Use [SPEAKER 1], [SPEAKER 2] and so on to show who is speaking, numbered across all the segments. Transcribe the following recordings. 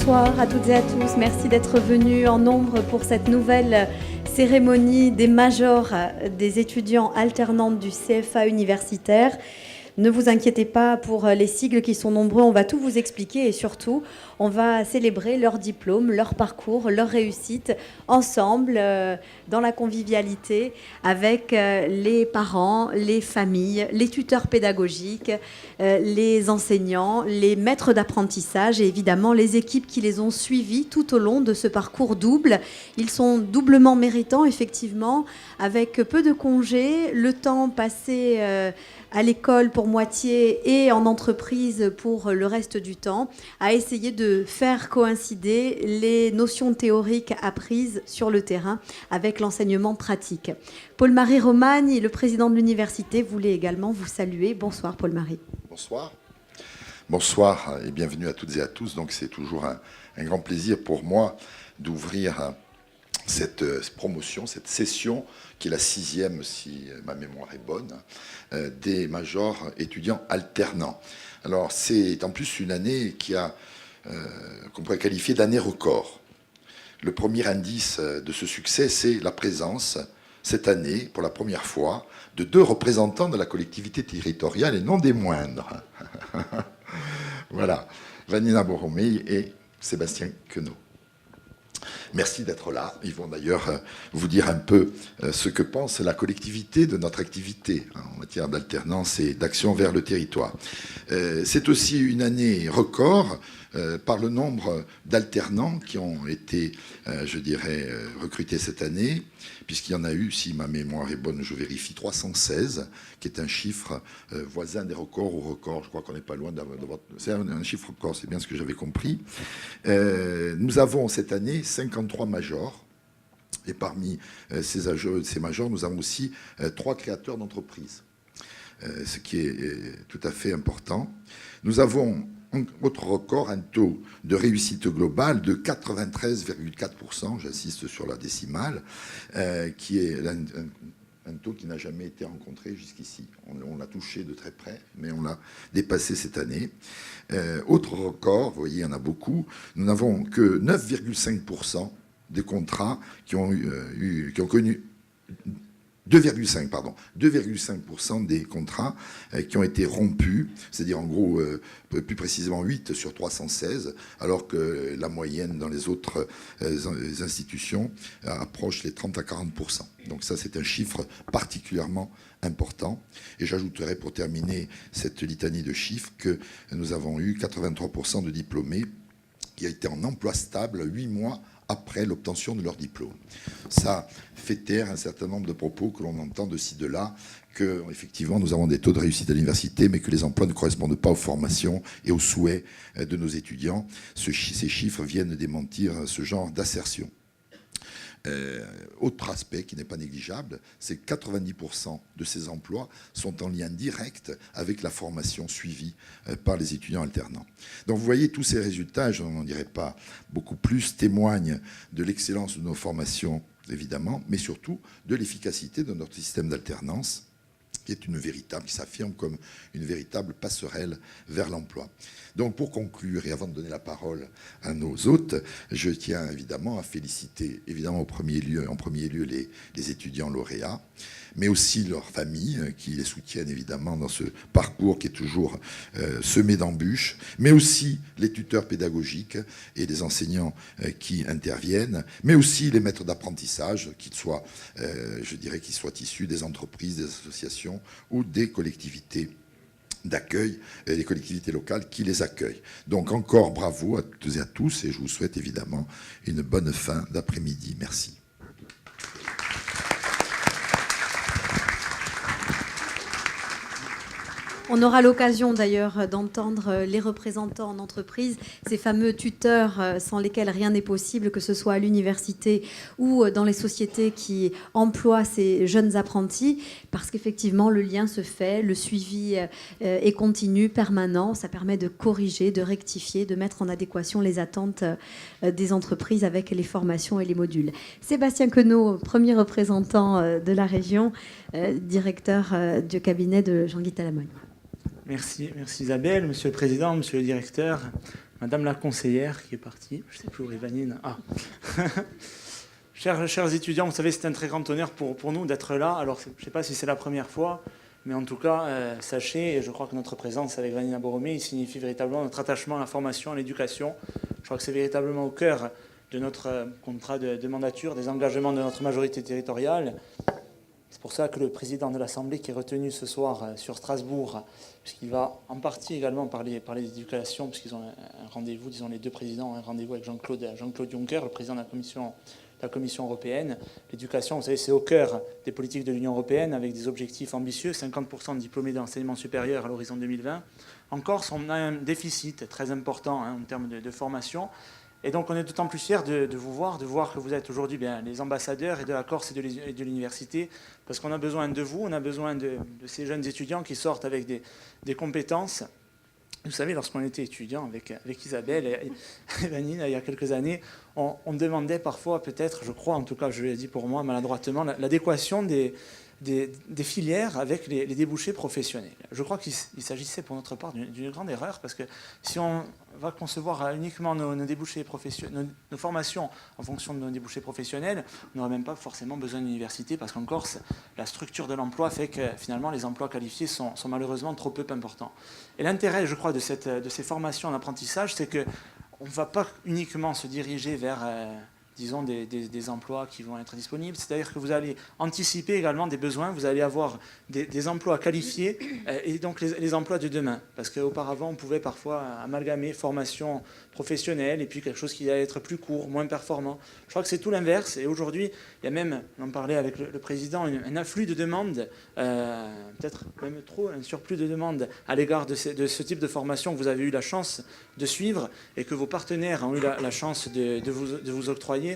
[SPEAKER 1] Bonsoir à toutes et à tous. Merci d'être venus en nombre pour cette nouvelle cérémonie des majors des étudiants alternantes du CFA universitaire. Ne vous inquiétez pas pour les sigles qui sont nombreux, on va tout vous expliquer et surtout, on va célébrer leur diplôme, leur parcours, leur réussite ensemble, dans la convivialité, avec les parents, les familles, les tuteurs pédagogiques, les enseignants, les maîtres d'apprentissage et évidemment les équipes qui les ont suivis tout au long de ce parcours double. Ils sont doublement méritants, effectivement, avec peu de congés, le temps passé à l'école pour moitié et en entreprise pour le reste du temps, à essayer de faire coïncider les notions théoriques apprises sur le terrain avec l'enseignement pratique. Paul-Marie Romagne, le président de l'université, voulait également vous saluer. Bonsoir Paul-Marie.
[SPEAKER 2] Bonsoir. Bonsoir et bienvenue à toutes et à tous. Donc c'est toujours un grand plaisir pour moi d'ouvrir cette promotion, cette session, qui est la 6e, si ma mémoire est bonne, des majors étudiants alternants. Alors, c'est en plus une année qu'on pourrait qualifier d'année record. Le premier indice de ce succès, c'est la présence, cette année, pour la première fois, de 2 représentants de la collectivité territoriale, et non des moindres. Voilà, Vanina Borromei et Sébastien Queneau. Merci d'être là. Ils vont d'ailleurs vous dire un peu ce que pense la collectivité de notre activité en matière d'alternance et d'action vers le territoire. C'est aussi une année record par le nombre d'alternants qui ont été, je dirais, recrutés cette année, puisqu'il y en a eu, si ma mémoire est bonne, je vérifie, 316, qui est un chiffre voisin des records ou records. Je crois qu'on n'est pas loin d'avoir... C'est un chiffre record, c'est bien ce que j'avais compris. Nous avons cette année 53 majors. Et parmi ces majors, nous avons aussi 3 créateurs d'entreprises, ce qui est tout à fait important. Nous avons, autre record, un taux de réussite globale de 93,4%, j'insiste sur la décimale, qui est un taux qui n'a jamais été rencontré jusqu'ici. On l'a touché de très près, mais on l'a dépassé cette année. Autre record, vous voyez, il y en a beaucoup, nous n'avons que 9,5% des contrats qui ont connu 2,5% des contrats qui ont été rompus, c'est-à-dire en gros, plus précisément 8 sur 316, alors que la moyenne dans les autres institutions approche les 30 à 40%. Donc ça, c'est un chiffre particulièrement important. Et j'ajouterai pour terminer cette litanie de chiffres que nous avons eu 83% de diplômés qui ont été en emploi stable 8 mois après l'obtention de leur diplôme. Ça fait taire un certain nombre de propos que l'on entend de ci, de là, que effectivement nous avons des taux de réussite à l'université, mais que les emplois ne correspondent pas aux formations et aux souhaits de nos étudiants. Ces chiffres viennent démentir ce genre d'assertion. Autre aspect qui n'est pas négligeable, c'est que 90% de ces emplois sont en lien direct avec la formation suivie par les étudiants alternants. Donc vous voyez, tous ces résultats, je n'en dirai pas beaucoup plus, témoignent de l'excellence de nos formations, évidemment, mais surtout de l'efficacité de notre système d'alternance, qui s'affirme comme une véritable passerelle vers l'emploi. Donc pour conclure, et avant de donner la parole à nos hôtes, je tiens évidemment à féliciter en premier lieu les étudiants lauréats, mais aussi leurs familles qui les soutiennent évidemment dans ce parcours qui est toujours semé d'embûches, mais aussi les tuteurs pédagogiques et les enseignants qui interviennent, mais aussi les maîtres d'apprentissage, qu'ils soient issus des entreprises, des associations ou des collectivités d'accueil, les collectivités locales qui les accueillent. Donc encore bravo à toutes et à tous, et je vous souhaite évidemment une bonne fin d'après-midi. Merci.
[SPEAKER 1] On aura l'occasion d'ailleurs d'entendre les représentants en entreprise, ces fameux tuteurs sans lesquels rien n'est possible, que ce soit à l'université ou dans les sociétés qui emploient ces jeunes apprentis, parce qu'effectivement le lien se fait, le suivi est continu, permanent, ça permet de corriger, de rectifier, de mettre en adéquation les attentes des entreprises avec les formations et les modules. Sébastien Queneau, premier représentant de la région, directeur du cabinet de Jean-Guy Talamogne.
[SPEAKER 3] Merci Isabelle, Monsieur le Président, Monsieur le Directeur, Madame la conseillère qui est partie, je ne sais plus où est Vanine. Ah. Chers étudiants, vous savez, c'est un très grand honneur pour nous d'être là. Alors, je ne sais pas si c'est la première fois, mais en tout cas, sachez, et je crois que notre présence avec Vanina Borromée, il signifie véritablement notre attachement à la formation, à l'éducation. Je crois que c'est véritablement au cœur de notre contrat de mandature, des engagements de notre majorité territoriale. C'est pour ça que le président de l'Assemblée qui est retenu ce soir sur Strasbourg, puisqu'il va en partie également parler d'éducation, puisqu'ils ont un rendez-vous, disons les deux présidents ont un rendez-vous avec Jean-Claude Juncker, le président de la Commission européenne. L'éducation, vous savez, c'est au cœur des politiques de l'Union européenne, avec des objectifs ambitieux, 50% de diplômés d'enseignement supérieur à l'horizon 2020. En Corse, on a un déficit très important en termes de formation. Et donc on est d'autant plus fiers de vous voir, que vous êtes aujourd'hui les ambassadeurs et de la Corse et de l'université, parce qu'on a besoin de vous, on a besoin de ces jeunes étudiants qui sortent avec des compétences. Vous savez, lorsqu'on était étudiant avec Isabelle et Vanine, il y a quelques années, on demandait parfois, peut-être, je crois, en tout cas je l'ai dit pour moi maladroitement, l'adéquation des filières avec les débouchés professionnels. Je crois qu'il s'agissait pour notre part d'une grande erreur, parce que si on va concevoir uniquement nos débouchés professionnels, nos formations en fonction de nos débouchés professionnels, on n'aurait même pas forcément besoin d'université, parce qu'en Corse, la structure de l'emploi fait que finalement les emplois qualifiés sont malheureusement trop peu importants. Et l'intérêt, je crois, de ces formations en apprentissage, c'est qu'on ne va pas uniquement se diriger vers disons, des emplois qui vont être disponibles. C'est-à-dire que vous allez anticiper également des besoins, vous allez avoir des emplois qualifiés et donc les emplois de demain. Parce qu'auparavant, on pouvait parfois amalgamer formation professionnelle et puis quelque chose qui allait être plus court, moins performant. Je crois que c'est tout l'inverse. Et aujourd'hui, il y a même, on en parlait avec le président, un afflux de demandes, peut-être même trop, un surplus de demandes à l'égard de ce type de formation que vous avez eu la chance de suivre et que vos partenaires ont eu la chance de vous octroyer.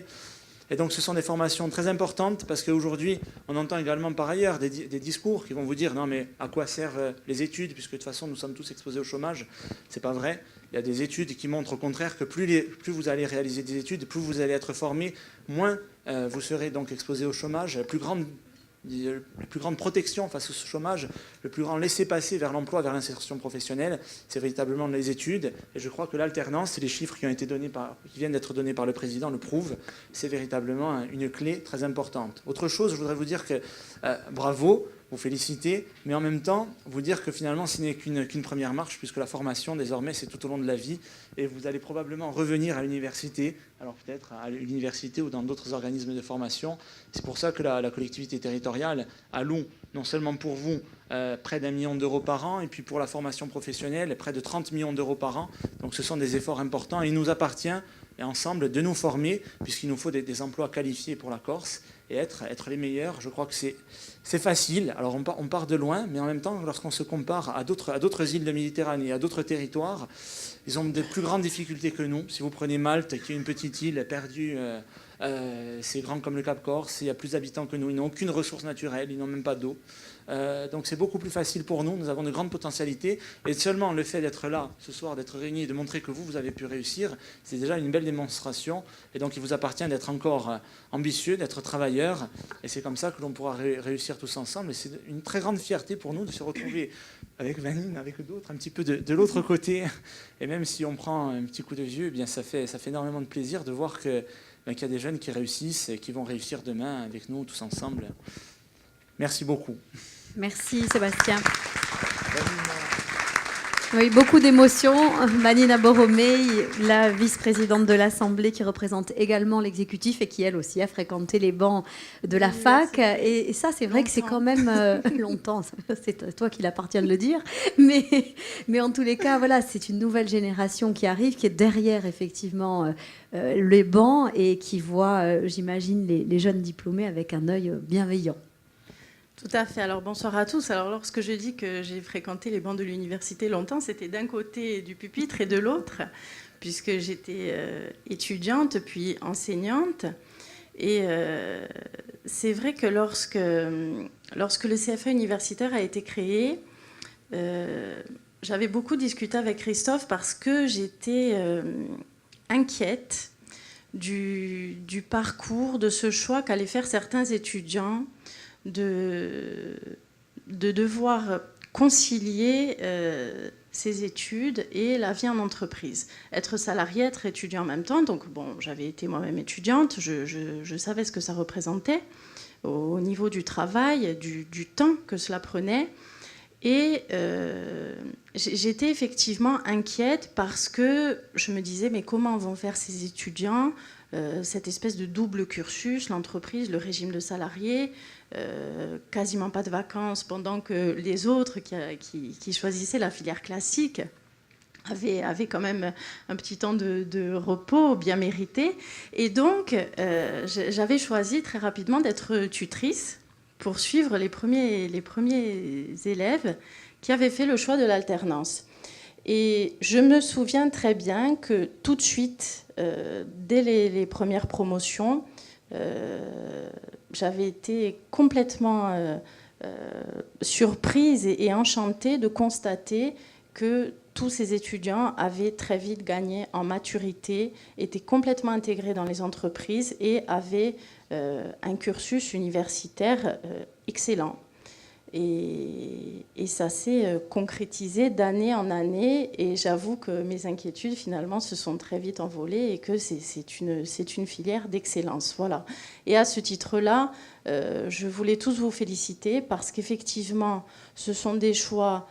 [SPEAKER 3] Et donc ce sont des formations très importantes, parce qu'aujourd'hui, on entend également par ailleurs des discours qui vont vous dire « Non mais à quoi servent les études, puisque de toute façon nous sommes tous exposés au chômage ». C'est pas vrai. Il y a des études qui montrent au contraire que plus vous allez réaliser des études, plus vous allez être formé, moins vous serez donc exposé au chômage. La plus grande protection face au chômage, le plus grand laissez-passer vers l'emploi, vers l'insertion professionnelle, c'est véritablement les études. Et je crois que l'alternance, et les chiffres qui viennent d'être donnés par le président le prouvent, c'est véritablement une clé très importante. Autre chose, je voudrais vous dire que bravo, vous féliciter, mais en même temps, vous dire que finalement, ce n'est qu'une première marche, puisque la formation, désormais, c'est tout au long de la vie, et vous allez probablement revenir à l'université, alors peut-être à l'université ou dans d'autres organismes de formation. C'est pour ça que la collectivité territoriale alloue, non seulement pour vous, près d'1 million d'euros par an, et puis pour la formation professionnelle, près de 30 millions d'euros par an. Donc ce sont des efforts importants, et il nous appartient, et ensemble, de nous former, puisqu'il nous faut des emplois qualifiés pour la Corse, et être les meilleurs. Je crois que c'est facile. Alors on part de loin, mais en même temps, lorsqu'on se compare à d'autres îles de Méditerranée, à d'autres territoires, ils ont de plus grandes difficultés que nous. Si vous prenez Malte, qui est une petite île perdue, c'est grand comme le Cap Corse, il y a plus d'habitants que nous, ils n'ont aucune ressource naturelle, ils n'ont même pas d'eau. Donc c'est beaucoup plus facile pour nous avons de grandes potentialités, et seulement le fait d'être là ce soir, d'être réunis et de montrer que vous avez pu réussir, c'est déjà une belle démonstration. Et donc il vous appartient d'être encore ambitieux, d'être travailleur, et c'est comme ça que l'on pourra réussir tous ensemble. Et c'est une très grande fierté pour nous de se retrouver avec Vanine, avec d'autres, un petit peu de l'autre côté. Et même si on prend un petit coup de vieux, eh bien ça fait énormément de plaisir de voir qu'il y a des jeunes qui réussissent et qui vont réussir demain avec nous tous ensemble. Merci beaucoup.
[SPEAKER 1] Merci Sébastien. Oui, beaucoup d'émotions. Vanina Borromée, la vice-présidente de l'Assemblée qui représente également l'exécutif et qui, elle aussi, a fréquenté les bancs de la fac. Et ça, c'est vrai que c'est quand même longtemps. C'est toi qu'il appartient de le dire. Mais en tous les cas, voilà, c'est une nouvelle génération qui arrive, qui est derrière, effectivement, les bancs et qui voit, j'imagine, les jeunes diplômés avec un œil bienveillant.
[SPEAKER 4] Tout à fait. Alors bonsoir à tous. Alors lorsque je dis que j'ai fréquenté les bancs de l'université longtemps, c'était d'un côté du pupitre et de l'autre, puisque j'étais étudiante puis enseignante. Et c'est vrai que lorsque le CFA universitaire a été créé, j'avais beaucoup discuté avec Christophe parce que j'étais inquiète du parcours, de ce choix qu'allaient faire certains étudiants de devoir concilier ses études et la vie en entreprise. Être salarié, être étudiant en même temps. Donc, bon, j'avais été moi-même étudiante, je savais ce que ça représentait au niveau du travail, du temps que cela prenait. Et j'étais effectivement inquiète parce que je me disais, mais comment vont faire ces étudiants cette espèce de double cursus, l'entreprise, le régime de salarié, quasiment pas de vacances, pendant que les autres qui choisissaient la filière classique avaient quand même un petit temps de repos bien mérité. Et donc, j'avais choisi très rapidement d'être tutrice pour suivre les premiers élèves qui avaient fait le choix de l'alternance. Et je me souviens très bien que tout de suite, dès les premières promotions, j'avais été complètement surprise et enchantée de constater que tous ces étudiants avaient très vite gagné en maturité, étaient complètement intégrés dans les entreprises et avaient un cursus universitaire excellent. Et ça s'est concrétisé d'année en année. Et j'avoue que mes inquiétudes, finalement, se sont très vite envolées et que c'est une filière d'excellence. Voilà. Et à ce titre-là, je voulais tous vous féliciter parce qu'effectivement, ce sont des choix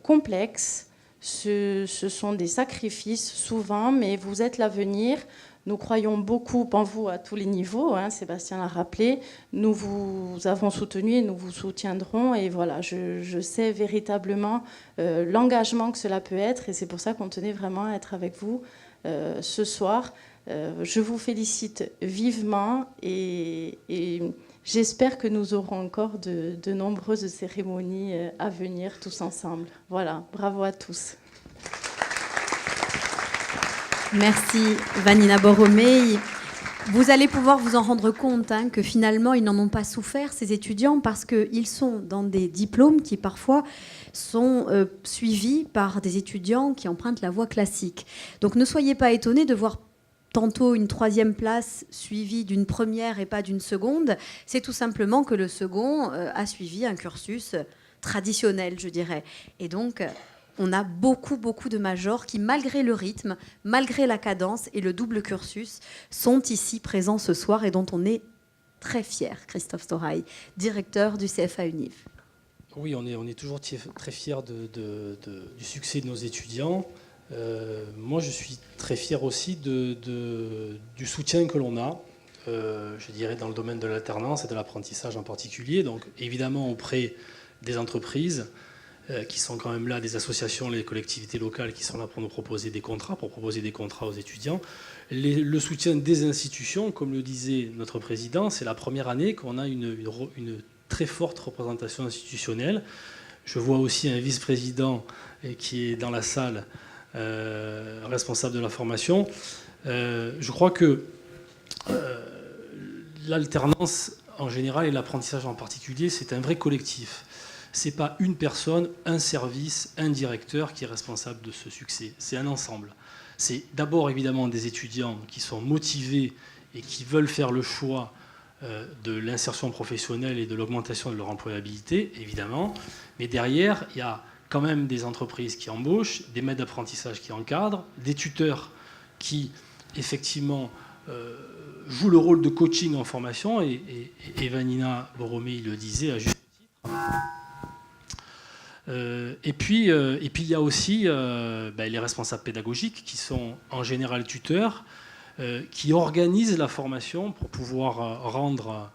[SPEAKER 4] complexes, ce sont des sacrifices souvent, mais vous êtes l'avenir. Nous croyons beaucoup en vous à tous les niveaux, hein, Sébastien l'a rappelé. Nous vous avons soutenu et nous vous soutiendrons. Et voilà, je sais véritablement l'engagement que cela peut être. Et c'est pour ça qu'on tenait vraiment à être avec vous ce soir. Je vous félicite vivement et j'espère que nous aurons encore de nombreuses cérémonies à venir tous ensemble. Voilà, bravo à tous.
[SPEAKER 1] Merci Vanina Borromei. Vous allez pouvoir vous en rendre compte hein, que finalement, ils n'en ont pas souffert, ces étudiants, parce qu'ils sont dans des diplômes qui parfois sont suivis par des étudiants qui empruntent la voie classique. Donc ne soyez pas étonnés de voir tantôt une 3e place suivie d'une première et pas d'une seconde. C'est tout simplement que le second a suivi un cursus traditionnel, je dirais. Et donc, on a beaucoup de majors qui, malgré le rythme, malgré la cadence et le double cursus, sont ici présents ce soir et dont on est très fiers. Christophe Storail, directeur du CFA Univ.
[SPEAKER 5] Oui, on est toujours très fiers du succès de nos étudiants. Moi, je suis très fier aussi du soutien que l'on a, je dirais, dans le domaine de l'alternance et de l'apprentissage en particulier. Donc, évidemment, auprès des entreprises, qui sont quand même là, des associations, les collectivités locales qui sont là pour nous proposer des contrats, aux étudiants. Le soutien des institutions, comme le disait notre président, c'est la première année qu'on a une très forte représentation institutionnelle. Je vois aussi un vice-président qui est dans la salle, responsable de la formation. Je crois que l'alternance en général et l'apprentissage en particulier, c'est un vrai collectif. Ce n'est pas une personne, un service, un directeur qui est responsable de ce succès. C'est un ensemble. C'est d'abord évidemment des étudiants qui sont motivés et qui veulent faire le choix de l'insertion professionnelle et de l'augmentation de leur employabilité, évidemment. Mais derrière, il y a quand même des entreprises qui embauchent, des maîtres d'apprentissage qui encadrent, des tuteurs qui, effectivement, jouent le rôle de coaching en formation. Et Vanina Borromei le disait à juste titre. Et puis il y a aussi les responsables pédagogiques qui sont en général tuteurs, qui organisent la formation pour pouvoir rendre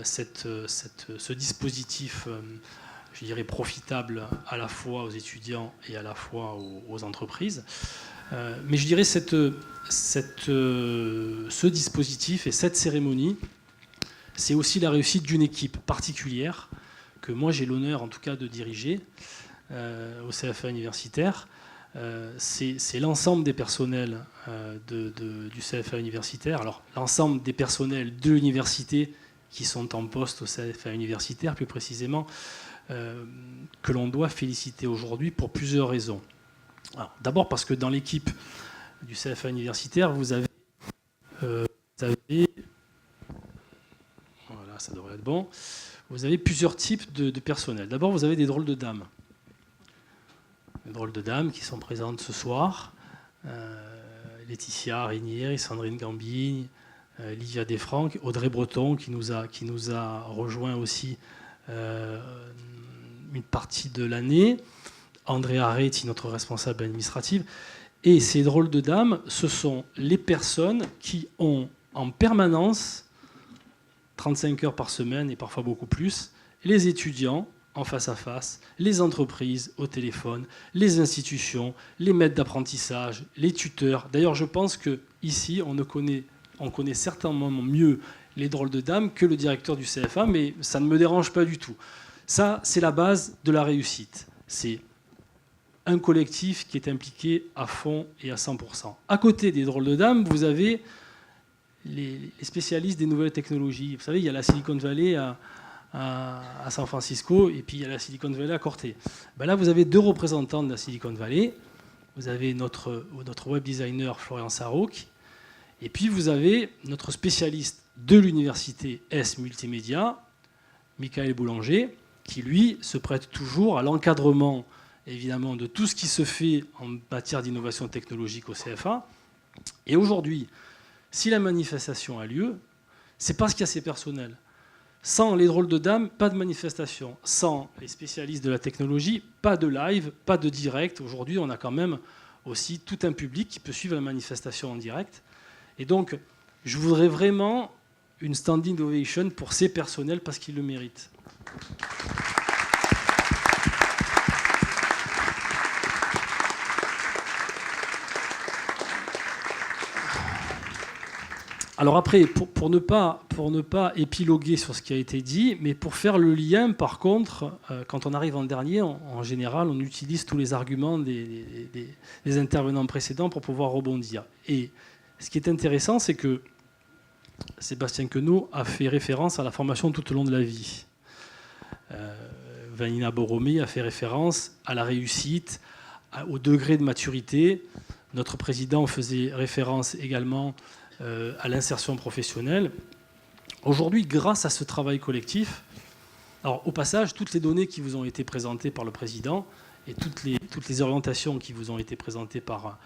[SPEAKER 5] ce dispositif, je dirais, profitable à la fois aux étudiants et à la fois aux entreprises. Mais je dirais ce dispositif et cette cérémonie, c'est aussi la réussite d'une équipe particulière que moi j'ai l'honneur en tout cas de diriger au CFA universitaire. C'est l'ensemble des personnels du CFA universitaire. Alors l'ensemble des personnels de l'université qui sont en poste au CFA universitaire, plus précisément, que l'on doit féliciter aujourd'hui pour plusieurs raisons. D'abord parce que dans l'équipe du CFA universitaire, vous avez voilà, ça devrait être bon. Vous avez plusieurs types de personnel. D'abord, vous avez des drôles de dames. les drôles de dames qui sont présentes ce soir. Laetitia Régnier, Sandrine Gambigne, Livia Desfranques, Audrey Breton qui nous a rejoint aussi une partie de l'année, Andrea Areti, notre responsable administrative. Et ces drôles de dames, ce sont les personnes qui ont en permanence, 35 heures par semaine et parfois beaucoup plus, les étudiants en face à face, les entreprises au téléphone, les institutions, les maîtres d'apprentissage, les tuteurs. D'ailleurs, je pense qu'ici, on connaît certainement mieux les drôles de dames que le directeur du CFA, mais ça ne me dérange pas du tout. Ça, c'est la base de la réussite. C'est un collectif qui est impliqué à fond et à 100%. À côté des drôles de dames, vous avez les spécialistes des nouvelles technologies. Vous savez, il y a la Silicon Valley à San Francisco et puis il y a la Silicon Valley à Corté. Ben là, vous avez 2 représentants de la Silicon Valley. Vous avez notre web designer Florian Sarrauk et puis vous avez notre spécialiste de l'université S Multimédia, Michael Boulanger, qui lui se prête toujours à l'encadrement évidemment de tout ce qui se fait en matière d'innovation technologique au CFA. Et aujourd'hui, si la manifestation a lieu, c'est parce qu'il y a ces personnels. Sans les drôles de dames, pas de manifestation. Sans les spécialistes de la technologie, pas de live, pas de direct. Aujourd'hui, on a quand même aussi tout un public qui peut suivre la manifestation en direct. Et donc, je voudrais vraiment une standing ovation pour ces personnels parce qu'ils le méritent. Alors après, pour ne pas épiloguer sur ce qui a été dit, mais pour faire le lien, par contre, quand on arrive en dernier, en général, on utilise tous les arguments des intervenants précédents pour pouvoir rebondir. Et ce qui est intéressant, c'est que Sébastien Queneau a fait référence à la formation tout au long de la vie. Vanina Borromée a fait référence à la réussite, au degré de maturité. Notre président faisait référence également à l'insertion professionnelle. Aujourd'hui, grâce à ce travail collectif, alors au passage, toutes les données qui vous ont été présentées par le président et toutes les orientations qui vous ont été présentées par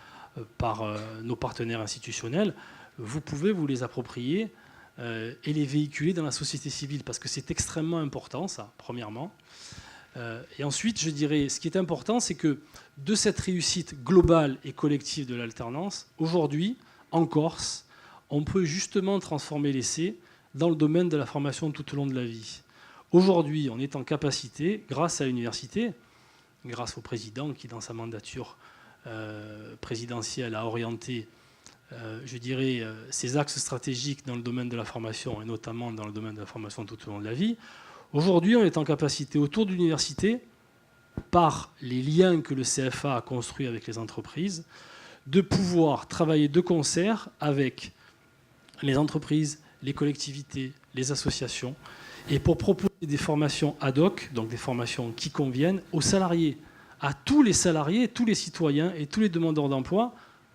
[SPEAKER 5] nos partenaires institutionnels, vous pouvez vous les approprier et les véhiculer dans la société civile, parce que c'est extrêmement important, ça, premièrement. Et ensuite, je dirais, ce qui est important, c'est que de cette réussite globale et collective de l'alternance, aujourd'hui, en Corse, on peut justement transformer l'essai dans le domaine de la formation tout au long de la vie. Aujourd'hui, on est en capacité, grâce à l'université, grâce au président qui, dans sa mandature présidentielle, a orienté, je dirais, ses axes stratégiques dans le domaine de la formation, et notamment dans le domaine de la formation tout au long de la vie. Aujourd'hui, on est en capacité, autour de l'université, par les liens que le CFA a construits avec les entreprises, de pouvoir travailler de concert avec les entreprises, les collectivités, les associations, et pour proposer des formations ad hoc, donc des formations qui conviennent aux salariés, à tous les salariés, tous les citoyens et tous les demandeurs d'emploi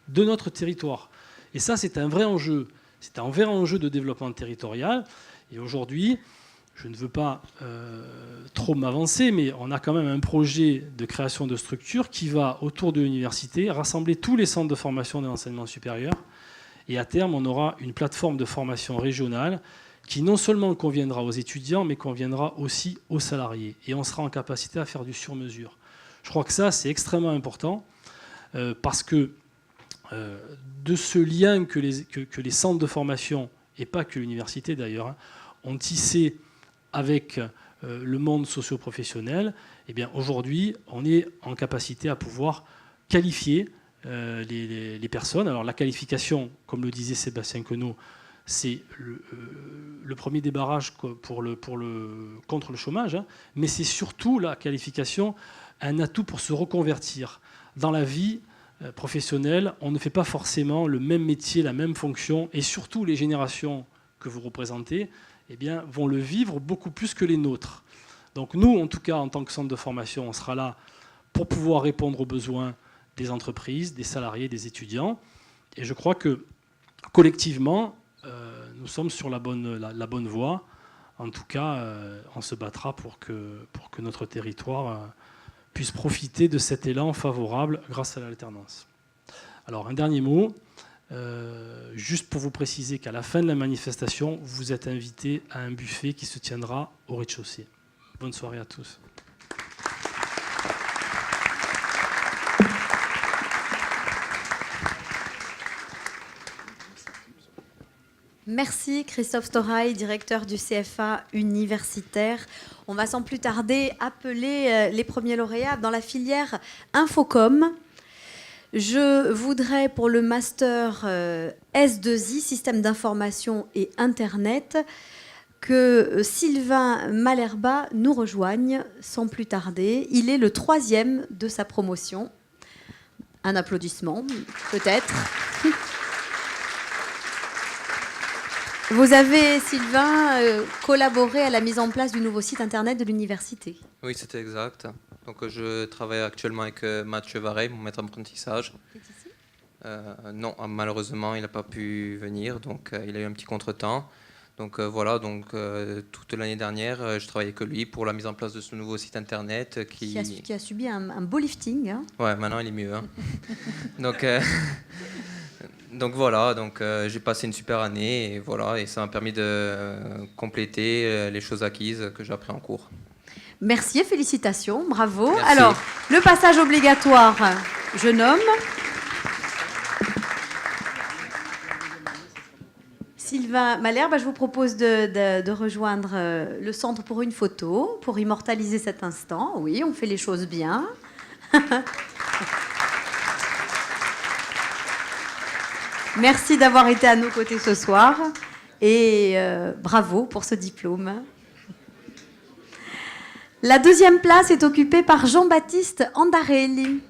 [SPEAKER 5] de notre territoire. Et ça, c'est un vrai enjeu. C'est un vrai enjeu de développement territorial. Et aujourd'hui, je ne veux pas trop m'avancer, mais on a quand même un projet de création de structure qui va, autour de l'université, rassembler tous les centres de formation de l'enseignement supérieur. Et à terme, on aura une plateforme de formation régionale qui non seulement conviendra aux étudiants, mais conviendra aussi aux salariés. Et on sera en capacité à faire du sur-mesure. Je crois que ça, c'est extrêmement important, parce que de ce lien que les centres de formation, et pas que l'université d'ailleurs, ont tissé avec le monde socio-professionnel, eh bien aujourd'hui, on est en capacité à pouvoir qualifier les personnes. Alors la qualification, comme le disait Sébastien Queneau, c'est le premier débarrage contre le chômage, mais c'est surtout la qualification un atout pour se reconvertir. Dans la vie professionnelle, on ne fait pas forcément le même métier, la même fonction, et surtout les générations que vous représentez eh bien, vont le vivre beaucoup plus que les nôtres. Donc nous, en tout cas, en tant que centre de formation, on sera là pour pouvoir répondre aux besoins des entreprises, des salariés, des étudiants. Et je crois que collectivement, nous sommes sur la bonne voie. En tout cas, on se battra pour que notre territoire puissent profiter de cet élan favorable grâce à l'alternance. Alors un dernier mot, juste pour vous préciser qu'à la fin de la manifestation, vous êtes invités à un buffet qui se tiendra au rez-de-chaussée. Bonne soirée à tous.
[SPEAKER 1] Merci Christophe Storail, directeur du CFA universitaire. On va sans plus tarder appeler les premiers lauréats dans la filière Infocom. Je voudrais pour le master S2I, Système d'information et Internet, que Sylvain Malherba nous rejoigne sans plus tarder. Il est le 3e de sa promotion. Un applaudissement, peut-être. Vous avez, Sylvain, collaboré à la mise en place du nouveau site internet de l'université.
[SPEAKER 6] Oui, c'était exact. Donc, je travaille actuellement avec Mathieu Varey, mon maître d'apprentissage. Non, malheureusement, il n'a pas pu venir, donc il a eu un petit contretemps. Donc voilà, toute l'année dernière, je travaillais avec lui pour la mise en place de ce nouveau site internet qui
[SPEAKER 1] a subi un beau lifting. Hein.
[SPEAKER 6] Ouais, maintenant il est mieux. Hein. Donc voilà, j'ai passé une super année et voilà, et ça m'a permis de compléter les choses acquises que j'ai appris en cours.
[SPEAKER 1] Merci et félicitations, bravo.
[SPEAKER 6] Merci.
[SPEAKER 1] Alors, le passage obligatoire, je nomme. Sylvain Malherbe, je vous propose de rejoindre le centre pour une photo, pour immortaliser cet instant. Oui, on fait les choses bien. Merci d'avoir été à nos côtés ce soir et bravo pour ce diplôme. La deuxième place est occupée par Jean-Baptiste Andarelli.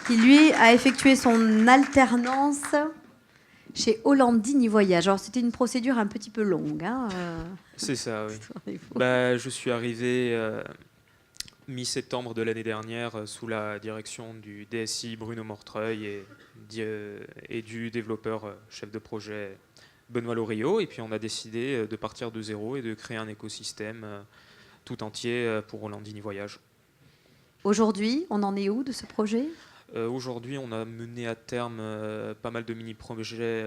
[SPEAKER 1] Qui, lui, a effectué son alternance chez Hollandini Voyage. Alors, c'était une procédure un petit peu longue. Hein,
[SPEAKER 7] C'est ça, oui. Je suis arrivé mi-septembre de l'année dernière sous la direction du DSI Bruno Mortreuil et du développeur chef de projet Benoît Loriot. Et puis, on a décidé de partir de zéro et de créer un écosystème tout entier pour Hollandini Voyage.
[SPEAKER 1] Aujourd'hui, on en est où de ce projet ?
[SPEAKER 7] Aujourd'hui, on a mené à terme pas mal de mini-projets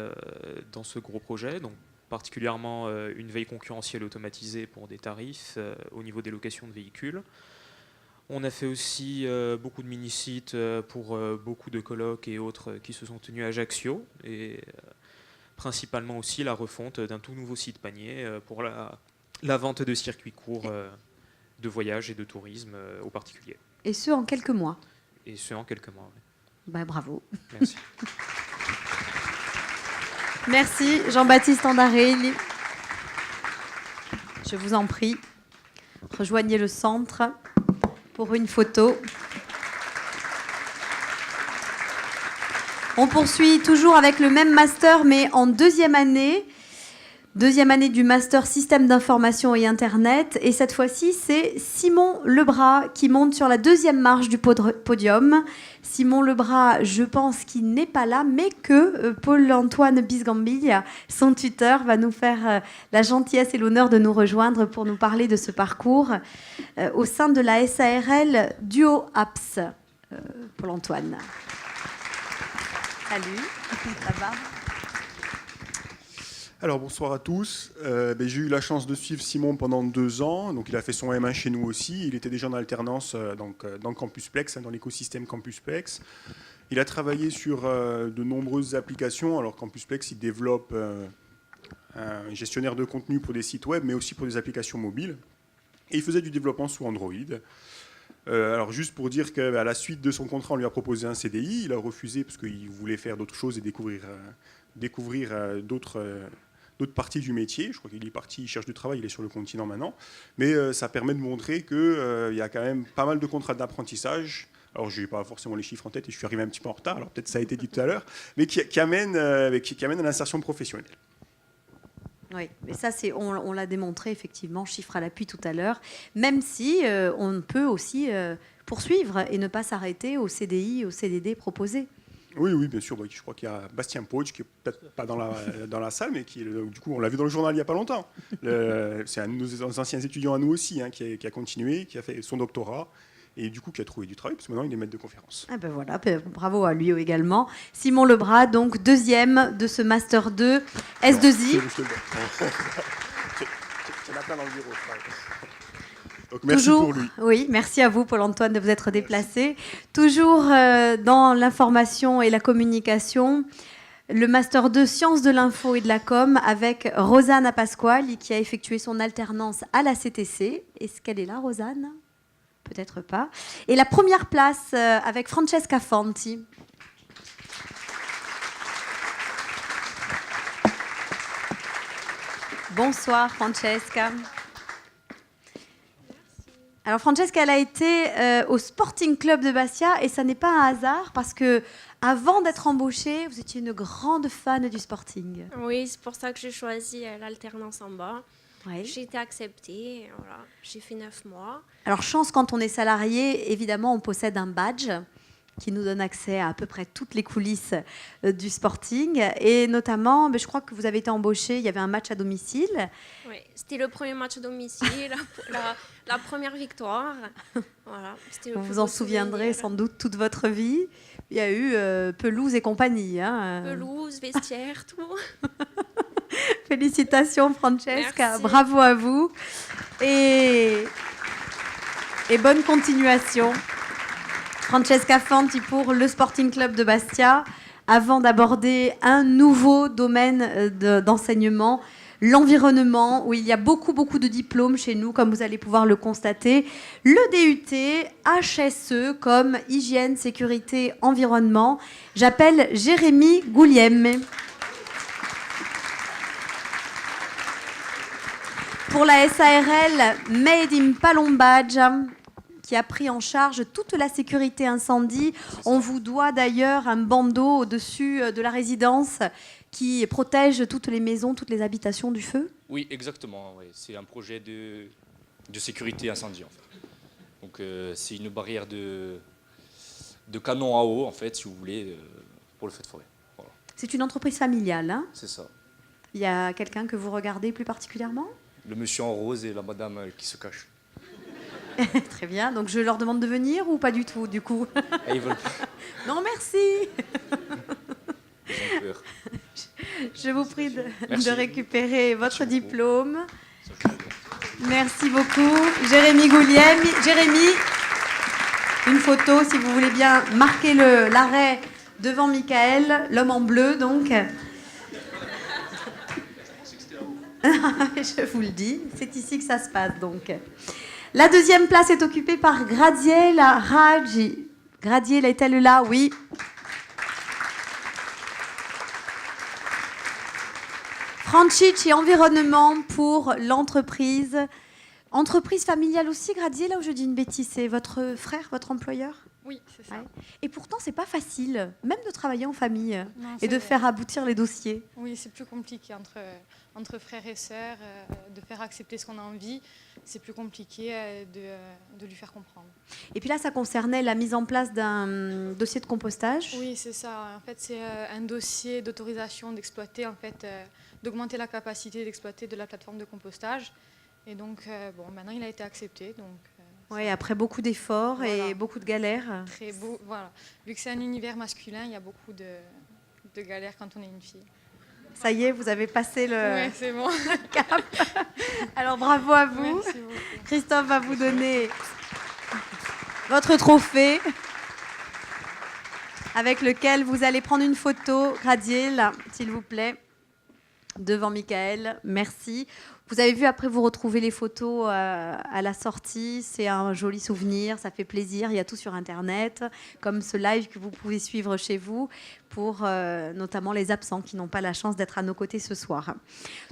[SPEAKER 7] dans ce gros projet, donc particulièrement une veille concurrentielle automatisée pour des tarifs au niveau des locations de véhicules. On a fait aussi beaucoup de mini-sites pour beaucoup de colloques et autres qui se sont tenus à Ajaccio, et principalement aussi la refonte d'un tout nouveau site panier pour la vente de circuits courts de voyage et de tourisme aux particuliers.
[SPEAKER 1] Et ce, en quelques mois ?
[SPEAKER 7] Et ce, en quelques mois. Oui.
[SPEAKER 1] Ben, bravo.
[SPEAKER 7] Merci.
[SPEAKER 1] Merci, Jean-Baptiste Andarelli. Je vous en prie, rejoignez le centre pour une photo. On poursuit toujours avec le même master, mais en deuxième année du master Système d'information et Internet. Et cette fois-ci, c'est Simon Lebras qui monte sur la deuxième marche du podium. Simon Lebras, je pense qu'il n'est pas là, mais que Paul-Antoine Bisgambilla, son tuteur, va nous faire la gentillesse et l'honneur de nous rejoindre pour nous parler de ce parcours au sein de la SARL Duo Apps. Paul-Antoine. Salut, ça va ?
[SPEAKER 8] Alors bonsoir à tous. J'ai eu la chance de suivre Simon pendant 2 ans. Donc il a fait son M1 chez nous aussi. Il était déjà en alternance dans Campusplex, dans l'écosystème Campusplex. Il a travaillé sur de nombreuses applications. Alors Campusplex, il développe un gestionnaire de contenu pour des sites web, mais aussi pour des applications mobiles. Et il faisait du développement sous Android. Alors juste pour dire qu'à la suite de son contrat, on lui a proposé un CDI. Il a refusé parce qu'il voulait faire d'autres choses et découvrir d'autres parties du métier. Je crois qu'il est parti, il cherche du travail, il est sur le continent maintenant. Mais ça permet de montrer qu'il y a quand même pas mal de contrats d'apprentissage. Alors je n'ai pas forcément les chiffres en tête et je suis arrivé un petit peu en retard, alors peut-être ça a été dit tout à l'heure, mais qui amène à l'insertion professionnelle.
[SPEAKER 1] Oui, mais ça, on l'a démontré effectivement, chiffre à l'appui tout à l'heure, même si on peut aussi poursuivre et ne pas s'arrêter au CDI, au CDD proposé.
[SPEAKER 8] Oui, bien sûr. Je crois qu'il y a Bastien Poch, qui est peut-être pas dans la salle, mais qui, du coup, on l'a vu dans le journal il n'y a pas longtemps. C'est un de nos anciens étudiants à nous aussi, hein, qui a continué, qui a fait son doctorat, et du coup, qui a trouvé du travail, parce que maintenant, il est maître de conférence.
[SPEAKER 1] Ah ben voilà, bravo à lui également. Simon Lebras, donc deuxième de ce Master 2 S2I.
[SPEAKER 8] C'est la plein dans le bureau, je crois. Donc, merci
[SPEAKER 1] Toujours,
[SPEAKER 8] pour lui.
[SPEAKER 1] oui, merci à vous, Paul-Antoine, de vous être déplacé. Toujours dans l'information et la communication, le Master 2 Sciences de l'info et de la com avec Rosanna Pasquale, qui a effectué son alternance à la CTC. Est-ce qu'elle est là, Rosanne ? Peut-être pas. Et la première place avec Francesca Fanti. Bonsoir, Francesca. Alors Francesca, elle a été au Sporting Club de Bastia et ça n'est pas un hasard parce que avant d'être embauchée, vous étiez une grande fan du Sporting.
[SPEAKER 9] Oui, c'est pour ça que j'ai choisi l'alternance en bas.
[SPEAKER 1] Ouais.
[SPEAKER 9] J'ai été acceptée, voilà. J'ai fait 9 mois.
[SPEAKER 1] Alors chance, quand on est salarié, évidemment, on possède un badge qui nous donne accès à peu près toutes les coulisses du Sporting. Et notamment, je crois que vous avez été embauchée, il y avait un match à domicile.
[SPEAKER 9] Oui, c'était le premier match à domicile, la première victoire. Voilà,
[SPEAKER 1] vous vous en souviendrez sans doute toute votre vie. Il y a eu pelouse et compagnie. Hein.
[SPEAKER 9] Pelouse, vestiaire, tout.
[SPEAKER 1] Félicitations Francesca,
[SPEAKER 9] Merci.
[SPEAKER 1] Bravo à vous et bonne continuation. Francesca Fanti pour le Sporting Club de Bastia. Avant d'aborder un nouveau domaine d'enseignement, l'environnement, où il y a beaucoup de diplômes chez nous, comme vous allez pouvoir le constater. Le DUT HSE comme hygiène, sécurité, environnement. J'appelle Jérémy Gouliem. Pour la SARL Made in Palombadge, qui a pris en charge toute la sécurité incendie. On vous doit d'ailleurs un bandeau au-dessus de la résidence qui protège toutes les maisons, toutes les habitations du feu.
[SPEAKER 10] Oui, exactement. Oui. C'est un projet de sécurité incendie, en fait. Donc c'est une barrière de canon à eau, en fait, si vous voulez, pour le feu de forêt. Voilà.
[SPEAKER 1] C'est une entreprise familiale. Hein ?
[SPEAKER 10] C'est ça.
[SPEAKER 1] Il y a quelqu'un que vous regardez plus particulièrement ?
[SPEAKER 10] Le monsieur en rose et la madame qui se cache.
[SPEAKER 1] Très bien. Donc je leur demande de venir ou pas du tout, du coup ?
[SPEAKER 10] Et ils veulent pas.
[SPEAKER 1] Non, merci.
[SPEAKER 10] Ils ont peur.
[SPEAKER 1] Je vous prie de
[SPEAKER 10] Merci.
[SPEAKER 1] récupérer votre
[SPEAKER 10] Merci beaucoup.
[SPEAKER 1] diplôme. Merci beaucoup. Jérémy Gouliem. Jérémy, une photo, si vous voulez bien marquer l'arrêt devant Michael, l'homme en bleu, donc. Je vous le dis, c'est ici que ça se passe, donc. La deuxième place est occupée par Gradiela Raji. Gradiela, est-elle là ? Oui. Francici Environnement pour l'entreprise. Entreprise familiale aussi, Gradiela, ou je dis une bêtise ? C'est votre frère, votre employeur ?
[SPEAKER 11] Oui, c'est ça.
[SPEAKER 1] Ouais. Et pourtant, c'est pas facile, même de travailler en famille
[SPEAKER 11] Non,
[SPEAKER 1] et de faire aboutir les dossiers.
[SPEAKER 11] Oui, c'est plus compliqué entre frères et sœurs, de faire accepter ce qu'on a envie. C'est plus compliqué de lui faire comprendre.
[SPEAKER 1] Et puis là, ça concernait la mise en place d'un dossier de compostage.
[SPEAKER 11] Oui, c'est ça. En fait, c'est un dossier d'autorisation d'exploiter, en fait, d'augmenter la capacité d'exploiter de la plateforme de compostage. Et donc, maintenant, il a été accepté. Donc,
[SPEAKER 1] oui, après beaucoup d'efforts
[SPEAKER 11] voilà.
[SPEAKER 1] et beaucoup de galères.
[SPEAKER 11] Très beau, voilà. Vu que c'est un univers masculin, il y a beaucoup de galères quand on est une fille.
[SPEAKER 1] Ça y est, vous avez passé le
[SPEAKER 11] Oui, c'est bon.
[SPEAKER 1] cap. Alors bravo à vous.
[SPEAKER 11] Merci beaucoup.
[SPEAKER 1] Christophe va vous donner votre trophée avec lequel vous allez prendre une photo, Gradiel, s'il vous plaît, devant Michael. Merci. Vous avez vu, après, vous retrouvez les photos à la sortie. C'est un joli souvenir, ça fait plaisir. Il y a tout sur Internet, comme ce live que vous pouvez suivre chez vous, pour notamment les absents qui n'ont pas la chance d'être à nos côtés ce soir.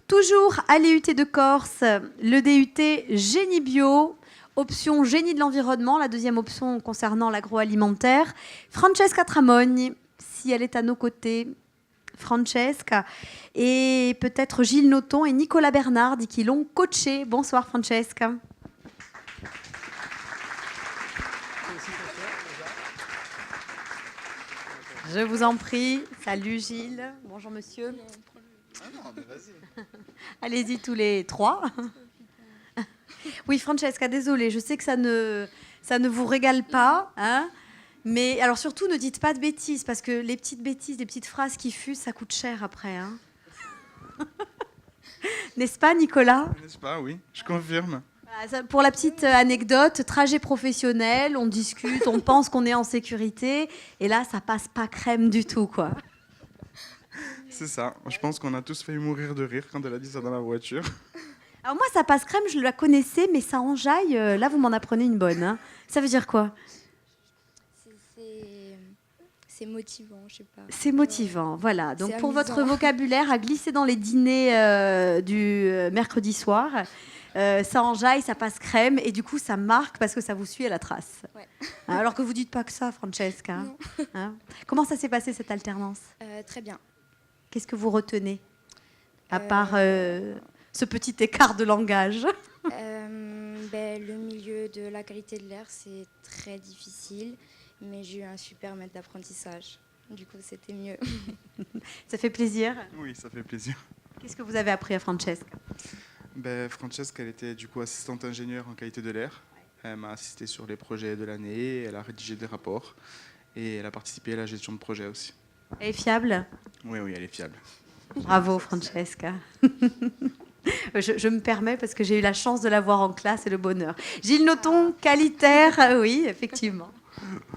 [SPEAKER 1] Toujours à l'IUT de Corse, le DUT Génie Bio, option Génie de l'environnement, la deuxième option concernant l'agroalimentaire. Francesca Tramogni, si elle est à nos côtés. Francesca et peut-être Gilles Noton et Nicolas Bernardi qui l'ont coaché. Bonsoir Francesca. Je vous en prie. Salut Gilles. Bonjour monsieur. Allez-y tous les trois. Oui, Francesca, désolée, je sais que ça ne vous régale pas, hein, mais alors surtout ne dites pas de bêtises, parce que les petites bêtises, les petites phrases qui fusent, ça coûte cher après. Hein. N'est-ce pas, Nicolas?
[SPEAKER 12] N'est-ce pas, oui, je confirme.
[SPEAKER 1] Voilà, pour la petite anecdote, trajet professionnel, on discute, on pense qu'on est en sécurité, et là, ça passe pas crème du tout, quoi.
[SPEAKER 12] C'est ça, je pense qu'on a tous failli mourir de rire quand elle a dit ça dans la voiture.
[SPEAKER 1] Alors moi, ça passe crème, je la connaissais, mais ça enjaille, là, vous m'en apprenez une bonne. Hein. Ça veut dire quoi?
[SPEAKER 13] C'est motivant, je sais pas.
[SPEAKER 1] C'est motivant, voilà. Donc pour
[SPEAKER 13] amusant.
[SPEAKER 1] votre vocabulaire à glisser dans les dîners du mercredi soir, ça enjaille, ça passe crème, et du coup, ça marque parce que ça vous suit à la trace.
[SPEAKER 13] Ouais.
[SPEAKER 1] Alors que vous dites pas que ça, Francesca.
[SPEAKER 13] Non.
[SPEAKER 1] Hein. Comment ça s'est passé, cette alternance?
[SPEAKER 13] Très bien.
[SPEAKER 1] Qu'est-ce que vous retenez, à part ce petit écart de langage?
[SPEAKER 13] Le milieu de la qualité de l'air, c'est très difficile, mais j'ai eu un super maître d'apprentissage. Du coup, c'était mieux.
[SPEAKER 1] Ça fait plaisir?
[SPEAKER 12] Oui, ça fait plaisir.
[SPEAKER 1] Qu'est-ce que vous avez appris à Francesca?
[SPEAKER 12] Francesca, elle était du coup assistante ingénieure en qualité de l'air. Elle m'a assisté sur les projets de l'année, elle a rédigé des rapports et elle a participé à la gestion de projet aussi.
[SPEAKER 1] Elle est fiable?
[SPEAKER 12] Oui, elle est fiable.
[SPEAKER 1] Bravo, Francesca. Je me permets parce que j'ai eu la chance de la voir en classe et le bonheur. Gilles Noton, qualitaire, oui, effectivement.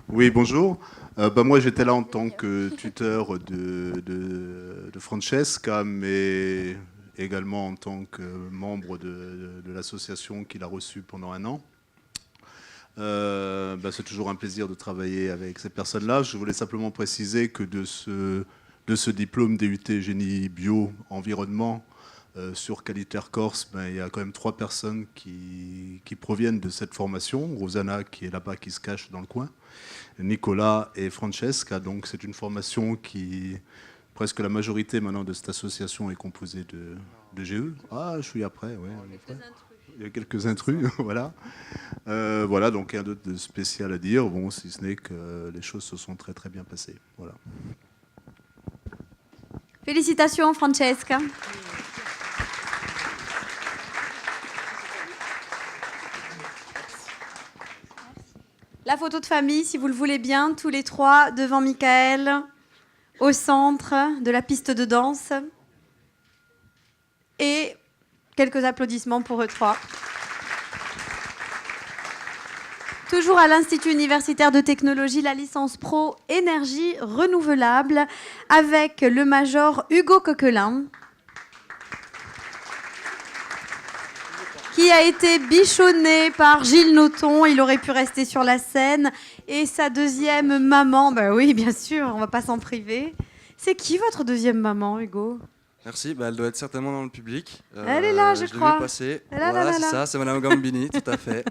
[SPEAKER 14] Oui, bonjour. Moi, j'étais là en tant que tuteur de Francesca, mais également en tant que membre de l'association qu'il a reçue pendant 1 an. C'est toujours un plaisir de travailler avec ces personnes-là. Je voulais simplement préciser que de ce diplôme DUT Génie Bio Environnement sur Qualitaire Corse, il y a quand même 3 personnes qui proviennent de cette formation. Rosanna, qui est là-bas, qui se cache dans le coin, Nicolas et Francesca. Donc c'est une formation qui, presque la majorité maintenant de cette association est composée de GE. Ah, je suis après, oui. Il y a quelques intrus, voilà. Voilà, donc rien d'autre de spécial à dire, bon, si ce n'est que les choses se sont très très bien passées. Voilà.
[SPEAKER 1] Félicitations, Francesca. La photo de famille, si vous le voulez bien, tous les 3 devant Michael, au centre de la piste de danse. Et quelques applaudissements pour eux 3. Toujours à l'Institut universitaire de technologie, la licence pro énergie renouvelable avec le major Hugo Coquelin, qui a été bichonné par Gilles Noton. Il aurait pu rester sur la scène. Et sa deuxième maman, oui, bien sûr, on ne va pas s'en priver. C'est qui votre deuxième maman, Hugo?
[SPEAKER 15] Merci, elle doit être certainement dans le public.
[SPEAKER 1] Elle est là, je crois.
[SPEAKER 15] L'ai vu passer.
[SPEAKER 1] Là,
[SPEAKER 15] voilà,
[SPEAKER 1] là,
[SPEAKER 15] c'est
[SPEAKER 1] là.
[SPEAKER 15] ça, c'est Madame Gambini, tout à fait.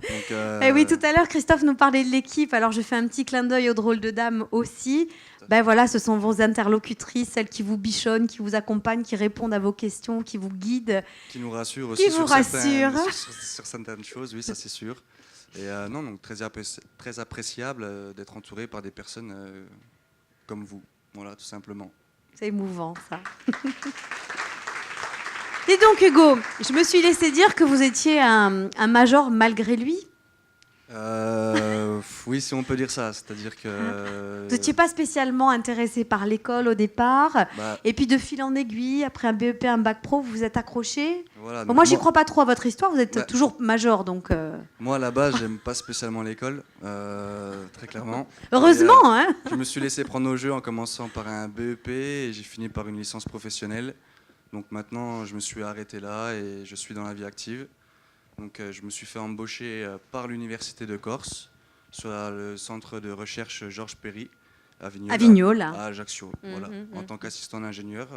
[SPEAKER 15] Donc,
[SPEAKER 1] Et oui, tout à l'heure, Christophe nous parlait de l'équipe. Alors, je fais un petit clin d'œil aux drôles de dames aussi. Voilà, ce sont vos interlocutrices, celles qui vous bichonnent, qui vous accompagnent, qui répondent à vos questions, qui vous guident.
[SPEAKER 15] Qui nous rassurent aussi sur certaines choses, oui, ça c'est sûr. Et non, donc très appréciable d'être entouré par des personnes comme vous. Voilà, tout simplement.
[SPEAKER 1] C'est émouvant, ça. Dis donc, Hugo, je me suis laissé dire que vous étiez un major malgré lui.
[SPEAKER 15] Oui, si on peut dire ça, c'est-à-dire que...
[SPEAKER 1] Vous n'étiez pas spécialement intéressé par l'école au départ, et puis de fil en aiguille, après un BEP, un bac pro, vous vous êtes accroché.
[SPEAKER 15] Voilà,
[SPEAKER 1] moi, j'y crois pas trop à votre histoire, vous êtes toujours major, donc...
[SPEAKER 15] Moi, à la base, j'aime pas spécialement l'école, très clairement.
[SPEAKER 1] Heureusement, hein.
[SPEAKER 15] Je me suis laissé prendre au jeu en commençant par un BEP, et j'ai fini par une licence professionnelle. Donc maintenant, je me suis arrêté là, et je suis dans la vie active. Donc, je me suis fait embaucher par l'Université de Corse, sur le centre de recherche Georges Péry, à Vignola, à Ajaccio, en tant qu'assistant d'ingénieur,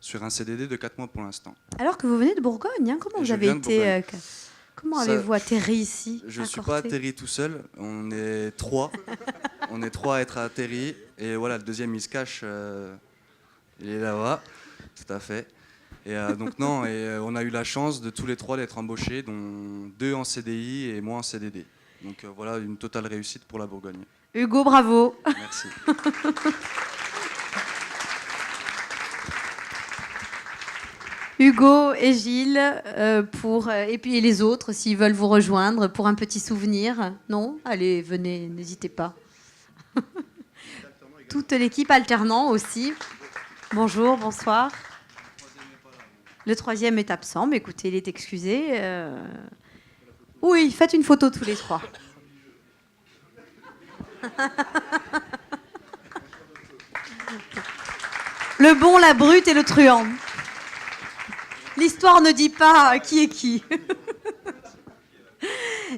[SPEAKER 15] sur un CDD de 4 mois pour l'instant.
[SPEAKER 1] Alors que vous venez de Bourgogne, hein, comment vous avez été... Comment avez-vous atterri ici?
[SPEAKER 15] Je ne suis pas atterri tout seul, on est 3. On est 3 à être atterris, et voilà, le deuxième, il se cache, il est là-bas, tout à fait. Et donc non, on a eu la chance de tous les 3 d'être embauchés, dont 2 en CDI et moi en CDD. Donc voilà, une totale réussite pour la Bourgogne.
[SPEAKER 1] Hugo, bravo.
[SPEAKER 15] Merci.
[SPEAKER 1] Hugo et Gilles, et puis les autres, s'ils veulent vous rejoindre pour un petit souvenir. Non? Allez, venez, n'hésitez pas. Toute l'équipe alternant aussi. Bonjour, bonsoir. Le troisième est absent, mais écoutez, il est excusé. Oui, faites une photo tous les trois. Le bon, la brute et le truand. L'histoire ne dit pas qui est qui.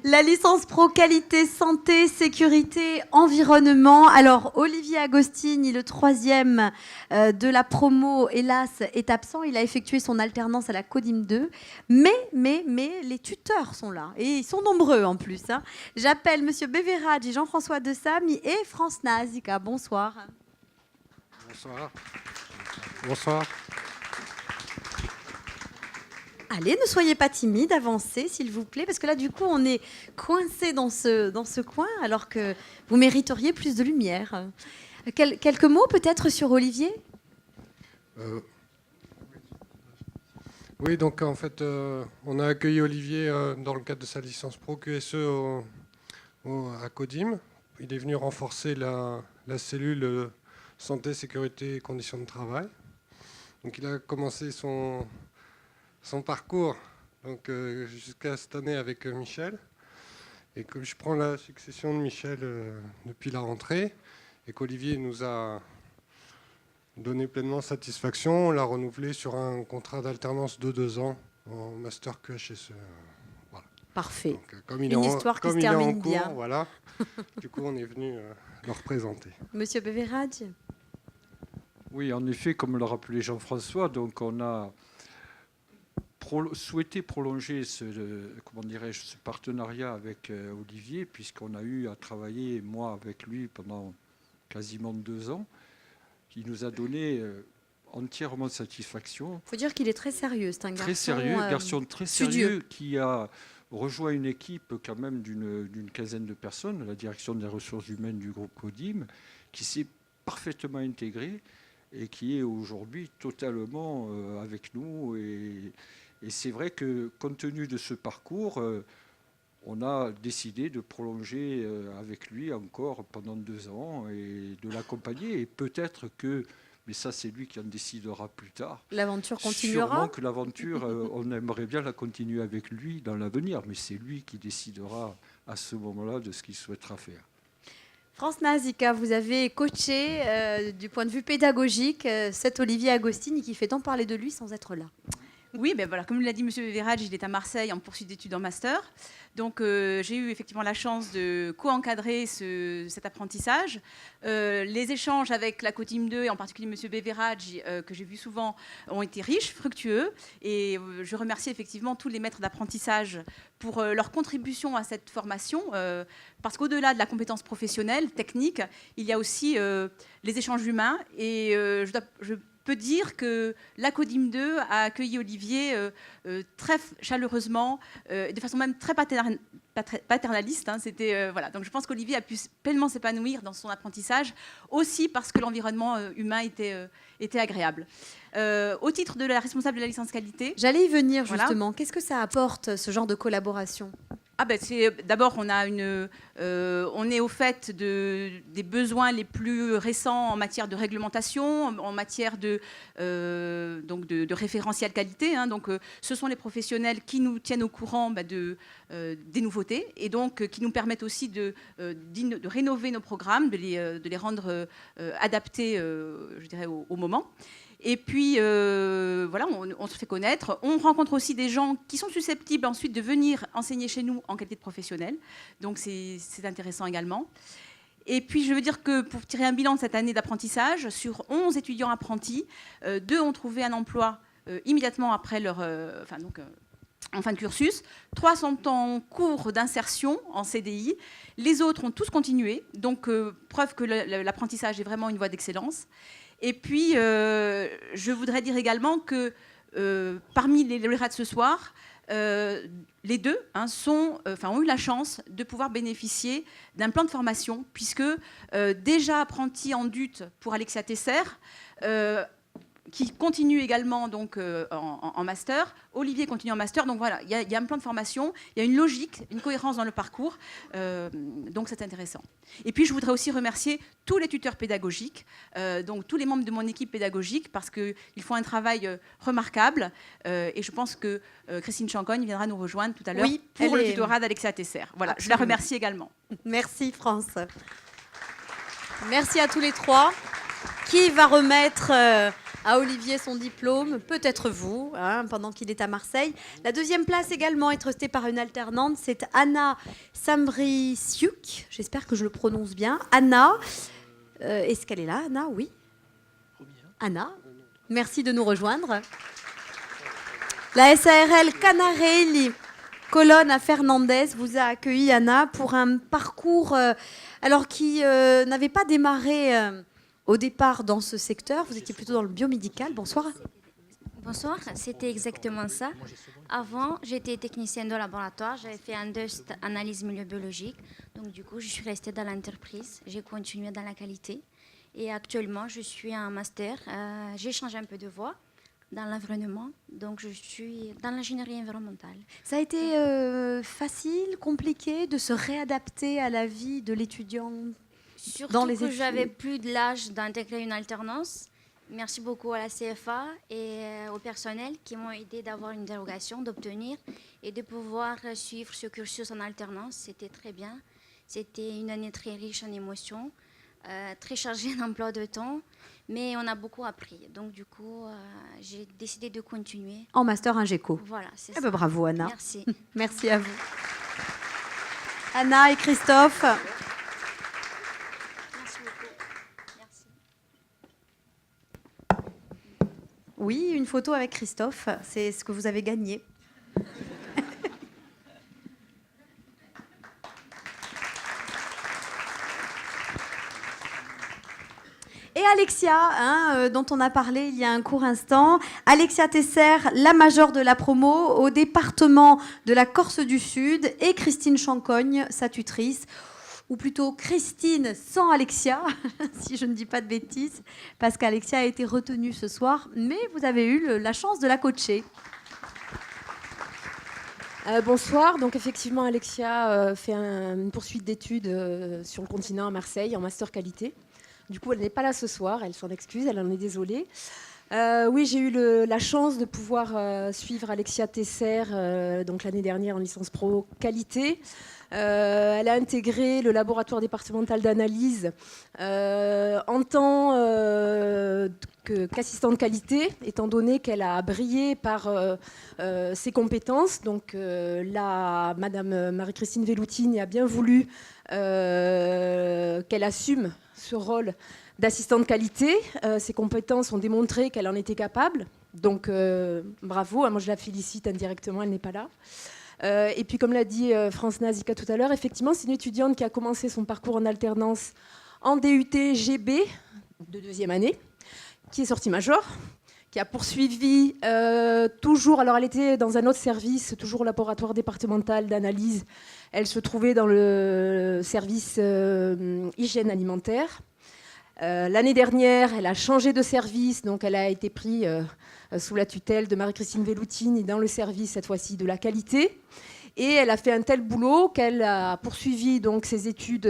[SPEAKER 1] La licence pro qualité, santé, sécurité, environnement. Alors, Olivier Agostini, le troisième de la promo, hélas, est absent. Il a effectué son alternance à la CODIM 2. Mais les tuteurs sont là. Et ils sont nombreux en plus. Hein. J'appelle M. Beverage et Jean-François De Samy et France Nazika. Bonsoir.
[SPEAKER 16] Bonsoir. Bonsoir.
[SPEAKER 1] Allez, ne soyez pas timide, avancez s'il vous plaît, parce que là, du coup, on est coincé dans ce coin, alors que vous mériteriez plus de lumière. Quelques mots peut-être sur Olivier ?
[SPEAKER 16] Oui, donc en fait, on a accueilli Olivier dans le cadre de sa licence pro QSE à CODIM. Il est venu renforcer la cellule santé, sécurité et conditions de travail. Donc il a commencé son parcours donc, jusqu'à cette année avec Michel. Et que je prends la succession de Michel depuis la rentrée et qu'Olivier nous a donné pleinement satisfaction, on l'a renouvelé sur un contrat d'alternance de 2 ans en master QHSE. Voilà.
[SPEAKER 1] Parfait.
[SPEAKER 16] Donc, comme
[SPEAKER 1] Une histoire qui se termine bien.
[SPEAKER 16] Voilà. Du coup, on est venu le représenter.
[SPEAKER 1] Monsieur Beverage ?
[SPEAKER 17] Oui, en effet, comme l'a rappelé Jean-François, donc on a souhaité prolonger ce partenariat avec Olivier, puisqu'on a eu à travailler, moi, avec lui pendant quasiment 2 ans, qui nous a donné entièrement satisfaction.
[SPEAKER 1] Il faut dire qu'il est très sérieux, c'est un garçon
[SPEAKER 17] très sérieux, garçon très
[SPEAKER 1] studieux.
[SPEAKER 17] sérieux, qui a rejoint une équipe quand même d'une quinzaine de personnes, la direction des ressources humaines du groupe CODIM, qui s'est parfaitement intégré et qui est aujourd'hui totalement avec nous. Et c'est vrai que, compte tenu de ce parcours, on a décidé de prolonger avec lui encore pendant 2 ans et de l'accompagner. Et peut-être que, mais ça c'est lui qui en décidera plus tard.
[SPEAKER 1] L'aventure continuera.
[SPEAKER 17] Sûrement que l'aventure, on aimerait bien la continuer avec lui dans l'avenir, mais c'est lui qui décidera à ce moment-là de ce qu'il souhaitera faire.
[SPEAKER 1] France Nazika, vous avez coaché du point de vue pédagogique cet Olivier Agostini qui fait tant parler de lui sans être là.
[SPEAKER 18] Oui, ben voilà, comme l'a dit M. Beverage, il est à Marseille en poursuite d'études en master. Donc j'ai eu effectivement la chance de co-encadrer cet apprentissage. Les échanges avec la CODIM 2 et en particulier M. Beverage, que j'ai vu souvent, ont été riches, fructueux. Et je remercie effectivement tous les maîtres d'apprentissage pour leur contribution à cette formation. Parce qu'au-delà de la compétence professionnelle, technique, il y a aussi les échanges humains. Et je peux dire que la CODIM 2 a accueilli Olivier très chaleureusement, de façon même très paternaliste. Hein, voilà. Donc je pense qu'Olivier a pu pleinement s'épanouir dans son apprentissage, aussi parce que l'environnement humain était agréable. Au titre de la responsable de la licence qualité...
[SPEAKER 1] J'allais y venir justement. Voilà. Qu'est-ce que ça apporte, ce genre de collaboration ?
[SPEAKER 18] D'abord, on est au fait des besoins les plus récents en matière de réglementation, en matière de référentiel qualité. Hein. Donc, ce sont les professionnels qui nous tiennent au courant des nouveautés et donc qui nous permettent aussi de rénover nos programmes, de les rendre adaptés, je dirais, au moment. Et puis, voilà, on se fait connaître. On rencontre aussi des gens qui sont susceptibles ensuite de venir enseigner chez nous en qualité de professionnel. Donc, c'est intéressant également. Et puis, je veux dire que pour tirer un bilan de cette année d'apprentissage, sur 11 étudiants apprentis, 2 ont trouvé un emploi immédiatement après leur... en fin de cursus. 3 sont en cours d'insertion en CDI. Les autres ont tous continué. Donc, preuve que l'apprentissage est vraiment une voie d'excellence. Et puis, je voudrais dire également que parmi les lauréats de ce soir, les deux ont eu la chance de pouvoir bénéficier d'un plan de formation, puisque déjà apprenti en DUT pour Alexia Tesser, qui continue également donc, en master. Olivier continue en master. Donc voilà, il y a un plan de formation, il y a une logique, une cohérence dans le parcours. Donc c'est intéressant. Et puis je voudrais aussi remercier tous les tuteurs pédagogiques, donc tous les membres de mon équipe pédagogique, parce qu'ils font un travail remarquable. Et je pense que Christine Chancogne viendra nous rejoindre tout à l'heure pour le tutorat d'Alexia Tesser. Voilà, je la remercie également.
[SPEAKER 1] Merci France. Merci à tous les trois. Qui va remettre à Olivier son diplôme? Peut-être vous, hein, pendant qu'il est à Marseille. La deuxième place également est restée par une alternante, c'est Anna Sambrisiuk. J'espère que je le prononce bien. Anna, est-ce qu'elle est là, Anna? Oui. Anna, merci de nous rejoindre. La SARL Canarelli Colonne à Fernandez vous a accueilli, Anna, pour un parcours qui n'avait pas démarré au départ dans ce secteur. Vous étiez plutôt dans le biomédical. Bonsoir.
[SPEAKER 13] Bonsoir, c'était exactement ça. Avant, j'étais technicienne de laboratoire. J'avais fait un DUST analyse milieu biologique. Donc du coup, je suis restée dans l'entreprise. J'ai continué dans la qualité. Et actuellement, je suis en master. J'ai changé un peu de voie dans l'environnement. Donc je suis dans l'ingénierie environnementale.
[SPEAKER 1] Ça a été facile, compliqué de se réadapter à la vie de l'étudiant?
[SPEAKER 13] Surtout
[SPEAKER 1] dans les
[SPEAKER 13] que
[SPEAKER 1] études.
[SPEAKER 13] j'avais plus de l'âge d'intégrer une alternance. Merci beaucoup à la CFA et au personnel qui m'ont aidé d'avoir une dérogation, d'obtenir et de pouvoir suivre ce cursus en alternance. C'était très bien. C'était une année très riche en émotions, très chargée d'emploi de temps, mais on a beaucoup appris. Donc du coup, j'ai décidé de continuer.
[SPEAKER 1] En master Ingeco.
[SPEAKER 13] Voilà, c'est
[SPEAKER 1] ça.
[SPEAKER 13] ça.
[SPEAKER 1] Bravo Anna.
[SPEAKER 13] Merci.
[SPEAKER 1] Merci à vous. Anna et Christophe. Oui, une photo avec Christophe, c'est ce que vous avez gagné. Et Alexia, dont on a parlé il y a un court instant, Alexia Tesser, la majeure de la promo au département de la Corse du Sud, et Christine Chancogne, sa tutrice, ou plutôt Christine sans Alexia, si je ne dis pas de bêtises, parce qu'Alexia a été retenue ce soir, mais vous avez eu la chance de la coacher.
[SPEAKER 19] Bonsoir, donc effectivement Alexia fait une poursuite d'études sur le continent à Marseille en master qualité. Du coup elle n'est pas là ce soir, elle s'en excuse, elle en est désolée. Oui, j'ai eu la chance de pouvoir suivre Alexia Tesser donc l'année dernière en licence pro qualité. Elle a intégré le laboratoire départemental d'analyse en tant qu'assistante qualité, étant donné qu'elle a brillé par ses compétences. Donc là, Madame Marie-Christine Veloutine a bien voulu qu'elle assume ce rôle d'assistante qualité. Ses compétences ont démontré qu'elle en était capable. Donc bravo, moi je la félicite indirectement, elle n'est pas là. Et puis comme l'a dit France Nazika tout à l'heure, effectivement c'est une étudiante qui a commencé son parcours en alternance en DUT GB de deuxième année, qui est sortie major, qui a poursuivi toujours, alors elle était dans un autre service, toujours au laboratoire départemental d'analyse, elle se trouvait dans le service hygiène alimentaire. L'année dernière, elle a changé de service, donc elle a été prise sous la tutelle de Marie-Christine Veloutine dans le service, cette fois-ci, de la qualité. Et elle a fait un tel boulot qu'elle a poursuivi donc, ses études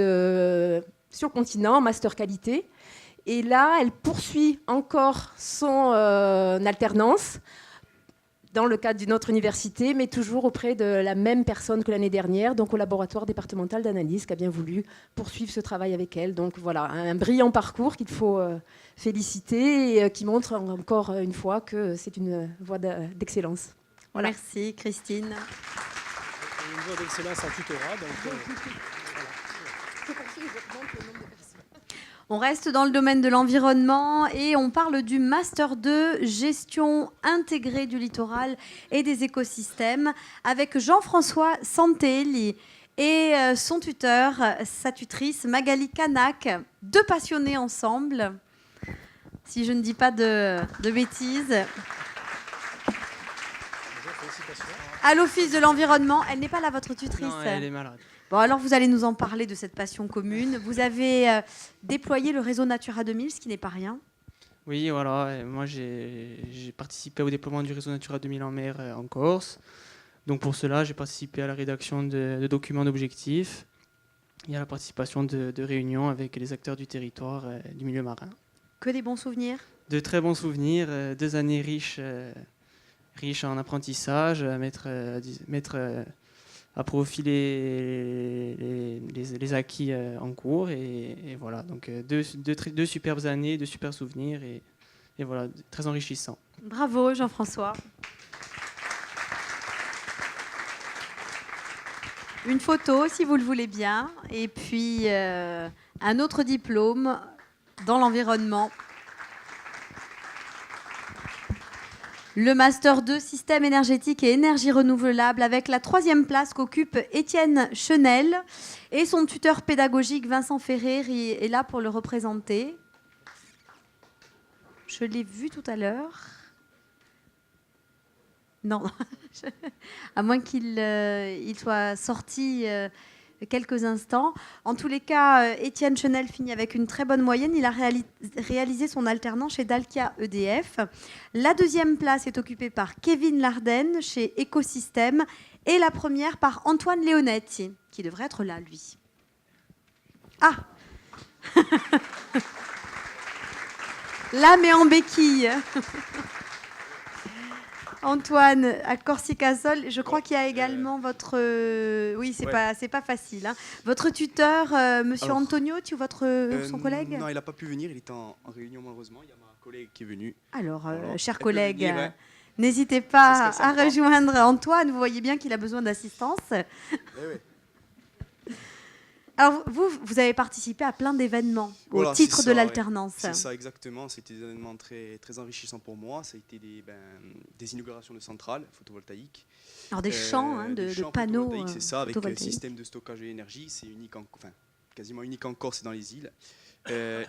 [SPEAKER 19] sur le continent, master qualité. Et là, elle poursuit encore son alternance dans le cadre d'une autre université, mais toujours auprès de la même personne que l'année dernière, donc au laboratoire départemental d'analyse, qui a bien voulu poursuivre ce travail avec elle. Donc voilà, un brillant parcours qu'il faut féliciter et qui montre encore une fois que c'est une voie d'excellence. Voilà.
[SPEAKER 1] Merci Christine.
[SPEAKER 5] Une voie d'excellence en tutorat, donc
[SPEAKER 1] On reste dans le domaine de l'environnement et on parle du Master 2 Gestion intégrée du littoral et des écosystèmes avec Jean-François Santelli et son tuteur, sa tutrice Magali Canac, deux passionnés ensemble, si je ne dis pas de bêtises. à l'Office de l'environnement. Elle n'est pas là, votre tutrice?
[SPEAKER 20] Non, elle est malade.
[SPEAKER 1] Bon, alors vous allez nous en parler de cette passion commune. Vous avez déployé le réseau Natura 2000, ce qui n'est pas rien.
[SPEAKER 20] Oui, voilà. Et moi, j'ai participé au déploiement du réseau Natura 2000 en mer en Corse. Donc pour cela, j'ai participé à la rédaction de documents d'objectifs et à la participation de réunions avec les acteurs du territoire du milieu marin.
[SPEAKER 1] Que des bons souvenirs?
[SPEAKER 20] De très bons souvenirs, 2 années riches en apprentissage, à mettre à profit les acquis en cours. Et voilà, donc deux superbes années, de super souvenirs et voilà, très enrichissants.
[SPEAKER 1] Bravo Jean-François. Une photo, si vous le voulez bien, et puis un autre diplôme dans l'environnement. Le Master 2, Système énergétique et énergie renouvelable, avec la 3e place qu'occupe Étienne Chenel. Et son tuteur pédagogique, Vincent Ferrer, est là pour le représenter. Je l'ai vu tout à l'heure. Non, à moins qu'il soit sorti quelques instants. En tous les cas, Étienne Chenel finit avec une très bonne moyenne. Il a réalisé son alternance chez Dalkia EDF. La 2e place est occupée par Kevin Larden chez Écosystème et la 1re par Antoine Leonetti, qui devrait être là, lui. Ah là, mais en béquille. Antoine, à Corsica-Sol, je crois qu'il y a également votre... oui, c'est pas facile. Hein. Votre tuteur, monsieur Antoniotti, ou son collègue?
[SPEAKER 21] Non, il n'a pas pu venir, il était en réunion malheureusement. Il y a ma collègue qui est venue.
[SPEAKER 1] Alors, chers collègues, n'hésitez pas à rejoindre Antoine. Vous voyez bien qu'il a besoin d'assistance.
[SPEAKER 21] Oui.
[SPEAKER 1] Alors, vous avez participé à plein d'événements au titre de l'alternance.
[SPEAKER 21] C'est ça, exactement. C'était des événements très, très enrichissants pour moi. Ça a été des inaugurations de centrales photovoltaïques.
[SPEAKER 1] Alors, des champs de panneaux
[SPEAKER 21] c'est ça, avec un système de stockage de l'énergie. C'est unique, quasiment unique en Corse et dans les îles.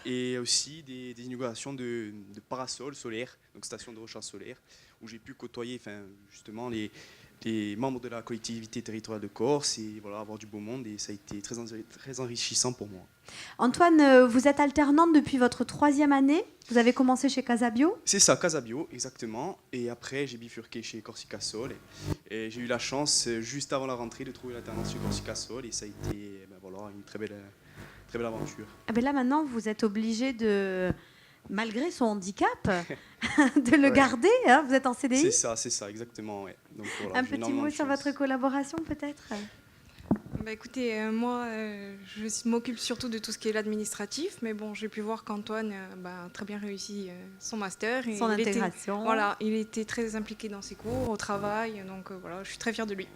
[SPEAKER 21] Et aussi des inaugurations de parasols solaires, donc stations de recharge solaire, où j'ai pu côtoyer justement les membres de la collectivité territoriale de Corse et voilà, avoir du beau monde, et ça a été très, très enrichissant pour moi.
[SPEAKER 1] Antoine, vous êtes alternante depuis votre 3e année. Vous avez commencé chez Casabio?
[SPEAKER 21] C'est ça, Casabio, exactement. Et après, j'ai bifurqué chez Corsica-Sol. Et j'ai eu la chance, juste avant la rentrée, de trouver l'alternance chez Corsica-Sol. Et ça a été une très belle aventure.
[SPEAKER 1] Ah ben là, maintenant, vous êtes obligé de... malgré son handicap, de le garder. Hein, vous êtes en CDI?
[SPEAKER 21] C'est ça, exactement. Ouais. Donc, voilà,
[SPEAKER 1] un petit mot sur votre collaboration, peut-être?
[SPEAKER 11] Écoutez, moi, je m'occupe surtout de tout ce qui est l'administratif, mais bon, j'ai pu voir qu'Antoine a très bien réussi son master. Et
[SPEAKER 1] son intégration.
[SPEAKER 11] Il était très impliqué dans ses cours, au travail, donc voilà, je suis très fière de lui.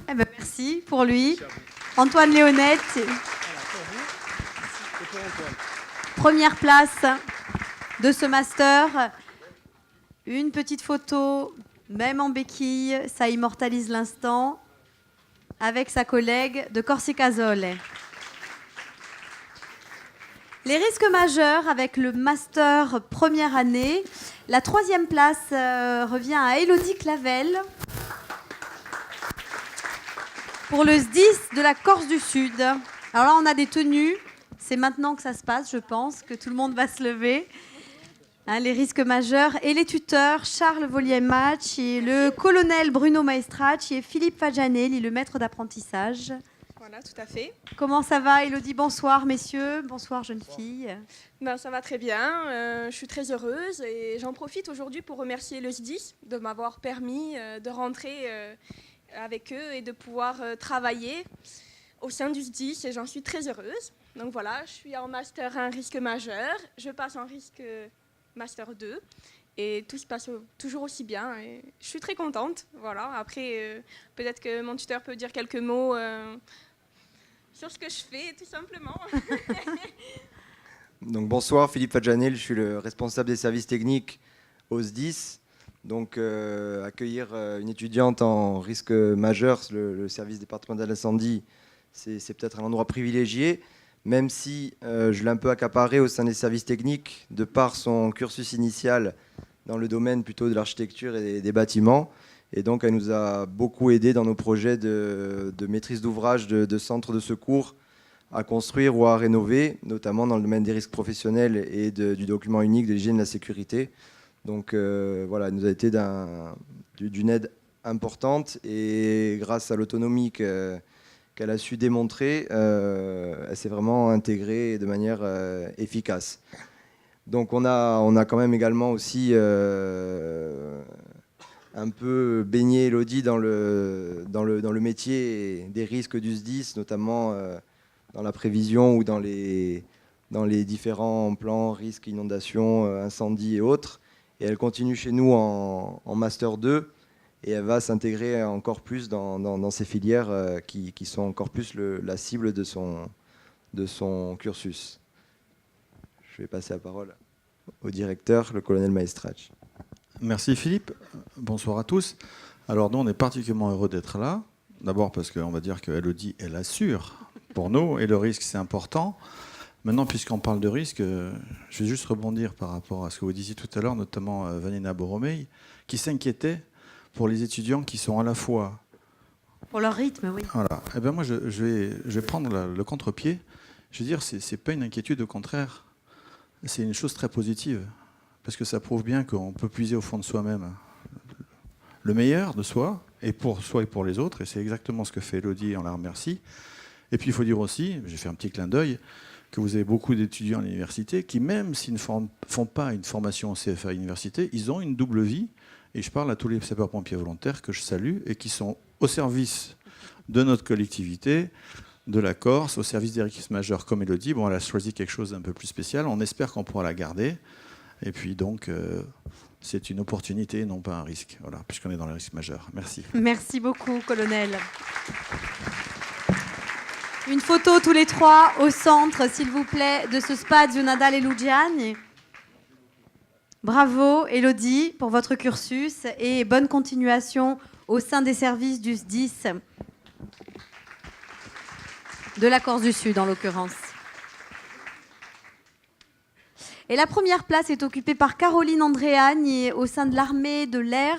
[SPEAKER 1] Eh ben, merci pour lui. Antoine Leonetti. Première place de ce master. Une petite photo, même en béquille, ça immortalise l'instant, avec sa collègue de Corsica-Sol. Les risques majeurs avec le master 1re année. La 3e place revient à Élodie Clavel pour le SDIS de la Corse du Sud. Alors là, on a des tenues. C'est maintenant que ça se passe, je pense, que tout le monde va se lever. Hein, les risques majeurs. Et les tuteurs, Charles Vollier-Match et le colonel Bruno Maestracci et Philippe Fagianelli, le maître d'apprentissage.
[SPEAKER 22] Voilà, tout à fait.
[SPEAKER 1] Comment ça va, Élodie? Bonsoir, messieurs. Bonsoir, jeunes filles.
[SPEAKER 22] Ça va très bien. Je suis très heureuse et j'en profite aujourd'hui pour remercier le SDIS de m'avoir permis de rentrer avec eux et de pouvoir travailler au sein du SDIS, et j'en suis très heureuse. Donc voilà, je suis en Master 1 risque majeur, je passe en risque Master 2 et tout se passe toujours aussi bien et je suis très contente. Voilà. Après, peut-être que mon tuteur peut dire quelques mots sur ce que je fais, tout simplement.
[SPEAKER 23] Donc bonsoir, Philippe Fagianelli, je suis le responsable des services techniques au SDIS. Donc accueillir une étudiante en risque majeur, le service départemental d'incendie, c'est peut-être un endroit privilégié, même si je l'ai un peu accaparé au sein des services techniques, de par son cursus initial dans le domaine plutôt de l'architecture et des bâtiments. Et donc, elle nous a beaucoup aidé dans nos projets de maîtrise d'ouvrage de centres de secours à construire ou à rénover, notamment dans le domaine des risques professionnels et du document unique de l'hygiène et de la sécurité. Donc voilà, elle nous a été d'une aide importante, et grâce à l'autonomie qu'elle a su démontrer, elle s'est vraiment intégrée de manière efficace. Donc on a quand même également aussi un peu baigné Elodie dans le métier des risques du SDIS, notamment dans la prévision ou dans les différents plans, risques, inondations, incendies et autres. Et elle continue chez nous en Master 2, et elle va s'intégrer encore plus dans ces filières qui sont encore plus la cible de son cursus. Je vais passer la parole au directeur, le colonel Maestrach.
[SPEAKER 2] Merci Philippe. Bonsoir à tous. Alors nous, on est particulièrement heureux d'être là. D'abord parce qu'on va dire qu'Elodie, elle assure pour nous, et le risque, c'est important. Maintenant, puisqu'on parle de risque, je vais juste rebondir par rapport à ce que vous disiez tout à l'heure, notamment Vanina Borromei, qui s'inquiétait pour les étudiants qui sont à la fois...
[SPEAKER 1] Pour leur rythme, oui.
[SPEAKER 2] Voilà. Eh bien moi, je vais prendre le contre-pied. Je veux dire, c'est pas une inquiétude, au contraire. C'est une chose très positive, parce que ça prouve bien qu'on peut puiser au fond de soi-même le meilleur de soi, et pour soi et pour les autres, et c'est exactement ce que fait Elodie, on la remercie. Et puis il faut dire aussi, j'ai fait un petit clin d'œil, que vous avez beaucoup d'étudiants à l'université qui, même s'ils ne font pas une formation en CFA à l'université, ils ont une double vie. Et je parle à tous les sapeurs-pompiers volontaires que je salue et qui sont au service de notre collectivité, de la Corse, au service des risques majeurs comme Elodie. Bon, elle a choisi quelque chose d'un peu plus spécial. On espère qu'on pourra la garder. Et puis donc, c'est une opportunité, non pas un risque. Voilà, puisqu'on est dans les risques majeurs. Merci.
[SPEAKER 1] Merci beaucoup, colonel. Une photo tous les trois au centre, s'il vous plaît, de ce Spazio Nadal et Lugiani. Bravo, Elodie, pour votre cursus, et bonne continuation au sein des services du SDIS, de la Corse du Sud en l'occurrence. Et la première place est occupée par Caroline Andréani au sein de l'armée de l'air.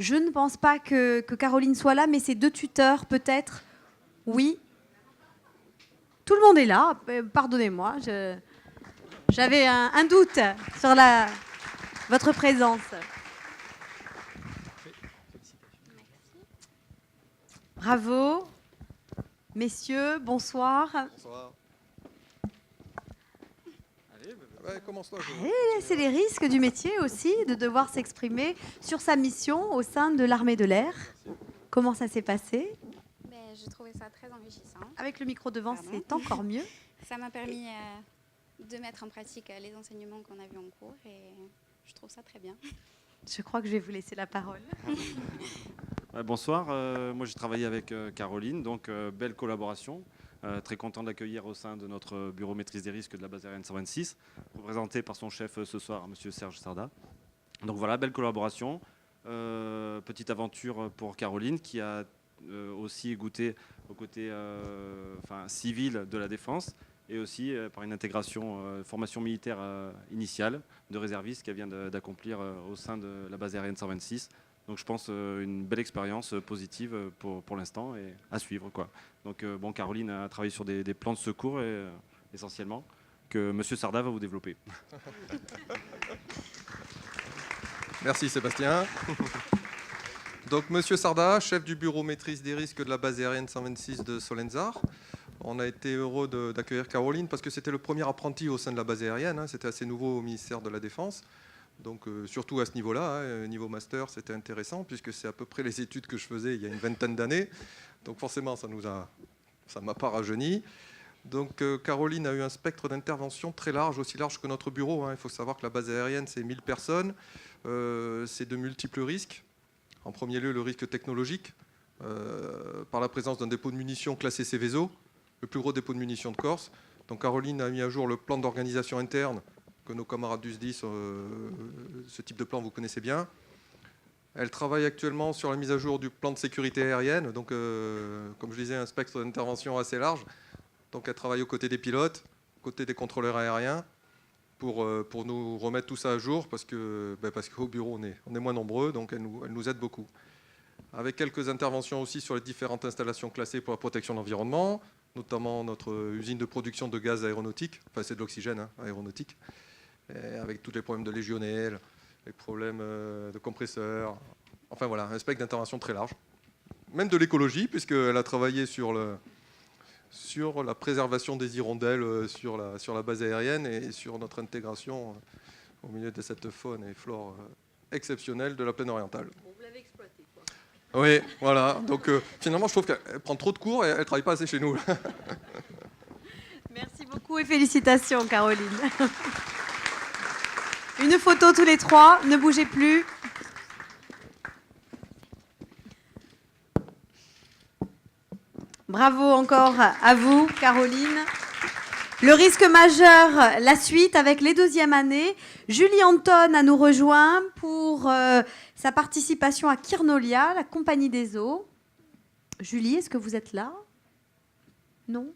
[SPEAKER 1] Je ne pense pas que Caroline soit là, mais ses deux tuteurs peut-être. Oui. Tout le monde est là. Pardonnez-moi, j'avais un doute sur votre présence. Bravo. Messieurs, bonsoir.
[SPEAKER 3] Bonsoir. Ouais, commence-toi.
[SPEAKER 1] C'est les risques du métier aussi, de devoir s'exprimer sur sa mission au sein de l'armée de l'air. Comment ça s'est passé?
[SPEAKER 4] J'ai trouvé ça très enrichissant.
[SPEAKER 1] Avec le micro devant, c'est encore mieux.
[SPEAKER 4] Ça m'a permis de mettre en pratique les enseignements qu'on a vus en cours, et je trouve ça très bien.
[SPEAKER 1] Je crois que je vais vous laisser la parole.
[SPEAKER 24] Bonsoir, moi j'ai travaillé avec Caroline, donc belle collaboration. Très content de l'accueillir au sein de notre bureau maîtrise des risques de la base aérienne 126, représenté par son chef ce soir, M. Serge Sarda. Donc voilà, belle collaboration. Petite aventure pour Caroline qui a aussi goûté au côté civil de la défense, et aussi par une intégration formation militaire initiale de réservistes qu'elle vient d'accomplir au sein de la base aérienne 126. Donc je pense une belle expérience positive pour l'instant, et à suivre, quoi. Donc Caroline a travaillé sur des plans de secours essentiellement, que M. Sarda va vous développer.
[SPEAKER 3] Merci Sébastien. Donc Monsieur Sarda, chef du bureau maîtrise des risques de la base aérienne 126 de Solenzar. On a été heureux d'accueillir Caroline parce que c'était le premier apprenti au sein de la base aérienne, hein. C'était assez nouveau au ministère de la Défense. Donc surtout à ce niveau-là, hein, niveau master, c'était intéressant puisque c'est à peu près les études que je faisais il y a une vingtaine d'années. Donc forcément, ça m'a pas rajeuni. Donc Caroline a eu un spectre d'intervention très large, aussi large que notre bureau, hein. Il faut savoir que la base aérienne, c'est 1000 personnes, c'est de multiples risques. En premier lieu, le risque technologique, par la présence d'un dépôt de munitions classé Céveso, le plus gros dépôt de munitions de Corse. Donc Caroline a mis à jour le plan d'organisation interne que nos camarades du SDIS, ce type de plan, vous connaissez bien. Elle travaille actuellement sur la mise à jour du plan de sécurité aérienne, donc comme je disais, un spectre d'intervention assez large. Donc elle travaille aux côtés des pilotes, aux côtés des contrôleurs aériens, pour nous remettre tout ça à jour, parce qu'au bureau on est moins nombreux, donc elle nous aide beaucoup. avec quelques interventions aussi sur les différentes installations classées pour la protection de l'environnement, notamment notre usine de production de gaz aéronautique, enfin c'est de l'oxygène aéronautique, et avec tous les problèmes de légionnelle, les problèmes de compresseurs, enfin voilà, un spectre d'intervention très large. Même de l'écologie, puisqu'elle a travaillé sur la préservation des hirondelles sur la base aérienne et sur notre intégration au milieu de cette faune et flore exceptionnelle de la plaine orientale.
[SPEAKER 1] Vous l'avez exploité, quoi.
[SPEAKER 3] Oui, voilà. Donc finalement, je trouve qu'elle prend trop de cours et elle ne travaille pas assez chez nous.
[SPEAKER 1] Merci beaucoup et félicitations, Caroline. Une photo tous les trois, ne bougez plus. Bravo encore à vous, Caroline. Le risque majeur, la suite avec les deuxièmes années. Julie Anton a nous rejoint pour sa participation à Kyrnolia, la compagnie des eaux. Julie, est-ce que vous êtes là? Non?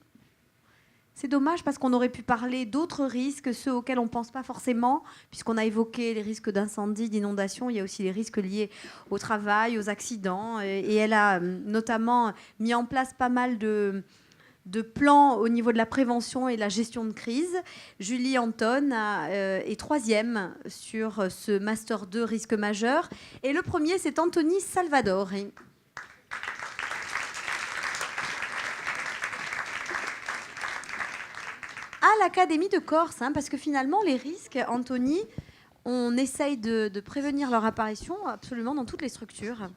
[SPEAKER 1] C'est dommage parce qu'on aurait pu parler d'autres risques, ceux auxquels on ne pense pas forcément, puisqu'on a évoqué les risques d'incendie, d'inondation. Il y a aussi les risques liés au travail, aux accidents. Et elle a notamment mis en place pas mal de plans au niveau de la prévention et de la gestion de crise. Julie Anton est troisième sur ce Master 2 risque majeur. Et le premier, c'est Anthony Salvador. À l'Académie de Corse, parce que finalement, les risques, Anthony, on essaye de prévenir leur apparition absolument dans toutes les structures.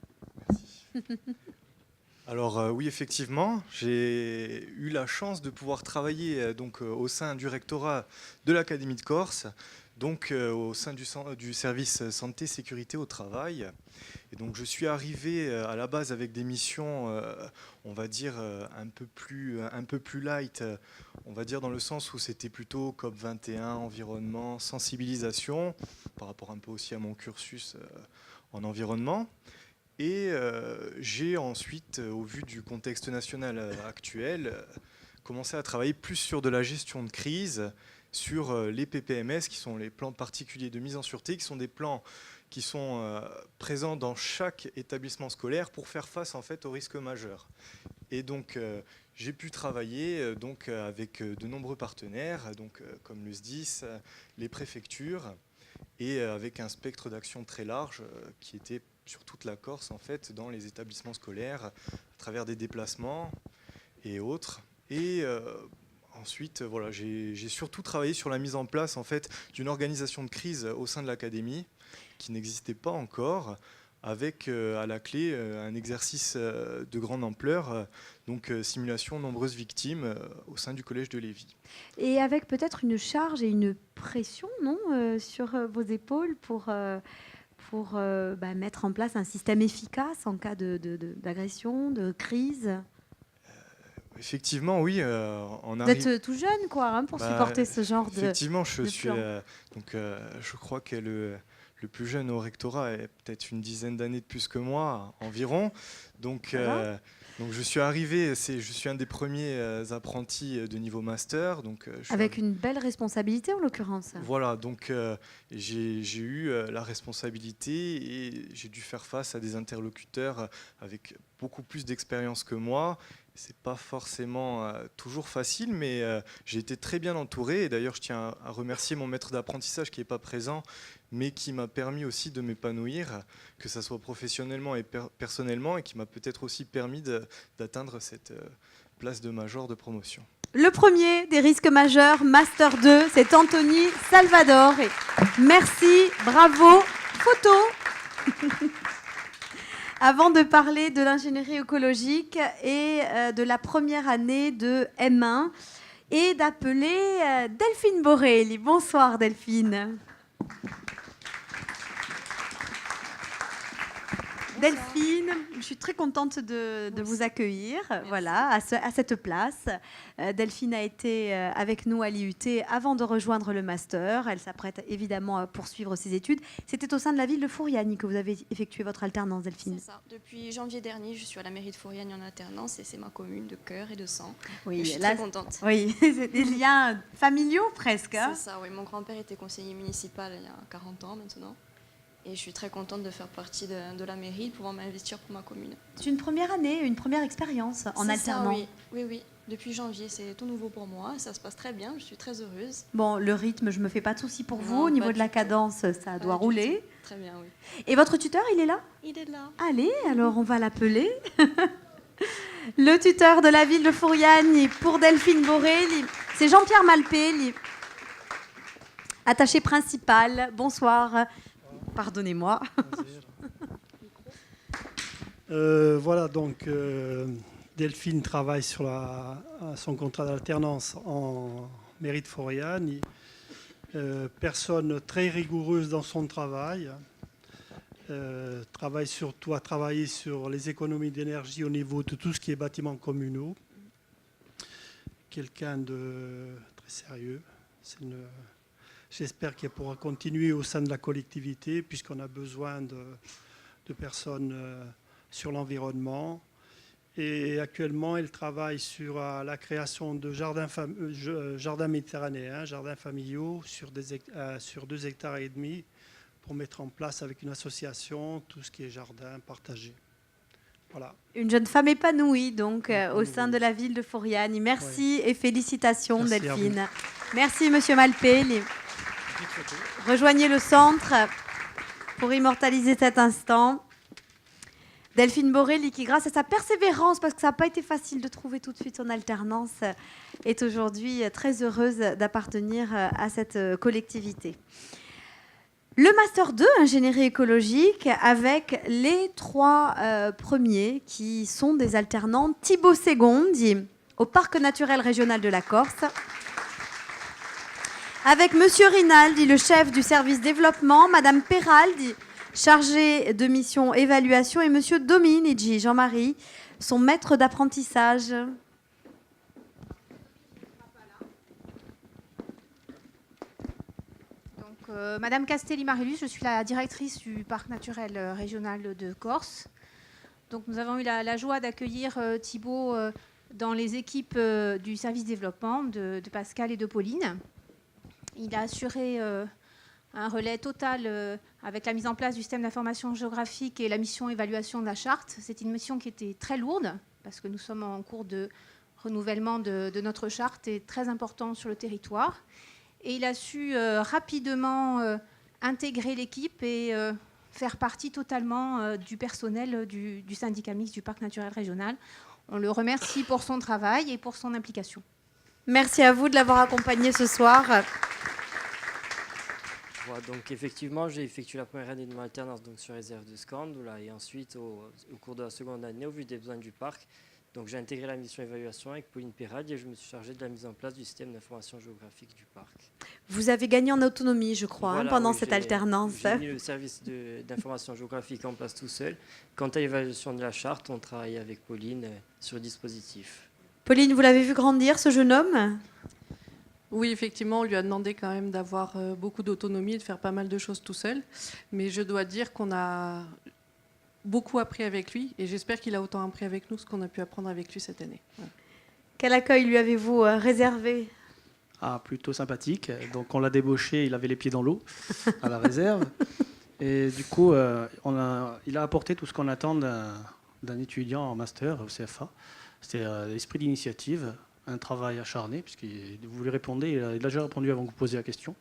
[SPEAKER 6] Alors oui, effectivement, j'ai eu la chance de pouvoir travailler au sein du rectorat de l'Académie de Corse, donc au sein du service santé sécurité au travail. Et donc je suis arrivé à la base avec des missions, on va dire un peu plus light, on va dire dans le sens où c'était plutôt COP21, environnement, sensibilisation, par rapport un peu aussi à mon cursus en environnement. Et j'ai ensuite, au vu du contexte national actuel, commencé à travailler plus sur de la gestion de crise, sur les PPMS, qui sont les plans particuliers de mise en sûreté, qui sont des plans qui sont présents dans chaque établissement scolaire pour faire face en fait aux risques majeurs. Et donc j'ai pu travailler avec de nombreux partenaires, comme le SDIS, les préfectures, et avec un spectre d'action très large qui était sur toute la Corse en fait, dans les établissements scolaires, à travers des déplacements et autres. Et ensuite, voilà, j'ai surtout travaillé sur la mise en place en fait, d'une organisation de crise au sein de l'académie qui n'existait pas encore, avec à la clé un exercice de grande ampleur, simulation nombreuses victimes au sein du collège de Lévis.
[SPEAKER 1] Et avec peut-être une charge et une pression sur vos épaules pour mettre en place un système efficace en cas d'agression, de crise.
[SPEAKER 6] Effectivement, oui.
[SPEAKER 1] Vous êtes tout jeune, quoi, pour supporter ce genre de
[SPEAKER 6] effectivement, je suis.
[SPEAKER 1] plan.
[SPEAKER 6] Je crois que le plus jeune au rectorat est peut-être une dizaine d'années de plus que moi, environ. Donc je suis arrivé, je suis un des premiers apprentis de niveau master.
[SPEAKER 1] Avec une belle responsabilité en l'occurrence.
[SPEAKER 6] Voilà, donc j'ai eu la responsabilité et j'ai dû faire face à des interlocuteurs avec beaucoup plus d'expérience que moi. C'est pas forcément toujours facile, mais j'ai été très bien entouré. Et d'ailleurs, je tiens à remercier mon maître d'apprentissage qui n'est pas présent, mais qui m'a permis aussi de m'épanouir, que ce soit professionnellement et personnellement, et qui m'a peut-être aussi permis d'atteindre cette place de major de promotion.
[SPEAKER 1] Le premier des risques majeurs, Master 2, c'est Anthony Salvador. Et merci, bravo, photo. Avant de parler de l'ingénierie écologique et de la première année de M1, et d'appeler Delphine Borelli. Bonsoir Delphine. Delphine, je suis très contente de vous accueillir à cette place. Delphine a été avec nous à l'IUT avant de rejoindre le master. Elle s'apprête évidemment à poursuivre ses études. C'était au sein de la ville de Fouriani que vous avez effectué votre alternance, Delphine.
[SPEAKER 7] C'est ça. Depuis janvier dernier, je suis à la mairie de Fouriani en alternance et c'est ma commune de cœur et de sang.
[SPEAKER 1] Oui,
[SPEAKER 7] je suis très contente.
[SPEAKER 1] Oui, c'est des liens familiaux presque.
[SPEAKER 7] C'est ça, oui. Mon grand-père était conseiller municipal il y a 40 ans maintenant. Et je suis très contente de faire partie de la mairie, de pouvoir m'investir pour ma commune.
[SPEAKER 1] C'est une première année, une première expérience en
[SPEAKER 7] C'est
[SPEAKER 1] alternant.
[SPEAKER 7] ça, oui. Depuis janvier, c'est tout nouveau pour moi. Ça se passe très bien, je suis très heureuse.
[SPEAKER 1] Bon, le rythme, je me fais pas de soucis pour vous. Au
[SPEAKER 7] Non,
[SPEAKER 1] niveau
[SPEAKER 7] pas
[SPEAKER 1] de la
[SPEAKER 7] du tout.
[SPEAKER 1] cadence, ça
[SPEAKER 7] Pas
[SPEAKER 1] doit
[SPEAKER 7] du
[SPEAKER 1] rouler.
[SPEAKER 7] tout. Très bien, oui.
[SPEAKER 1] Et votre tuteur, il est là?
[SPEAKER 7] Il est là.
[SPEAKER 1] Allez, alors on va l'appeler. Le tuteur de la ville de Fouriane pour Delphine Boré, c'est Jean-Pierre Malpé, attaché principal. Bonsoir. Pardonnez-moi.
[SPEAKER 8] Voilà, donc Delphine travaille sur son contrat d'alternance en mairie de Fouriane. Personne très rigoureuse dans son travail. A travaillé sur les économies d'énergie au niveau de tout ce qui est bâtiments communaux. Quelqu'un de très sérieux. J'espère qu'elle pourra continuer au sein de la collectivité, puisqu'on a besoin de personnes sur l'environnement. Et actuellement, elle travaille sur la création de jardins méditerranéens, jardins familiaux, sur 2,5 hectares pour mettre en place avec une association tout ce qui est jardin partagé. Voilà.
[SPEAKER 1] Une jeune femme épanouie donc au sein de la ville de Fouriane. Merci et félicitations
[SPEAKER 8] Merci
[SPEAKER 1] Delphine. Merci Monsieur Malpé. Rejoignez le centre pour immortaliser cet instant. Delphine Boré, qui grâce à sa persévérance, parce que ça n'a pas été facile de trouver tout de suite son alternance, est aujourd'hui très heureuse d'appartenir à cette collectivité. Le Master 2, ingénierie écologique, avec les 3 premiers qui sont des alternants. Thibaut Segondi, au Parc naturel régional de la Corse. Avec Monsieur Rinaldi, le chef du service développement, Madame Peraldi, chargée de mission évaluation, et Monsieur Dominici, Jean-Marie, son maître d'apprentissage.
[SPEAKER 9] Madame Castelli-Marilus, je suis la directrice du Parc naturel régional de Corse. Donc, nous avons eu la joie d'accueillir Thibaut dans les équipes du service développement de Pascal et de Pauline. Il a assuré un relais total avec la mise en place du système d'information géographique et la mission évaluation de la charte. C'est une mission qui était très lourde parce que nous sommes en cours de renouvellement de notre charte et très important sur le territoire. Et il a su rapidement intégrer l'équipe et faire partie totalement du personnel du syndicat mixte du Parc naturel régional. On le remercie pour son travail et pour son implication.
[SPEAKER 1] Merci à vous de l'avoir accompagné ce soir.
[SPEAKER 10] Voilà, donc effectivement, j'ai effectué la première année de mon alternance donc, sur réserve de Scandola et ensuite au cours de la seconde année, au vu des besoins du parc, donc j'ai intégré la mission évaluation avec Pauline Perradi et je me suis chargé de la mise en place du système d'information géographique du parc.
[SPEAKER 1] Vous avez gagné en autonomie, je crois,
[SPEAKER 10] Voilà,
[SPEAKER 1] pendant
[SPEAKER 10] oui,
[SPEAKER 1] cette alternance.
[SPEAKER 10] J'ai mis le service d'information géographique en place tout seul. Quant à l'évaluation de la charte, on travaille avec Pauline sur le dispositif.
[SPEAKER 1] Pauline, vous l'avez vu grandir, ce jeune homme ?
[SPEAKER 12] Oui, effectivement, on lui a demandé quand même d'avoir beaucoup d'autonomie et de faire pas mal de choses tout seul. Mais je dois dire qu'on a beaucoup appris avec lui et j'espère qu'il a autant appris avec nous ce qu'on a pu apprendre avec lui cette année. Voilà.
[SPEAKER 1] Quel accueil lui avez-vous réservé ?
[SPEAKER 25] Plutôt sympathique. Donc on l'a débauché, il avait les pieds dans l'eau à la réserve. Et du coup, il a apporté tout ce qu'on attend d'un étudiant en master au CFA. C'était l'esprit d'initiative, un travail acharné, puisque vous lui répondez, il a déjà répondu avant que vous posiez la question,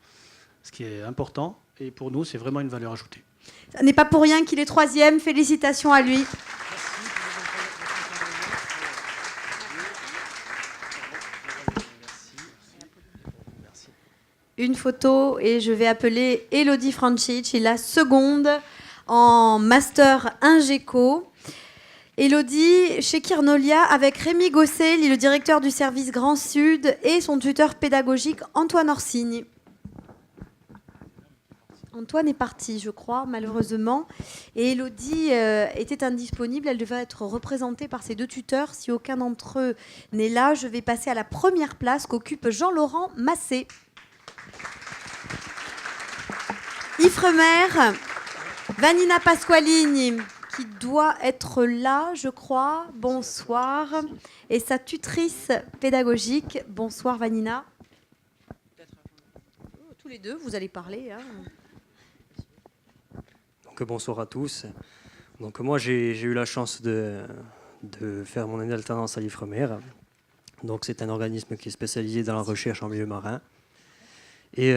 [SPEAKER 25] ce qui est important. Et pour nous, c'est vraiment une valeur ajoutée.
[SPEAKER 1] Ce n'est pas pour rien qu'il est 3e. Félicitations à lui. Une photo et je vais appeler Elodie Francic, la seconde en master Ingeco. Elodie chez Kirnolia avec Rémi Gosset, le directeur du service Grand Sud, et son tuteur pédagogique Antoine Orsigne. Antoine est parti, je crois, malheureusement. Et Elodie était indisponible. Elle devait être représentée par ses 2 tuteurs. Si aucun d'entre eux n'est là, je vais passer à la première place qu'occupe Jean-Laurent Massé. Ifremer, Vanina Pasqualini, qui doit être là, je crois. Bonsoir. Et sa tutrice pédagogique. Bonsoir, Vanina. Tous les deux, vous allez parler. Hein.
[SPEAKER 14] Donc bonsoir à tous. Donc moi j'ai eu la chance de faire mon année d'alternance à l'Ifremer. Donc c'est un organisme qui est spécialisé dans la recherche en milieu marin. Et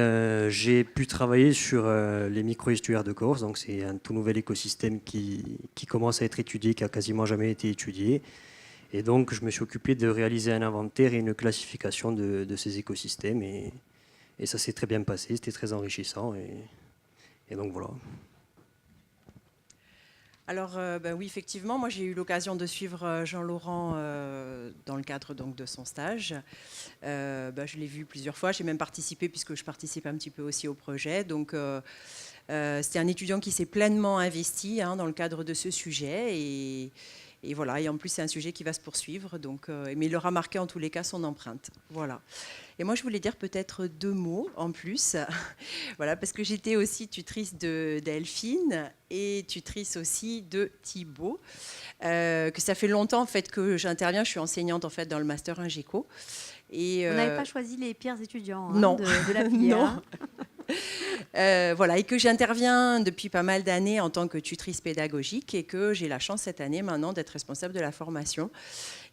[SPEAKER 14] j'ai pu travailler sur les micro-estuaires de Corse. Donc c'est un tout nouvel écosystème qui commence à être étudié, qui a quasiment jamais été étudié. Et donc je me suis occupé de réaliser un inventaire et une classification de ces écosystèmes. Et ça s'est très bien passé, c'était très enrichissant. Et donc voilà.
[SPEAKER 15] Alors oui, effectivement, moi j'ai eu l'occasion de suivre Jean-Laurent dans le cadre donc, de son stage. Je l'ai vu plusieurs fois, j'ai même participé puisque je participe un petit peu aussi au projet. Donc c'était un étudiant qui s'est pleinement investi dans le cadre de ce sujet. Et voilà, et en plus c'est un sujet qui va se poursuivre, donc, mais il aura marqué en tous les cas son empreinte. Voilà. Et moi je voulais dire peut-être 2 mots en plus, voilà, parce que j'étais aussi tutrice de Delphine et tutrice aussi de Thibaut, que ça fait longtemps en fait que j'interviens, je suis enseignante en fait dans le master Ingeco. Et,
[SPEAKER 1] vous n'avez pas choisi les pires étudiants
[SPEAKER 15] non.
[SPEAKER 1] de la filière.
[SPEAKER 15] Non. Voilà, et que j'interviens depuis pas mal d'années en tant que tutrice pédagogique et que j'ai la chance cette année maintenant d'être responsable de la formation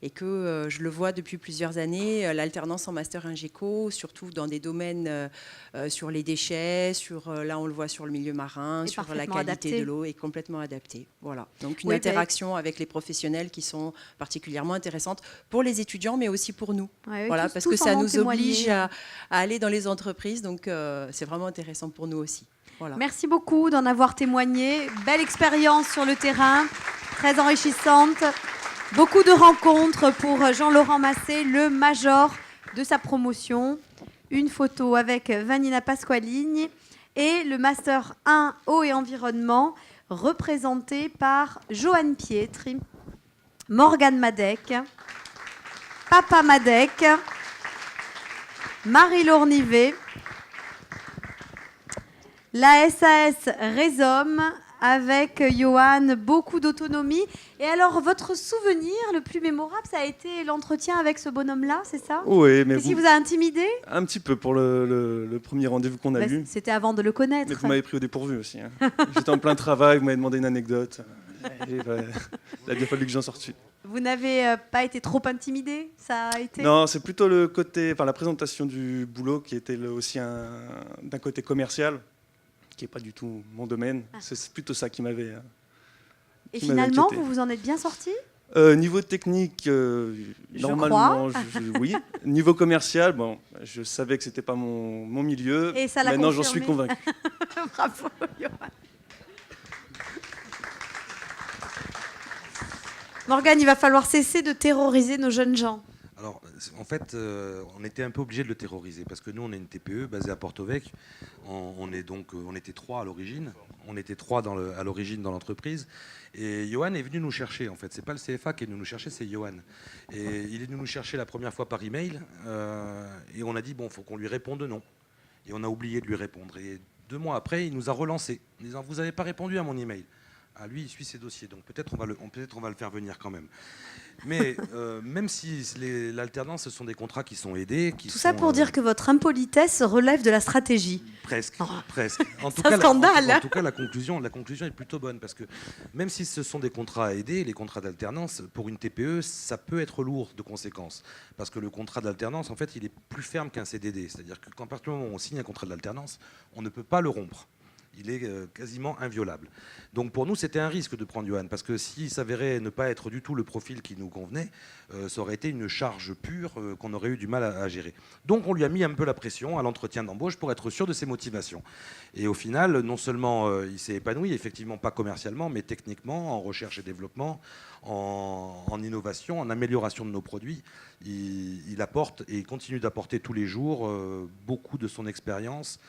[SPEAKER 15] et que je le vois depuis plusieurs années, l'alternance en master Ingeco, surtout dans des domaines sur les déchets, là on le voit sur le milieu marin, sur la qualité de l'eau, est complètement adaptée. Voilà, donc une interaction avec les professionnels qui sont particulièrement intéressantes pour les étudiants mais aussi pour nous.
[SPEAKER 1] Ouais,
[SPEAKER 15] voilà, parce que ça nous oblige à aller dans les entreprises, donc c'est vraiment intéressant pour nous aussi. Voilà.
[SPEAKER 1] Merci beaucoup d'en avoir témoigné. Belle expérience sur le terrain, très enrichissante. Beaucoup de rencontres pour Jean-Laurent Massé, le major de sa promotion. Une photo avec Vanina Pasqualini et le Master 1 Eau et Environnement, représenté par Joanne Pietri, Morgane Madec, Papa Madec, Marie-Laure Nivet, la SAS Résom avec Johan, beaucoup d'autonomie. Et alors, votre souvenir le plus mémorable, ça a été l'entretien avec ce bonhomme-là, c'est ça?
[SPEAKER 16] Oui, mais
[SPEAKER 1] qu'est-ce qui vous a intimidé?
[SPEAKER 16] Un petit peu pour le premier rendez-vous qu'on a eu.
[SPEAKER 1] C'était avant de le connaître.
[SPEAKER 16] Mais vous m'avez pris au dépourvu aussi. Hein. J'étais en plein travail, vous m'avez demandé une anecdote. Et il a bien fallu que j'en sorte.
[SPEAKER 1] Vous n'avez pas été trop intimidé? Ça a été...
[SPEAKER 16] Non, c'est plutôt le côté, la présentation du boulot qui était aussi d'un côté commercial, qui n'est pas du tout mon domaine. C'est plutôt ça qui m'avait
[SPEAKER 1] Et finalement, vous vous en êtes bien sorti?
[SPEAKER 16] Niveau technique, normalement, oui. Niveau commercial, bon, je savais que ce n'était pas mon milieu.
[SPEAKER 1] Et ça l'a
[SPEAKER 16] Maintenant,
[SPEAKER 1] confirmé.
[SPEAKER 16] j'en suis convaincu.
[SPEAKER 1] Bravo, Johan. Morgane, il va falloir cesser de terroriser nos jeunes gens.
[SPEAKER 17] Alors, en fait, on était un peu obligé de le terroriser parce que nous, on est une TPE basée à Porto Vecchio. On était 3 à l'origine. On était 3 à l'origine dans l'entreprise. Et Johan est venu nous chercher, en fait. C'est pas le CFA qui est venu nous chercher, c'est Johan. Et il est venu nous chercher la première fois par email. Et on a dit, bon, il faut qu'on lui réponde non. Et on a oublié de lui répondre. Et 2 mois après, il nous a relancé en disant, vous n'avez pas répondu à mon email. Ah, lui, il suit ses dossiers, donc peut-être on va le faire venir quand même. Mais même si l'alternance, ce sont des contrats qui sont aidés...
[SPEAKER 1] Tout ça pour dire que votre impolitesse relève de la stratégie.
[SPEAKER 17] Presque, presque.
[SPEAKER 1] C'est un scandale.
[SPEAKER 17] En tout cas, la conclusion est plutôt bonne, parce que même si ce sont des contrats aidés, les contrats d'alternance, pour une TPE, ça peut être lourd de conséquences. Parce que le contrat d'alternance, en fait, il est plus ferme qu'un CDD. C'est-à-dire qu'à partir du moment où on signe un contrat d'alternance, on ne peut pas le rompre. Il est quasiment inviolable. Donc pour nous, c'était un risque de prendre Johan, parce que s'il s'avérait ne pas être du tout le profil qui nous convenait, ça aurait été une charge pure qu'on aurait eu du mal à gérer. Donc on lui a mis un peu la pression à l'entretien d'embauche pour être sûr de ses motivations. Et au final, non seulement il s'est épanoui, effectivement pas commercialement, mais techniquement, en recherche et développement, en innovation, en amélioration de nos produits. Il apporte et il continue d'apporter tous les jours beaucoup de son expérience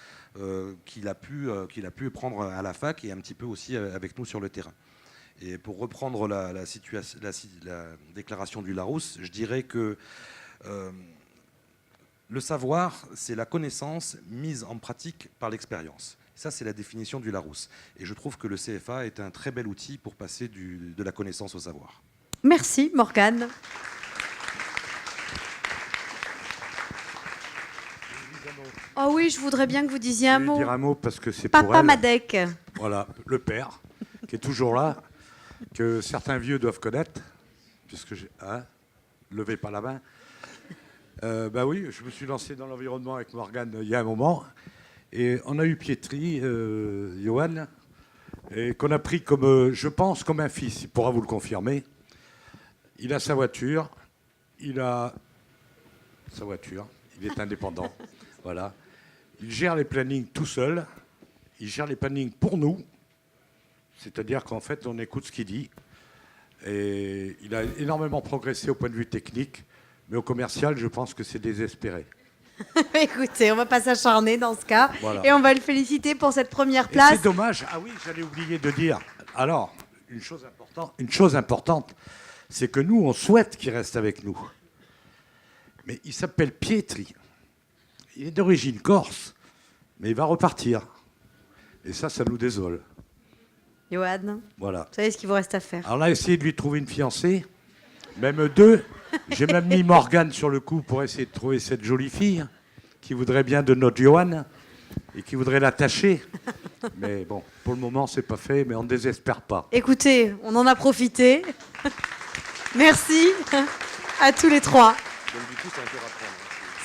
[SPEAKER 17] qu'il a pu prendre à la fac et un petit peu aussi avec nous sur le terrain. Et pour reprendre la déclaration du Larousse, je dirais que le savoir, c'est la connaissance mise en pratique par l'expérience. Ça, c'est la définition du Larousse. Et je trouve que le CFA est un très bel outil pour passer de la connaissance au savoir.
[SPEAKER 1] Merci, Morgane. Oh oui, je voudrais bien que vous disiez un mot.
[SPEAKER 18] Dire un mot parce que c'est
[SPEAKER 1] Papa
[SPEAKER 18] pour elle.
[SPEAKER 1] Madec.
[SPEAKER 18] Voilà, le père.
[SPEAKER 5] qui est toujours là, que certains vieux doivent connaître, puisque levez pas la main. Bah oui, je me suis lancé dans l'environnement avec Morgane il y a un moment, et on a eu Pietri, Johan, et qu'on a pris comme, je pense, comme un fils. Il pourra vous le confirmer. Il a sa voiture, il est indépendant, voilà. Il gère les plannings tout seul, il gère les plannings pour nous, c'est-à-dire qu'en fait, on écoute ce qu'il dit. Et il a énormément progressé au point de vue technique, mais au commercial, je pense que c'est désespéré.
[SPEAKER 1] Écoutez, on va pas s'acharner dans ce cas.
[SPEAKER 5] Voilà.
[SPEAKER 1] Et on va le féliciter pour cette première
[SPEAKER 5] Et
[SPEAKER 1] place.
[SPEAKER 5] c'est dommage. Ah oui, j'allais oublier de dire. Alors, une chose importante, c'est que nous, on souhaite qu'il reste avec nous. Mais il s'appelle Pietri. Il est d'origine corse, mais il va repartir. Et ça nous désole.
[SPEAKER 1] Johan,
[SPEAKER 5] Voilà.
[SPEAKER 1] vous savez ce qu'il vous reste à faire.
[SPEAKER 5] Alors là, essayez de lui trouver une fiancée, même deux. J'ai même mis Morgane sur le coup pour essayer de trouver cette jolie fille qui voudrait bien de notre Johan et qui voudrait l'attacher. Mais bon, pour le moment, c'est pas fait, mais on ne désespère pas.
[SPEAKER 1] Écoutez, on en a profité. Merci à tous les trois.
[SPEAKER 17] Donc du coup, c'est un cœur à prendre.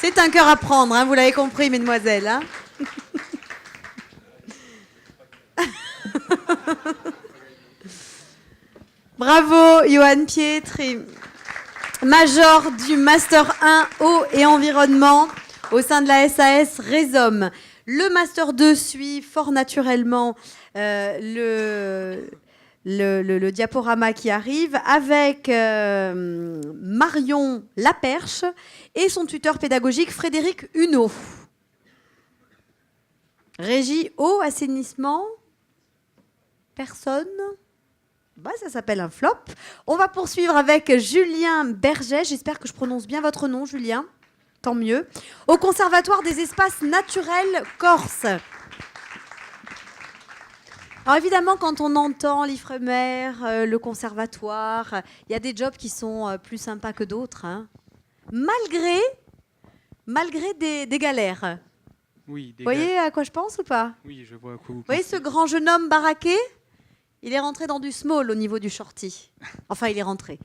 [SPEAKER 1] C'est un cœur à prendre, hein, vous l'avez compris, mesdemoiselles. Hein. Bravo, Johan Pietri, major du Master 1 Eau et Environnement au sein de la SAS Résum. Le Master 2 suit fort naturellement le diaporama qui arrive avec Marion Laperche et son tuteur pédagogique Frédéric Huneau. Régie eau, assainissement, personne. Bah, ça s'appelle un flop. On va poursuivre avec Julien Berget. J'espère que je prononce bien votre nom, Julien. Tant mieux. Au Conservatoire des espaces naturels Corse. Alors évidemment, quand on entend l'Ifremer, le conservatoire, il y a des jobs qui sont plus sympas que d'autres. Hein. Malgré des galères.
[SPEAKER 13] Oui,
[SPEAKER 1] vous voyez à quoi je pense ou pas?
[SPEAKER 13] Oui, je vois à quoi vous
[SPEAKER 1] voyez
[SPEAKER 13] pensez.
[SPEAKER 1] ce grand jeune homme baraqué? Il est rentré dans du small au niveau du shorty. Enfin, il est rentré.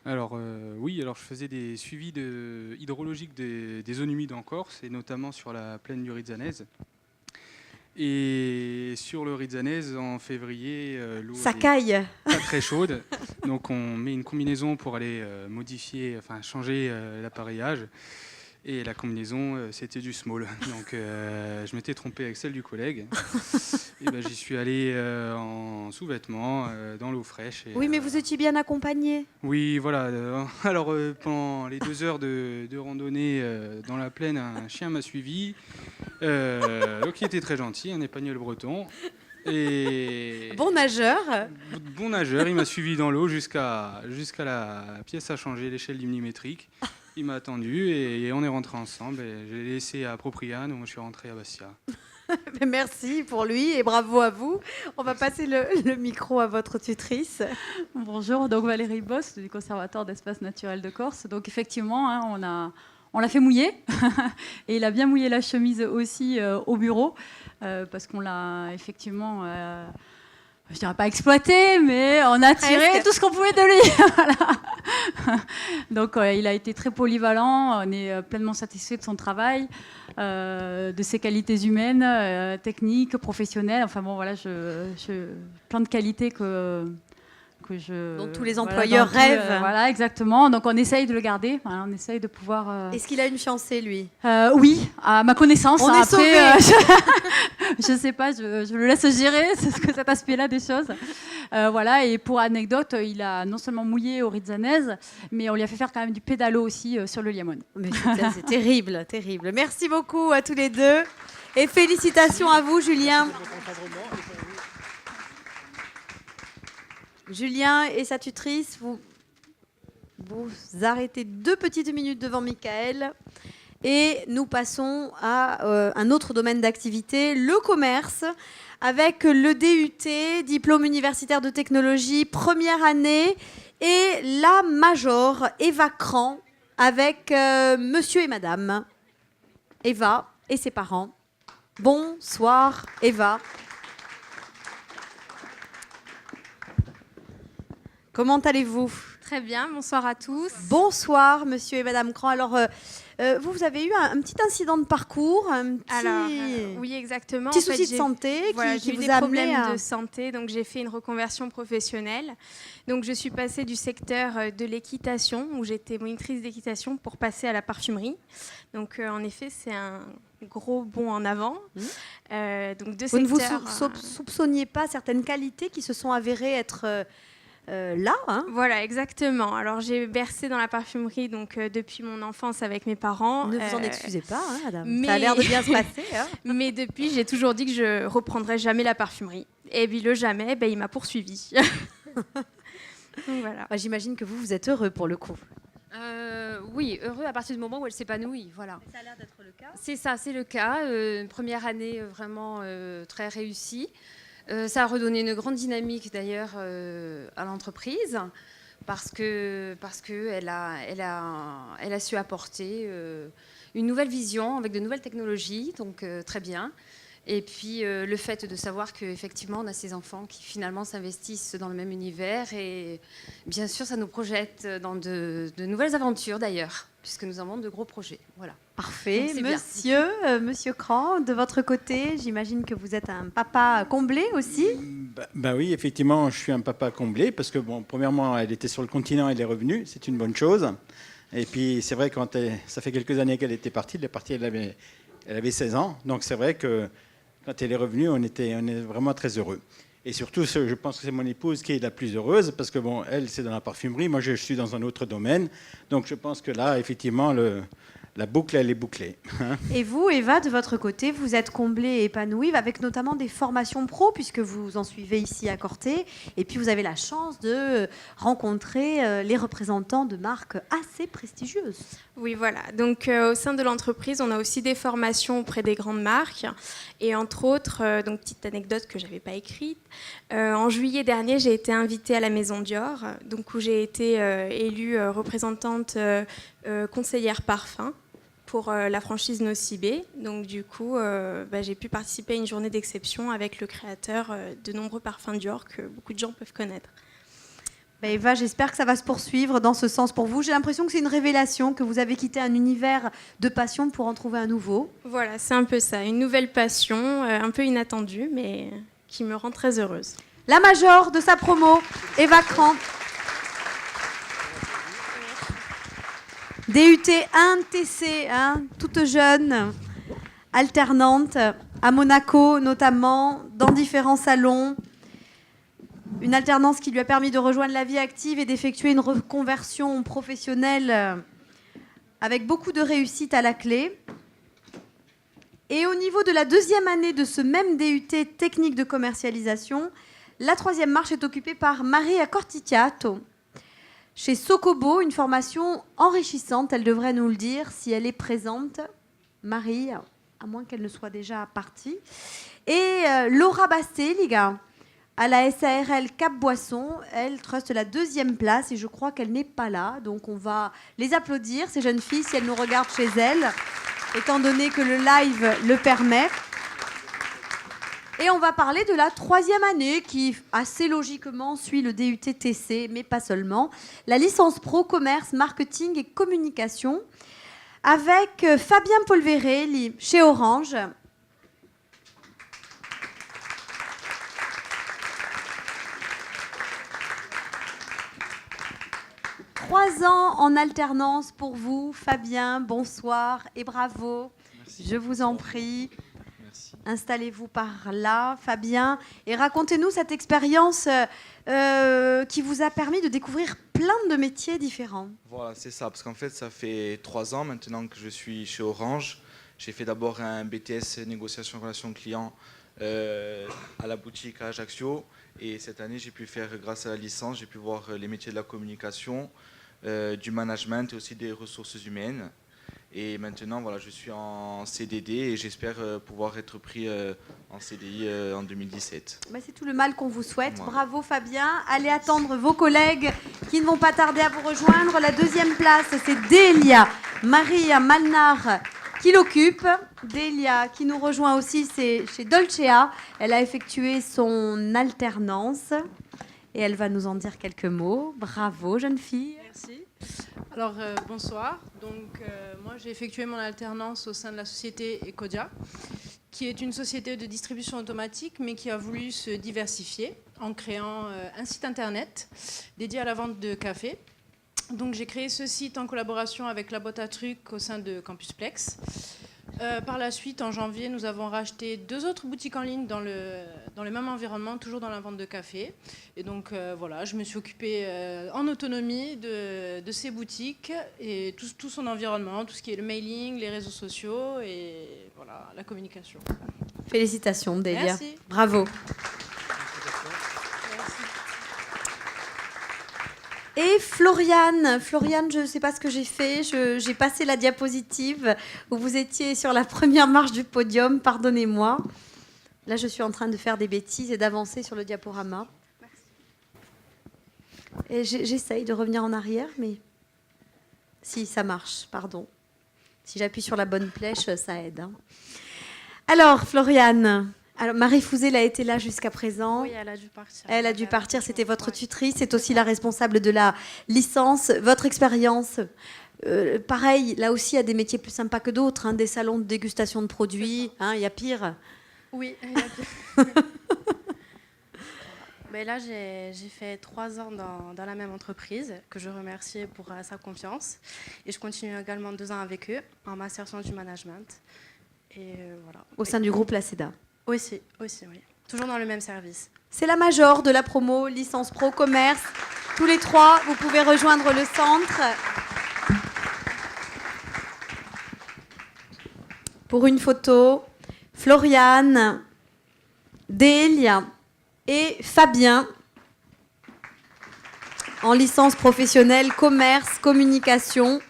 [SPEAKER 13] Alors, oui, alors je faisais des suivis hydrologiques des zones humides en Corse, et notamment sur la plaine du Rizzanese. Et sur le Rizzanese, en février, l'eau
[SPEAKER 1] Ça
[SPEAKER 13] est
[SPEAKER 1] caille.
[SPEAKER 13] pas très chaude. Donc, on met une combinaison pour aller changer l'appareillage. Et la combinaison, c'était du small. Donc, je m'étais trompé avec celle du collègue. Et ben, j'y suis allé en sous-vêtements, dans l'eau fraîche. Et,
[SPEAKER 1] Oui, mais vous étiez bien accompagné.
[SPEAKER 13] oui, voilà. Alors, pendant les 2 heures de randonnée dans la plaine, un chien m'a suivi. Donc, il était très gentil, un épagneul breton. Et
[SPEAKER 1] Bon nageur.
[SPEAKER 13] bon nageur, il m'a suivi dans l'eau jusqu'à la pièce à changer, l'échelle du millimétrique. Il m'a attendu et on est rentré ensemble. Et je l'ai laissé à Propriane, où je suis rentré à Bastia.
[SPEAKER 1] Merci pour lui et bravo à vous. On va passer le micro à votre tutrice.
[SPEAKER 18] Bonjour, donc Valérie Boss du Conservatoire d'espaces naturels de Corse. Donc effectivement, hein, on l'a fait mouiller et il a bien mouillé la chemise aussi au bureau parce qu'on l'a effectivement, je dirais pas exploité, mais on a tiré
[SPEAKER 1] Presque.
[SPEAKER 18] tout ce qu'on pouvait de lui. Voilà. Donc il a été très polyvalent, on est pleinement satisfait de son travail, de ses qualités humaines, techniques, professionnelles. Enfin bon, voilà, plein de qualités
[SPEAKER 1] dont tous les employeurs rêvent.
[SPEAKER 18] Voilà, exactement. Donc on essaye de le garder. Voilà, on essaye de pouvoir.
[SPEAKER 1] Est-ce qu'il a une fiancée, lui?
[SPEAKER 18] Oui, à ma connaissance.
[SPEAKER 1] On est
[SPEAKER 18] Après,
[SPEAKER 1] sauvés.
[SPEAKER 18] je ne sais pas, je le laisse gérer cet aspect-là des choses. Voilà. Et pour anecdote, il a non seulement mouillé au Rizzanese, mais on lui a fait faire quand même du pédalo aussi sur le Liamone.
[SPEAKER 1] Mais c'est terrible, terrible. Merci beaucoup à tous les deux et félicitations à vous, Julien. Julien et sa tutrice, vous arrêtez 2 petites minutes devant Michael et nous passons à un autre domaine d'activité, le commerce, avec le DUT, diplôme universitaire de technologie, première année, et la major Eva Cran avec monsieur et madame Eva et ses parents. Bonsoir Eva. Comment allez-vous?
[SPEAKER 11] Très bien, bonsoir à tous.
[SPEAKER 1] Bonsoir, monsieur et madame Cran. Alors, vous avez eu un petit incident de parcours, un petit,
[SPEAKER 11] oui, exactement.
[SPEAKER 1] petit souci de santé
[SPEAKER 11] voilà,
[SPEAKER 1] qui
[SPEAKER 11] j'ai eu
[SPEAKER 1] vous
[SPEAKER 11] des
[SPEAKER 1] a amené
[SPEAKER 11] problèmes
[SPEAKER 1] à...
[SPEAKER 11] de santé, donc j'ai fait une reconversion professionnelle. Donc je suis passée du secteur de l'équitation, où j'étais monitrice d'équitation, pour passer à la parfumerie. Donc en effet, c'est un gros bond en avant. Donc deux
[SPEAKER 1] Vous ne vous
[SPEAKER 11] secteurs,
[SPEAKER 1] soupçonniez pas certaines qualités qui se sont avérées être... là, hein.
[SPEAKER 11] Voilà, exactement. Alors j'ai bercé dans la parfumerie donc depuis mon enfance avec mes parents.
[SPEAKER 1] Ne vous en excusez pas, hein, madame.
[SPEAKER 11] Mais...
[SPEAKER 1] Ça a l'air de bien se passer. Hein.
[SPEAKER 11] Mais depuis, j'ai toujours dit que je reprendrais jamais la parfumerie. Et puis le jamais, il m'a poursuivi. Donc, voilà.
[SPEAKER 1] J'imagine que vous êtes heureux pour le coup.
[SPEAKER 19] Oui, heureux à partir du moment où elle s'épanouit. Voilà.
[SPEAKER 1] Ça a l'air d'être le cas.
[SPEAKER 19] C'est ça, c'est le cas. Une première année vraiment très réussie. Ça a redonné une grande dynamique d'ailleurs à l'entreprise parce que elle a su apporter une nouvelle vision avec de nouvelles technologies, donc très bien. Et puis le fait de savoir qu'effectivement on a ces enfants qui finalement s'investissent dans le même univers et bien sûr ça nous projette dans de nouvelles aventures d'ailleurs puisque nous avons de gros projets. Voilà.
[SPEAKER 1] Parfait.
[SPEAKER 19] Donc,
[SPEAKER 1] Monsieur Cran, de votre côté, j'imagine que vous êtes un papa comblé aussi.
[SPEAKER 20] Bah oui, effectivement, je suis un papa comblé parce que, bon, premièrement, elle était sur le continent, elle est revenue, c'est une bonne chose. Et puis, c'est vrai, ça fait quelques années qu'elle était partie, elle avait 16 ans. Donc, c'est vrai que quand elle est revenue, on est vraiment très heureux. Et surtout, je pense que c'est mon épouse qui est la plus heureuse parce que, bon, elle, c'est dans la parfumerie, moi, je suis dans un autre domaine. Donc, je pense que là, effectivement, la boucle, elle est bouclée.
[SPEAKER 1] Et vous, Eva, de votre côté, vous êtes comblée et épanouie avec notamment des formations pro, puisque vous en suivez ici à Corté. Et puis, vous avez la chance de rencontrer les représentants de marques assez prestigieuses.
[SPEAKER 11] Oui, voilà. Donc, au sein de l'entreprise, on a aussi des formations auprès des grandes marques. Et entre autres, donc petite anecdote que je n'avais pas écrite, en juillet dernier, j'ai été invitée à la Maison Dior, donc où j'ai été élue représentante conseillère parfum pour la franchise Nocibé. Donc du coup, j'ai pu participer à une journée d'exception avec le créateur de nombreux parfums Dior que beaucoup de gens peuvent connaître.
[SPEAKER 1] Eva, j'espère que ça va se poursuivre dans ce sens pour vous. J'ai l'impression que c'est une révélation, que vous avez quitté un univers de passion pour en trouver un nouveau.
[SPEAKER 11] Voilà, c'est un peu ça, une nouvelle passion, un peu inattendue, mais qui me rend très heureuse.
[SPEAKER 1] La major de sa promo, Eva Cran. DUT 1 TC, toute jeune, alternante, à Monaco notamment, dans différents salons. Une alternance qui lui a permis de rejoindre la vie active et d'effectuer une reconversion professionnelle avec beaucoup de réussite à la clé. Et au niveau de la deuxième année de ce même DUT technique de commercialisation, la troisième marche est occupée par Maria Corticiato. Chez Socobo, une formation enrichissante, elle devrait nous le dire si elle est présente. Marie, à moins qu'elle ne soit déjà partie. Et Laura Basteliga, à la SARL Cap-Boisson, elle truste la deuxième place et je crois qu'elle n'est pas là. Donc on va les applaudir, ces jeunes filles, si elles nous regardent chez elles, étant donné que le live le permet. Et on va parler de la troisième année qui, assez logiquement, suit le DUT TC, mais pas seulement. La licence pro commerce, marketing et communication avec Fabien Polverelli chez Orange. Trois ans en alternance pour vous, Fabien. Bonsoir et bravo. Merci. Je vous en prie. Merci. Installez-vous par là, Fabien, et racontez-nous cette expérience qui vous a permis de découvrir plein de métiers différents.
[SPEAKER 21] Voilà, c'est ça, parce qu'en fait, ça fait 3 ans maintenant que je suis chez Orange. J'ai fait d'abord un BTS négociation relation client à la boutique à Ajaccio, et cette année, j'ai pu faire, grâce à la licence, j'ai pu voir les métiers de la communication, du management et aussi des ressources humaines. Et maintenant, voilà, je suis en CDD et j'espère pouvoir être pris en CDI en 2017.
[SPEAKER 1] C'est tout le mal qu'on vous souhaite. Ouais. Bravo Fabien. Allez attendre vos collègues qui ne vont pas tarder à vous rejoindre. La deuxième place, c'est Delia Maria Malnar qui l'occupe. Delia qui nous rejoint aussi, c'est chez Dolcea. Elle a effectué son alternance. et elle va nous en dire quelques mots. Bravo, jeune fille.
[SPEAKER 2] Merci. Alors, bonsoir. Donc, moi, j'ai effectué mon alternance au sein de la société Ecodia, qui est une société de distribution automatique, mais qui a voulu se diversifier en créant un site internet dédié à la vente de café. Donc, j'ai créé ce site en collaboration avec la boîte à trucs au sein de Campusplex. Par la suite, en janvier, nous avons racheté 2 autres boutiques en ligne dans le même environnement, toujours dans la vente de café. Et donc, voilà, je me suis occupée en autonomie de ces boutiques et tout son environnement, tout ce qui est le mailing, les réseaux sociaux et voilà, la communication.
[SPEAKER 1] Félicitations, Delia.
[SPEAKER 2] Merci.
[SPEAKER 1] Bravo. Et Floriane, je ne sais pas ce que j'ai fait, j'ai passé la diapositive où vous étiez sur la première marche du podium, pardonnez-moi. Là, je suis en train de faire des bêtises et d'avancer sur le diaporama. Et j'essaye de revenir en arrière, mais si, ça marche, pardon. Si j'appuie sur la bonne flèche, ça aide. Hein. Alors, Floriane... Alors, Marie Fouzé a été là jusqu'à présent.
[SPEAKER 7] Oui, elle a dû partir.
[SPEAKER 1] Elle a dû partir, c'était votre tutrice, c'est aussi la responsable de la licence. Votre expérience, pareil, là aussi, il y a des métiers plus sympas que d'autres, hein, des salons de dégustation de produits, il y a pire.
[SPEAKER 7] Oui, il y a pire. Mais là, j'ai fait 3 ans dans la même entreprise, que je remercie pour sa confiance. Et je continue également 2 ans avec eux, en master sciences du management. Et voilà.
[SPEAKER 1] Au sein du groupe La CEDA.
[SPEAKER 7] Aussi, oui. Toujours dans le même service.
[SPEAKER 1] C'est la major de la promo, licence pro commerce. Tous les 3, vous pouvez rejoindre le centre. Pour une photo, Floriane, Delia et Fabien, en licence professionnelle commerce, communication,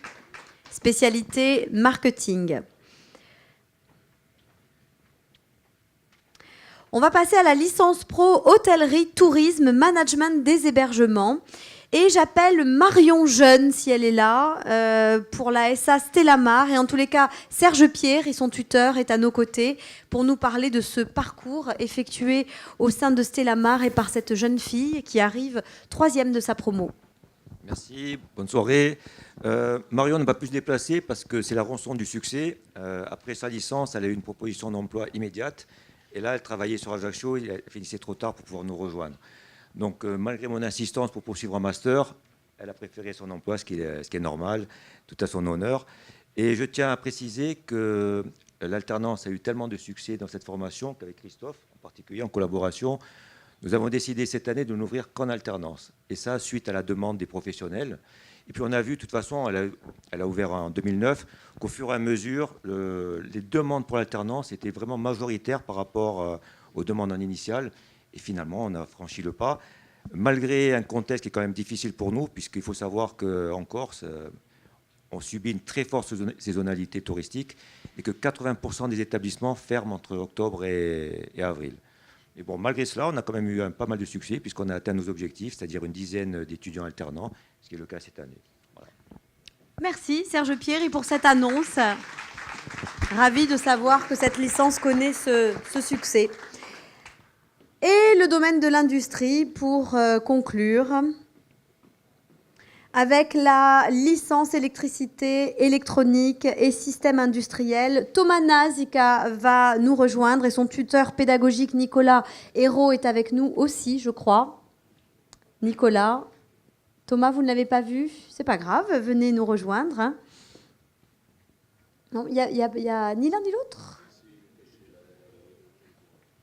[SPEAKER 1] spécialité marketing. On va passer à la licence pro hôtellerie, tourisme, management des hébergements. Et j'appelle Marion Jeune, si elle est là, pour la SA Stellamar. Et en tous les cas, Serge Pierre et son tuteur est à nos côtés pour nous parler de ce parcours effectué au sein de Stellamar et par cette jeune fille qui arrive 3e de sa promo.
[SPEAKER 4] Merci, bonne soirée. Marion ne va plus se déplacer parce que c'est la rançon du succès. Après sa licence, elle a eu une proposition d'emploi immédiate. Et là, elle travaillait sur Ajaccio, elle finissait trop tard pour pouvoir nous rejoindre. Donc, malgré mon insistance pour poursuivre un master, elle a préféré son emploi, ce qui est normal, tout à son honneur. Et je tiens à préciser que l'alternance a eu tellement de succès dans cette formation qu'avec Christophe, en particulier en collaboration, nous avons décidé cette année de n'ouvrir qu'en alternance. Et ça, suite à la demande des professionnels. Et puis on a vu, de toute façon, elle a ouvert en 2009, qu'au fur et à mesure, les demandes pour l'alternance étaient vraiment majoritaires par rapport aux demandes en initiale. Et finalement, on a franchi le pas, malgré un contexte qui est quand même difficile pour nous, puisqu'il faut savoir qu'en Corse, on subit une très forte saisonnalité touristique et que 80% des établissements ferment entre octobre et avril. Mais bon, malgré cela, on a quand même eu pas mal de succès puisqu'on a atteint nos objectifs, c'est-à-dire une dizaine d'étudiants alternants, ce qui est le cas cette année. Voilà.
[SPEAKER 1] Merci Serge Pierre et pour cette annonce. Ravi de savoir que cette licence connaît ce succès. Et le domaine de l'industrie pour conclure. Avec la licence électricité, électronique et système industriel, Thomas Nazica va nous rejoindre et son tuteur pédagogique Nicolas Hérault est avec nous aussi, je crois. Nicolas, Thomas, vous ne l'avez pas vu? C'est pas grave, venez nous rejoindre. Hein. Non, il y a ni l'un ni l'autre.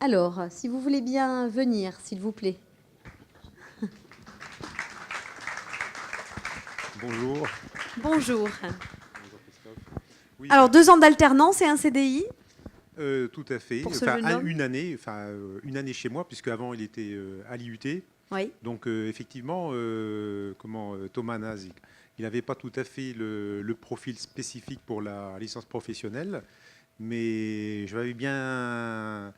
[SPEAKER 1] Alors, si vous voulez bien venir, s'il vous plaît.
[SPEAKER 22] Bonjour.
[SPEAKER 1] Bonjour.
[SPEAKER 22] Oui.
[SPEAKER 1] Alors, 2 ans d'alternance et un CDI?
[SPEAKER 22] Tout à fait.
[SPEAKER 1] Pour ce jeune homme.
[SPEAKER 22] Une année chez moi, puisque avant il était à l'IUT.
[SPEAKER 1] Oui.
[SPEAKER 22] Donc effectivement, Thomas Nazik, il n'avait pas tout à fait le profil spécifique pour la licence professionnelle, mais je vais bien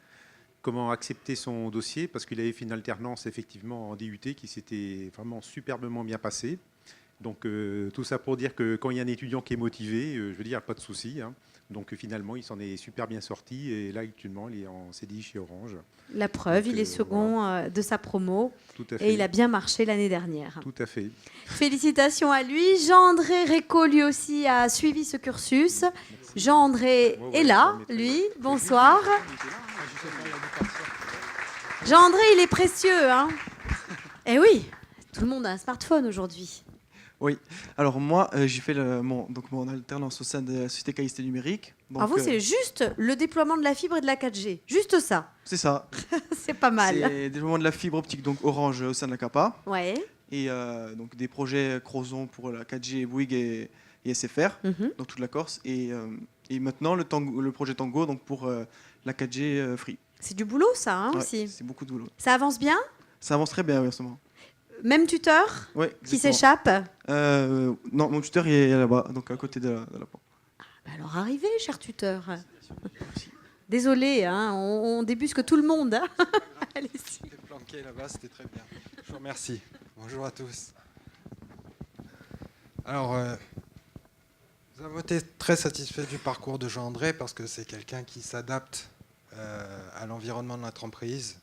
[SPEAKER 22] accepter son dossier parce qu'il avait fait une alternance effectivement en DUT qui s'était vraiment superbement bien passée. Donc tout ça pour dire que quand il y a un étudiant qui est motivé, je veux dire, pas de souci. Hein. Donc finalement, il s'en est super bien sorti et là actuellement, il est en CDI chez Orange.
[SPEAKER 1] La preuve,
[SPEAKER 22] Donc,
[SPEAKER 1] il est second de sa promo
[SPEAKER 22] Tout à fait.
[SPEAKER 1] et il a bien marché l'année dernière.
[SPEAKER 22] Tout à fait.
[SPEAKER 1] Félicitations à lui. Jean-André Réco, lui aussi, a suivi ce cursus. Jean-André est là, lui. Bonsoir. Jean-André, il est précieux, hein. Eh oui, tout le monde a un smartphone aujourd'hui.
[SPEAKER 3] Oui, alors moi, j'ai fait mon alternance au sein de la société Qualité Numérique. Donc,
[SPEAKER 1] Alors vous, c'est juste le déploiement de la fibre et de la 4G. Juste ça.
[SPEAKER 3] C'est ça.
[SPEAKER 1] C'est pas mal.
[SPEAKER 3] C'est le déploiement de la fibre optique, donc Orange au sein de la CAPA.
[SPEAKER 1] Ouais.
[SPEAKER 3] Et donc des projets Crozon pour la 4G, Bouygues et SFR, dans toute la Corse. Et maintenant, le projet Tango donc pour la 4G Free.
[SPEAKER 1] C'est du boulot, ça, hein,
[SPEAKER 3] Ouais,
[SPEAKER 1] aussi.
[SPEAKER 3] c'est beaucoup de boulot.
[SPEAKER 1] Ça avance bien?
[SPEAKER 3] Ça avance très bien, oui, en ce moment.
[SPEAKER 1] Même tuteur
[SPEAKER 3] Ouais,
[SPEAKER 1] qui
[SPEAKER 3] exactement.
[SPEAKER 1] s'échappe?
[SPEAKER 3] Non, mon tuteur il est là-bas, donc à côté de la porte.
[SPEAKER 1] Alors arrivez, cher tuteur. Désolé, hein, on débusque tout le monde. Hein. Allez-y.
[SPEAKER 6] J'étais planqué là-bas, c'était très bien. Je vous remercie. Bonjour à tous. Alors, nous avons été très satisfaits du parcours de Jean-André parce que c'est quelqu'un qui s'adapte à l'environnement de l'entreprise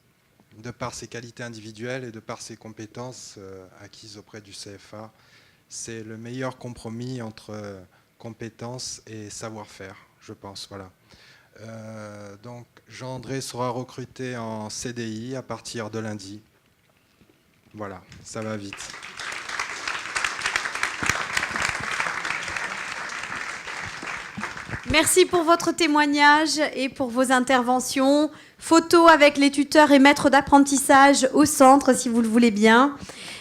[SPEAKER 6] de par ses qualités individuelles et de par ses compétences acquises auprès du CFA. C'est le meilleur compromis entre compétences et savoir-faire, je pense. Voilà. Donc Jean-André sera recruté en CDI à partir de lundi. Voilà, ça va vite.
[SPEAKER 1] Merci pour votre témoignage et pour vos interventions. Photo avec les tuteurs et maîtres d'apprentissage au centre, si vous le voulez bien.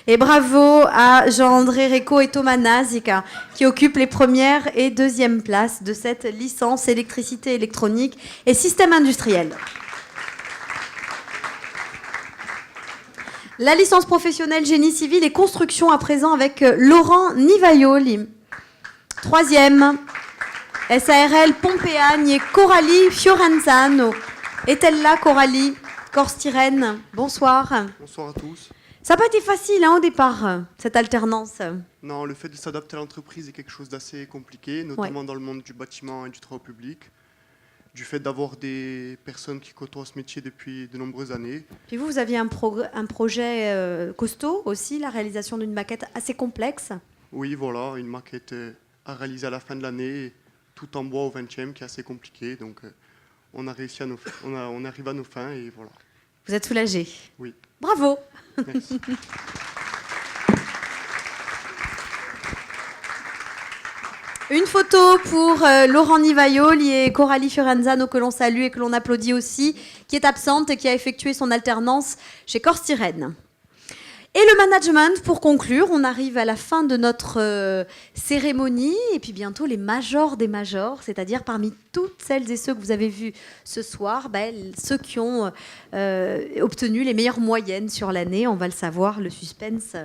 [SPEAKER 1] Et bravo à Jean-André Réco et Thomas Nazik, qui occupent les premières et deuxièmes places de cette licence électricité électronique et système industriel. La licence professionnelle génie civil et construction à présent avec Laurent Nivaioli. Troisième. SARL Pompéagne et Coralie Fiorenzano. Est-elle là, Coralie? Corse-Tyrène, bonsoir.
[SPEAKER 8] Bonsoir à tous.
[SPEAKER 1] Ça n'a pas été facile au départ, cette alternance.
[SPEAKER 8] Non, le fait de s'adapter à l'entreprise est quelque chose d'assez compliqué, notamment dans le monde du bâtiment et du travaux public, du fait d'avoir des personnes qui côtoient ce métier depuis de nombreuses années.
[SPEAKER 1] Puis vous aviez un projet costaud aussi, la réalisation d'une maquette assez complexe.
[SPEAKER 8] Oui, voilà, une maquette à réaliser à la fin de l'année, tout en bois au 20e, qui est assez compliqué. Donc, on a réussi on arrive à nos fins et voilà.
[SPEAKER 1] Vous êtes soulagé?
[SPEAKER 8] Oui.
[SPEAKER 1] Bravo.
[SPEAKER 8] Merci.
[SPEAKER 1] Une photo pour Laurent Nivaioli et Coralie Fiorenzano, que l'on salue et que l'on applaudit aussi, qui est absente et qui a effectué son alternance chez Corse-Tyrène. Et le management, pour conclure, on arrive à la fin de notre cérémonie, et puis bientôt les majors des majors, c'est-à-dire parmi toutes celles et ceux que vous avez vus ce soir, ceux qui ont obtenu les meilleures moyennes sur l'année. On va le savoir, le suspense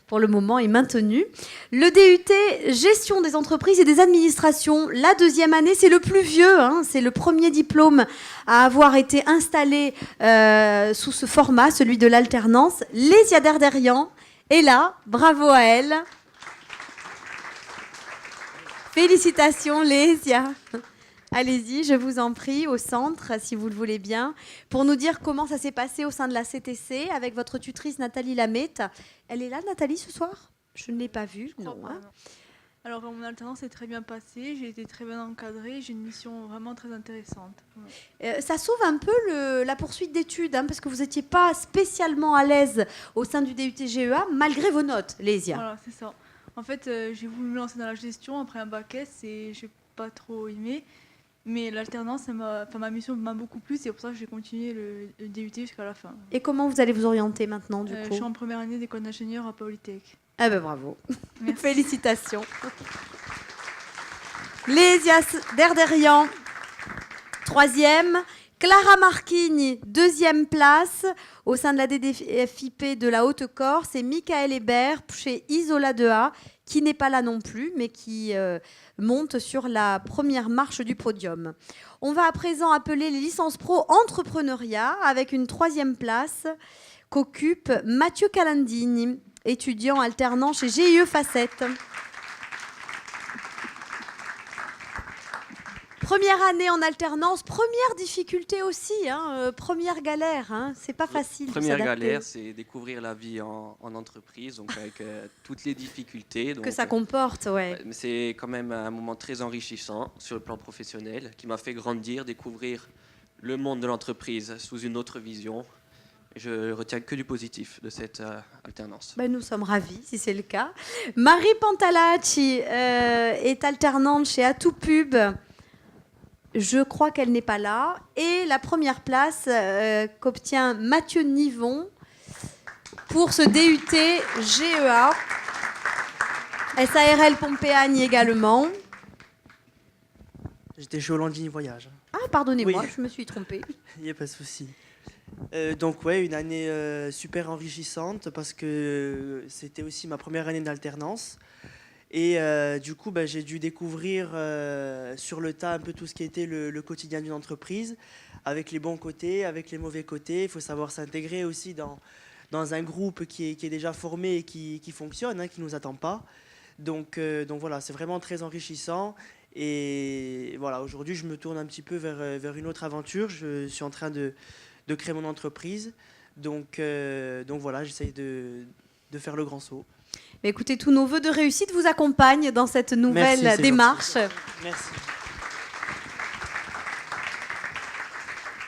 [SPEAKER 1] pour le moment est maintenu. Le DUT Gestion des entreprises et des administrations, la deuxième année, c'est le plus vieux, hein, c'est le premier diplôme à avoir été installé sous ce format, celui de l'alternance. Lésia Derderian est là, bravo à elle. Félicitations Lésia. Allez-y, je vous en prie, au centre, si vous le voulez bien, pour nous dire comment ça s'est passé au sein de la CTC avec votre tutrice Nathalie Lamette. Elle est là, Nathalie, ce soir? Je ne l'ai pas vue, non. Hein.
[SPEAKER 23] Alors, mon alternance s'est très bien passée, j'ai été très bien encadrée, j'ai une mission vraiment très intéressante.
[SPEAKER 1] Ça sauve un peu la poursuite d'études, hein, parce que vous n'étiez pas spécialement à l'aise au sein du DUT GEA, malgré vos notes, Lésia.
[SPEAKER 23] Voilà, c'est ça. En fait, j'ai voulu me lancer dans la gestion après un bac S et je n'ai pas trop aimé. Mais l'alternance, ma mission m'a beaucoup plu, c'est pour ça que j'ai continué le DUT jusqu'à la fin.
[SPEAKER 1] Et comment vous allez vous orienter maintenant, du coup?
[SPEAKER 23] Je suis en première année d'école d'ingénieur à Polytech.
[SPEAKER 1] Ah ben bravo. Félicitations. Lésia Derderian, troisième. Clara Marchigny, deuxième place au sein de la DDFIP de la Haute-Corse. Et Michael Hébert chez Isola 2A, qui n'est pas là non plus, mais qui monte sur la première marche du podium. On va à présent appeler les licences pro entrepreneuriat avec une troisième place qu'occupe Mathieu Calandini, étudiant alternant chez GIE Facette. Première année en alternance, première difficulté aussi, hein, première galère, hein, c'est pas facile. de
[SPEAKER 9] Première
[SPEAKER 1] s'adapter.
[SPEAKER 9] galère, c'est découvrir la vie en entreprise, donc avec toutes les difficultés. Donc,
[SPEAKER 1] Que ça comporte, ouais.
[SPEAKER 9] mais c'est quand même un moment très enrichissant sur le plan professionnel, qui m'a fait grandir, découvrir le monde de l'entreprise sous une autre vision. Je retiens que du positif de cette alternance.
[SPEAKER 1] Ben, nous sommes ravis, si c'est le cas. Marie Pantalacci est alternante chez Atout Pub. Je crois qu'elle n'est pas là. Et la première place qu'obtient Mathieu Nivon pour ce DUT GEA. SARL Pompéagne également.
[SPEAKER 10] J'étais chez Hollandini Voyage.
[SPEAKER 1] Ah, pardonnez-moi,
[SPEAKER 10] Oui.
[SPEAKER 1] je me suis trompée.
[SPEAKER 10] Il n'y a pas de souci. Donc ouais, une année super enrichissante parce que c'était aussi ma première année d'alternance. Et du coup, j'ai dû découvrir sur le tas un peu tout ce qui était le quotidien d'une entreprise, avec les bons côtés, avec les mauvais côtés. Il faut savoir s'intégrer aussi dans un groupe qui est déjà formé et qui fonctionne, hein, qui ne nous attend pas. Donc voilà, c'est vraiment très enrichissant. Et voilà, aujourd'hui, je me tourne un petit peu vers une autre aventure. Je suis en train de créer mon entreprise. Donc voilà, j'essaye de faire le grand saut.
[SPEAKER 1] Mais écoutez, tous nos voeux de réussite vous accompagnent dans cette nouvelle
[SPEAKER 10] Merci, c'est
[SPEAKER 1] démarche.
[SPEAKER 10] gentil. Merci.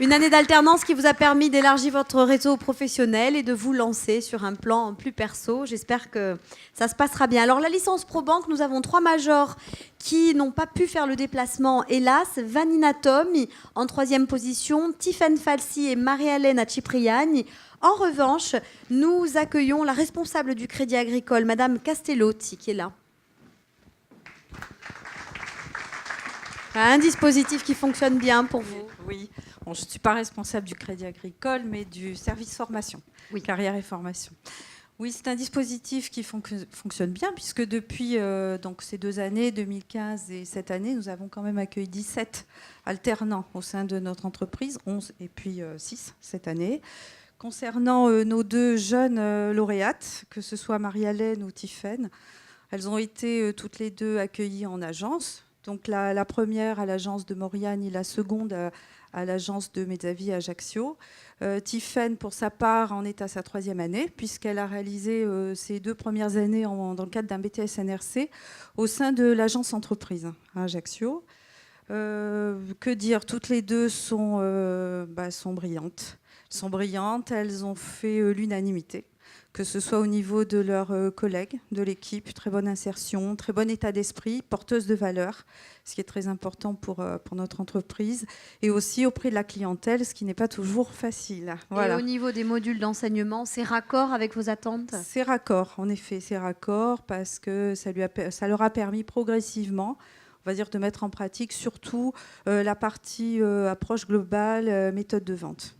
[SPEAKER 1] Une année d'alternance qui vous a permis d'élargir votre réseau professionnel et de vous lancer sur un plan plus perso. J'espère que ça se passera bien. Alors, la licence ProBank, nous avons 3 majors qui n'ont pas pu faire le déplacement, hélas. Vanina Tomi en 3e position, Tiffaine Falsi et Marie-Hélène Cipriani. En revanche, nous accueillons la responsable du Crédit Agricole, Madame Castellotti, qui est là. Un dispositif qui fonctionne bien pour vous.
[SPEAKER 12] Oui. Bon, je ne suis pas responsable du Crédit Agricole, mais du service formation, carrière et formation. Oui, c'est un dispositif qui fonctionne bien, puisque depuis donc ces 2 années, 2015 et cette année, nous avons quand même accueilli 17 alternants au sein de notre entreprise, 11 et puis 6 cette année. Concernant nos 2 jeunes lauréates, que ce soit Marie-Hélène ou Tiffaine, elles ont été toutes les 2 accueillies en agence. Donc la première à l'agence de Moriane et la seconde à l'agence de Mezzavi à Ajaccio. Tiffaine, pour sa part, en est à sa 3e année, puisqu'elle a réalisé ses 2 premières années dans le cadre d'un BTS NRC au sein de l'agence entreprise à Ajaccio. Que dire, toutes les 2 sont brillantes. Sont brillantes, elles ont fait l'unanimité, que ce soit au niveau de leurs collègues, de l'équipe, très bonne insertion, très bon état d'esprit, porteuse de valeurs, ce qui est très important pour notre entreprise, et aussi auprès de la clientèle, ce qui n'est pas toujours facile. Voilà.
[SPEAKER 1] Et au niveau des modules d'enseignement, c'est raccord avec vos attentes?
[SPEAKER 12] C'est raccord, en effet, c'est raccord, parce que ça leur a permis progressivement, on va dire, de mettre en pratique surtout la partie approche globale, méthode de vente.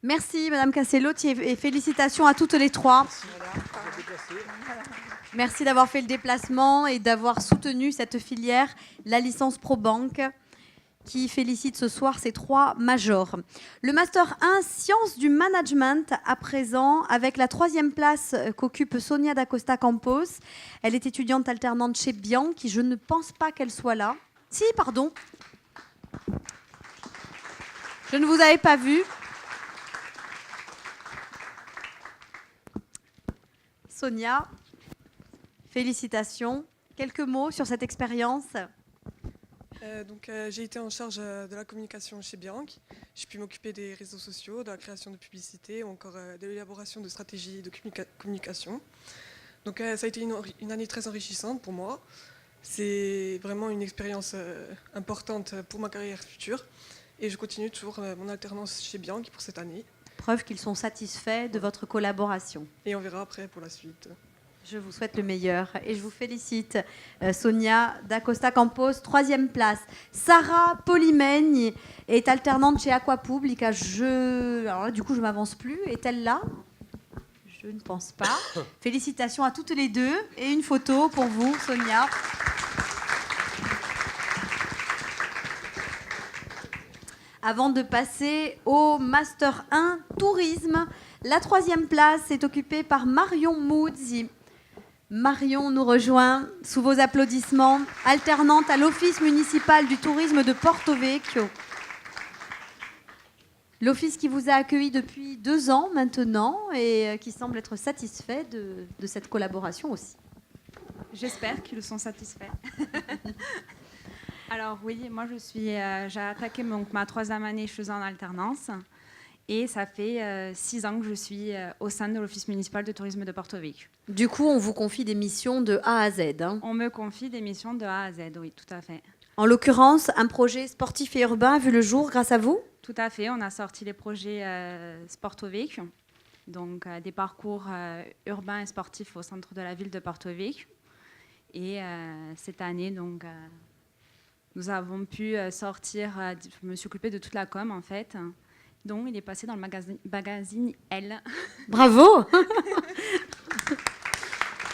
[SPEAKER 1] Merci Madame Castellotti et félicitations à toutes les 3. Merci d'avoir fait le déplacement et d'avoir soutenu cette filière, la licence ProBank, qui félicite ce soir ces 3 majors. Le Master 1 Sciences du Management à présent, avec la 3e place qu'occupe Sonia d'Acosta Campos. Elle est étudiante alternante chez Bianchi. Je ne pense pas qu'elle soit là. Si, pardon. Je ne vous avais pas vu. Sonia, félicitations. Quelques mots sur cette expérience?
[SPEAKER 24] J'ai été en charge de la communication chez Bianchi. J'ai pu m'occuper des réseaux sociaux, de la création de publicité ou encore de l'élaboration de stratégies de communication. Donc ça a été une année très enrichissante pour moi. C'est vraiment une expérience importante pour ma carrière future. Et je continue toujours mon alternance chez Bianchi pour cette année.
[SPEAKER 1] Preuve qu'ils sont satisfaits de votre collaboration.
[SPEAKER 24] Et on verra après pour la suite.
[SPEAKER 1] Je vous souhaite le meilleur et je vous félicite. Sonia d'Acosta Campos, 3e place. Sarah Polimègne est alternante chez Aquapublica. Alors là, du coup, je ne m'avance plus. Est-elle là? Je ne pense pas. Félicitations à toutes les 2 et une photo pour vous, Sonia. Avant de passer au Master 1 Tourisme, la 3e place est occupée par Marion Mouzzi. Marion nous rejoint sous vos applaudissements, alternante à l'Office municipal du tourisme de Porto Vecchio. L'office qui vous a accueilli depuis 2 ans maintenant et qui semble être satisfait de cette collaboration aussi.
[SPEAKER 5] J'espère qu'ils sont satisfaits. Alors oui, moi j'ai attaqué ma 3e année, je suis en alternance et ça fait 6 ans que je suis au sein de l'Office municipal de tourisme de Porto Vecchio.
[SPEAKER 1] Du coup, on vous confie des missions de A à Z. Hein.
[SPEAKER 5] On me confie des missions de A à Z, oui, tout à fait.
[SPEAKER 1] En l'occurrence, un projet sportif et urbain a vu le jour grâce à vous ?
[SPEAKER 5] Tout à fait, on a sorti les projets Porto Vecchio, donc des parcours urbains et sportifs au centre de la ville de Porto Vecchio. Et cette année, donc, nous avons pu sortir, je me suis occupée de toute la com en fait, donc il est passé dans le magazine Elle.
[SPEAKER 1] Bravo.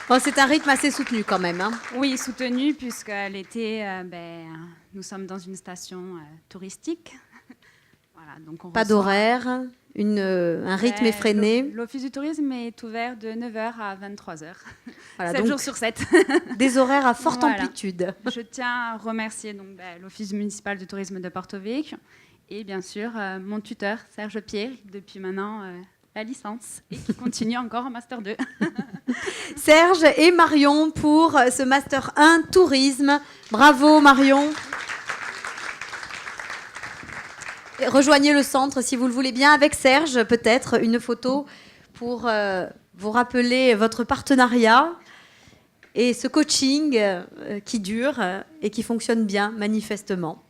[SPEAKER 1] Bon, c'est un rythme assez soutenu quand même. Hein.
[SPEAKER 5] Oui, soutenu puisque l'été, nous sommes dans une station touristique. Voilà, donc
[SPEAKER 1] pas d'horaire, un rythme effréné.
[SPEAKER 5] L'Office du tourisme est ouvert de 9h à 23h,
[SPEAKER 1] voilà,
[SPEAKER 5] 7 jours sur 7.
[SPEAKER 1] Des horaires à forte amplitude.
[SPEAKER 5] Je tiens à remercier donc, l'Office municipal du tourisme de Porto Vecchio et bien sûr mon tuteur Serge Pierre, depuis maintenant la licence et qui continue encore en Master 2.
[SPEAKER 1] Serge et Marion pour ce Master 1 Tourisme. Bravo Marion. Rejoignez le centre si vous le voulez bien avec Serge, peut-être une photo pour vous rappeler votre partenariat et ce coaching qui dure et qui fonctionne bien manifestement.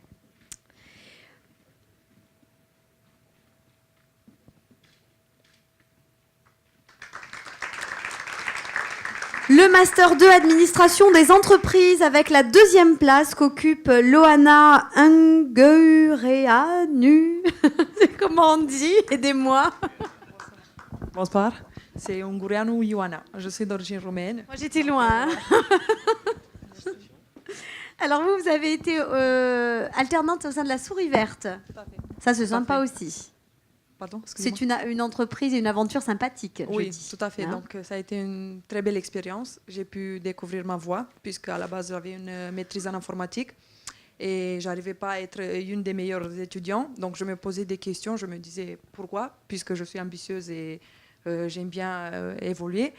[SPEAKER 1] Le Master 2 Administration des entreprises avec la 2e place qu'occupe Loana Ungureanu. Comment on dit? Aidez-moi.
[SPEAKER 14] Bonsoir, c'est Ungureanu Ioana. Je suis d'origine roumaine.
[SPEAKER 1] Moi j'étais loin. Hein. Alors vous avez été alternante au sein de la Souris Verte.
[SPEAKER 14] Tout à fait.
[SPEAKER 1] Ça se sympa aussi.
[SPEAKER 14] Pardon,
[SPEAKER 1] c'est une entreprise et une aventure sympathique.
[SPEAKER 14] Oui, tout à fait.
[SPEAKER 1] Hein?
[SPEAKER 14] Donc, ça a été une très belle expérience. J'ai pu découvrir ma voie, puisqu'à la base, j'avais une maîtrise en informatique et je n'arrivais pas à être une des meilleures étudiants. Donc, je me posais des questions. Je me disais pourquoi, puisque je suis ambitieuse et j'aime bien évoluer.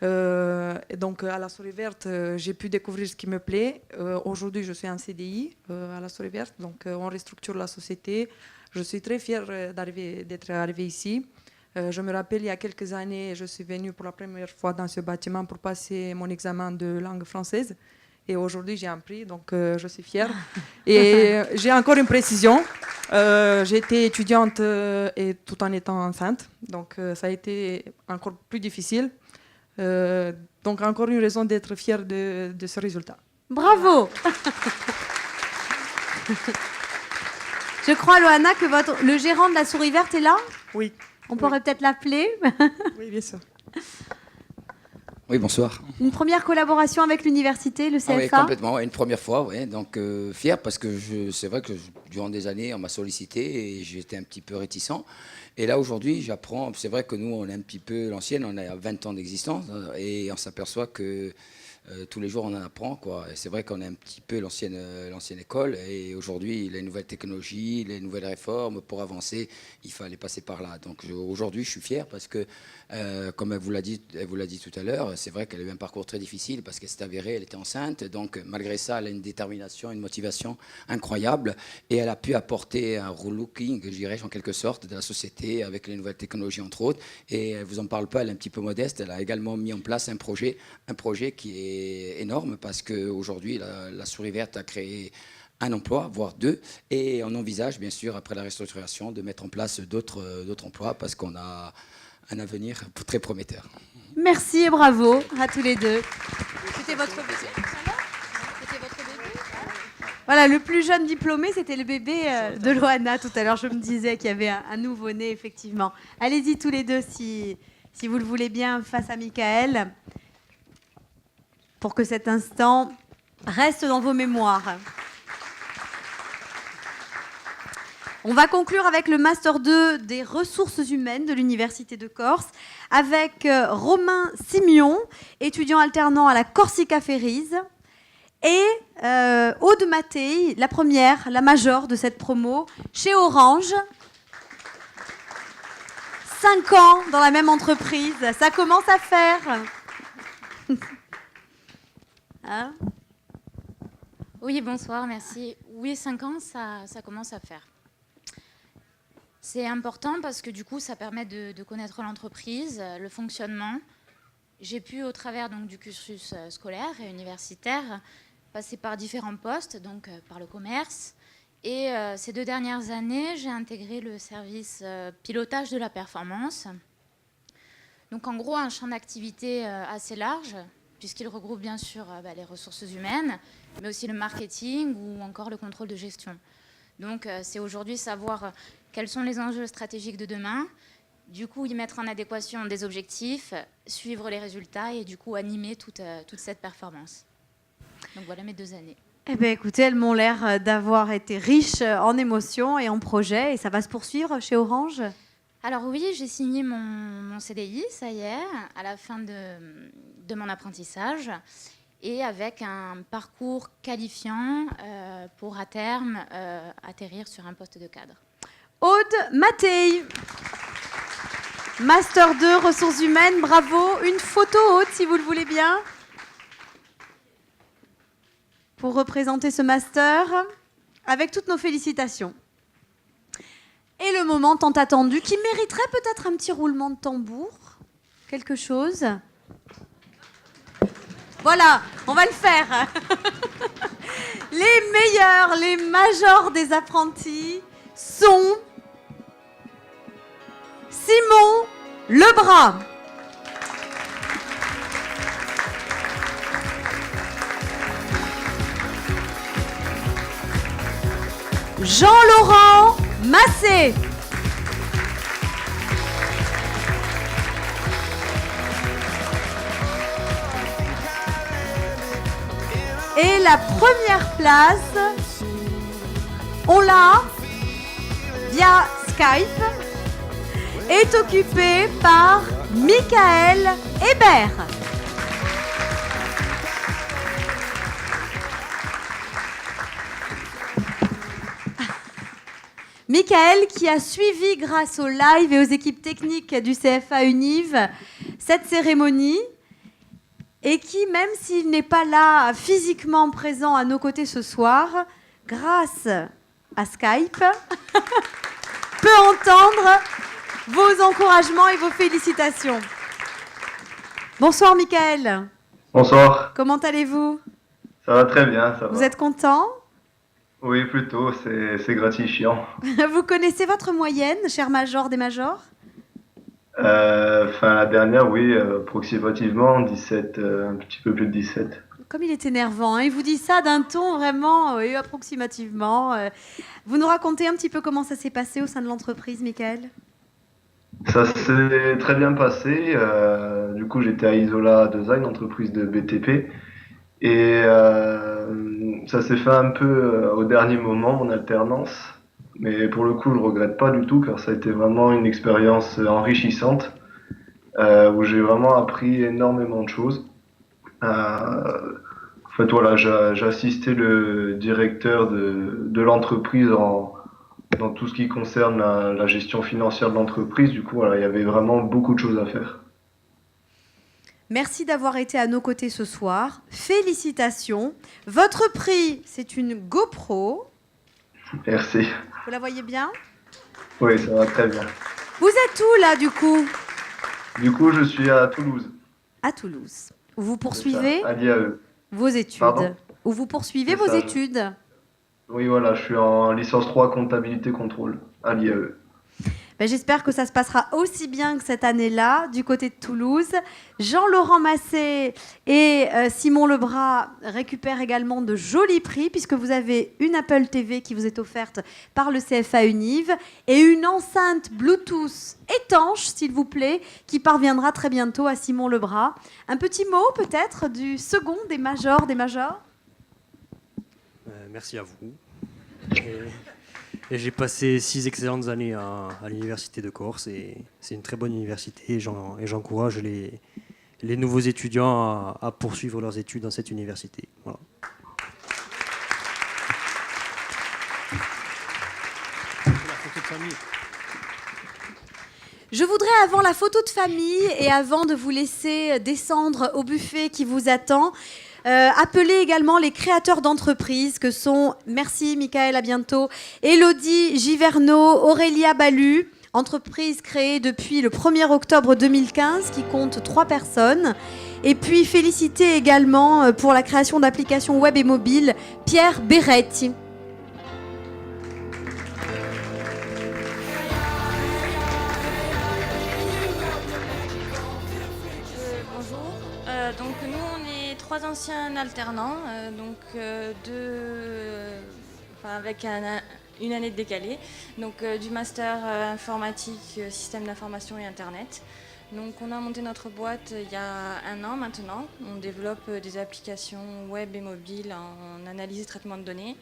[SPEAKER 14] Donc, à la Souris Verte, j'ai pu découvrir ce qui me plaît. Aujourd'hui, je suis en CDI à la Souris Verte. Donc, on restructure la société. Je suis très fière d'être arrivée ici. Je me rappelle, il y a quelques années, je suis venue pour la première fois dans ce bâtiment pour passer mon examen de langue française. Et aujourd'hui, j'ai un prix, donc je suis fière. Et j'ai encore une précision. J'étais étudiante et tout en étant enceinte. Donc ça a été encore plus difficile. Donc encore une raison d'être fière de ce résultat.
[SPEAKER 1] Bravo. Je crois, Loana, que le gérant de la Souris Verte est là.
[SPEAKER 14] Oui.
[SPEAKER 1] On pourrait peut-être l'appeler.
[SPEAKER 14] Oui, bien sûr.
[SPEAKER 15] Oui, bonsoir.
[SPEAKER 1] Une première collaboration avec l'université, le CFA.
[SPEAKER 15] Oui, complètement, une première fois, oui. Donc fier parce que c'est vrai que durant des années, on m'a sollicité et j'étais un petit peu réticent. Et là, aujourd'hui, j'apprends. C'est vrai que nous, on est un petit peu l'ancienne, on a 20 ans d'existence et on s'aperçoit que tous les jours, on en apprend, quoi. Et c'est vrai qu'on est un petit peu l'ancienne école. Et aujourd'hui, les nouvelles technologies, les nouvelles réformes, pour avancer, il fallait passer par là. Donc aujourd'hui, je suis fier parce que, comme elle vous l'a dit tout à l'heure, c'est vrai qu'elle a eu un parcours très difficile parce qu'elle s'est avérée, elle était enceinte. Donc malgré ça, elle a une détermination, une motivation incroyable. Et elle a pu apporter un relooking, je dirais, en quelque sorte, de la société avec les nouvelles technologies, entre autres. Et elle ne vous en parle pas, elle est un petit peu modeste. Elle a également mis en place un projet qui est énorme parce qu'aujourd'hui, la Souris Verte a créé un emploi, voire 2, et on envisage bien sûr, après la restructuration, de mettre en place d'autres emplois parce qu'on a un avenir très prometteur.
[SPEAKER 1] Merci et bravo à tous les deux. C'était votre bébé. Voilà, le plus jeune diplômé, c'était le bébé de Loana tout à l'heure. Je me disais qu'il y avait un nouveau-né, effectivement. Allez-y tous les deux, si vous le voulez bien, face à Michael, pour que cet instant reste dans vos mémoires. On va conclure avec le Master 2 des ressources humaines de l'Université de Corse, avec Romain Simion, étudiant alternant à la Corsica Ferries, et Aude Mattei, la première, la majeure de cette promo, chez Orange. 5 ans dans la même entreprise, ça commence à faire. Hein?
[SPEAKER 13] Oui, bonsoir, merci. Oui, 5 ans, ça commence à faire. C'est important parce que du coup, ça permet de connaître l'entreprise, le fonctionnement. J'ai pu, au travers donc, du cursus scolaire et universitaire, passer par différents postes, donc par le commerce. Et ces 2 dernières années, j'ai intégré le service pilotage de la performance. Donc en gros, un champ d'activité assez large, puisqu'il regroupe bien sûr les ressources humaines, mais aussi le marketing ou encore le contrôle de gestion. Donc c'est aujourd'hui savoir quels sont les enjeux stratégiques de demain, du coup y mettre en adéquation des objectifs, suivre les résultats et du coup animer toute cette performance. Donc voilà mes 2 années.
[SPEAKER 1] Eh bien écoutez, elles m'ont l'air d'avoir été riches en émotions et en projets, et ça va se poursuivre chez Orange?
[SPEAKER 13] Alors oui, j'ai signé mon CDI, ça y est, à la fin de mon apprentissage, et avec un parcours qualifiant pour à terme atterrir sur un poste de cadre.
[SPEAKER 1] Aude Mattei, Master 2, ressources humaines, bravo. Une photo, Aude, si vous le voulez bien, pour représenter ce master, avec toutes nos félicitations. Et le moment tant attendu, qui mériterait peut-être un petit roulement de tambour, quelque chose. Voilà, on va le faire. Les meilleurs, les majors des apprentis sont Simon Lebras, Jean-Laurent Massé, et la première place, on l'a via Skype, est occupée par Michael Hébert. Michael qui a suivi grâce au live et aux équipes techniques du CFA Univ cette cérémonie et qui, même s'il n'est pas là physiquement présent à nos côtés ce soir, grâce à Skype, peut entendre vos encouragements et vos félicitations. Bonsoir Michael.
[SPEAKER 16] Bonsoir.
[SPEAKER 1] Comment allez-vous?
[SPEAKER 16] Ça va très bien, ça va.
[SPEAKER 1] Vous êtes content?
[SPEAKER 16] Oui, plutôt, c'est gratifiant.
[SPEAKER 1] Vous connaissez votre moyenne, cher major des majors?
[SPEAKER 16] La dernière, oui, approximativement 17, un petit peu plus de 17.
[SPEAKER 1] Comme il est énervant, hein, il vous dit ça d'un ton vraiment approximativement. Vous nous racontez un petit peu comment ça s'est passé au sein de l'entreprise, Michael?
[SPEAKER 16] Ça s'est très bien passé. Du coup, j'étais à Isola Design, entreprise de BTP. Et ça s'est fait un peu au dernier moment, mon alternance. Mais pour le coup, je ne regrette pas du tout, car ça a été vraiment une expérience enrichissante, où j'ai vraiment appris énormément de choses. En fait, voilà, j'ai assisté le directeur de l'entreprise dans tout ce qui concerne la gestion financière de l'entreprise. Du coup, voilà, il y avait vraiment beaucoup de choses à faire.
[SPEAKER 1] Merci d'avoir été à nos côtés ce soir. Félicitations. Votre prix, c'est une GoPro.
[SPEAKER 16] Merci.
[SPEAKER 1] Vous la voyez bien?
[SPEAKER 16] Oui, ça va très bien.
[SPEAKER 1] Vous êtes où, là, du coup?
[SPEAKER 16] Du coup, je suis à Toulouse.
[SPEAKER 1] À Toulouse. Où vous poursuivez
[SPEAKER 16] à l'IAE.
[SPEAKER 1] Vos études.
[SPEAKER 16] Pardon?
[SPEAKER 1] Où vous poursuivez vos études.
[SPEAKER 16] Oui, voilà, je suis en licence 3 comptabilité contrôle à l'IAE.
[SPEAKER 1] J'espère que ça se passera aussi bien que cette année-là, du côté de Toulouse. Jean-Laurent Massé et Simon Lebras récupèrent également de jolis prix, puisque vous avez une Apple TV qui vous est offerte par le CFA Univ et une enceinte Bluetooth étanche, s'il vous plaît, qui parviendra très bientôt à Simon Lebras. Un petit mot peut-être du second des majors des majors?
[SPEAKER 17] Merci à vous. Et j'ai passé 6 excellentes années à l'université de Corse et c'est une très bonne université et j'encourage les nouveaux étudiants à poursuivre leurs études dans cette université. Voilà.
[SPEAKER 1] Je voudrais, avant la photo de famille et avant de vous laisser descendre au buffet qui vous attend, appeler également les créateurs d'entreprises que sont, merci Michael, à bientôt, Élodie Giverneau, Aurélia Balu, entreprise créée depuis le 1er octobre 2015 qui compte 3 personnes. Et puis féliciter également pour la création d'applications web et mobiles Pierre Beretti.
[SPEAKER 18] Donc nous on est 3 anciens alternants, avec une année de décalé, donc du master informatique, système d'information et internet. Donc on a monté notre boîte il y a 1 an maintenant. On développe des applications web et mobiles en analyse et traitement de données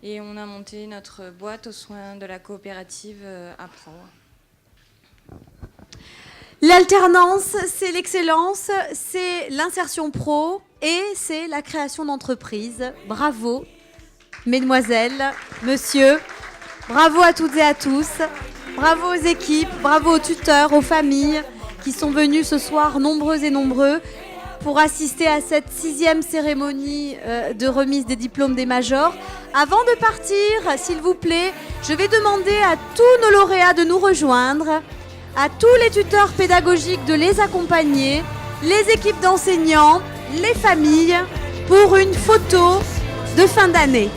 [SPEAKER 18] et on a monté notre boîte aux soins de la coopérative APRO.
[SPEAKER 1] L'alternance, c'est l'excellence, c'est l'insertion pro et c'est la création d'entreprise. Bravo, mesdemoiselles, messieurs. Bravo à toutes et à tous. Bravo aux équipes, bravo aux tuteurs, aux familles qui sont venus ce soir, nombreux et nombreux, pour assister à cette 6e cérémonie de remise des diplômes des majors. Avant de partir, s'il vous plaît, je vais demander à tous nos lauréats de nous rejoindre, à tous les tuteurs pédagogiques de les accompagner, les équipes d'enseignants, les familles, pour une photo de fin d'année.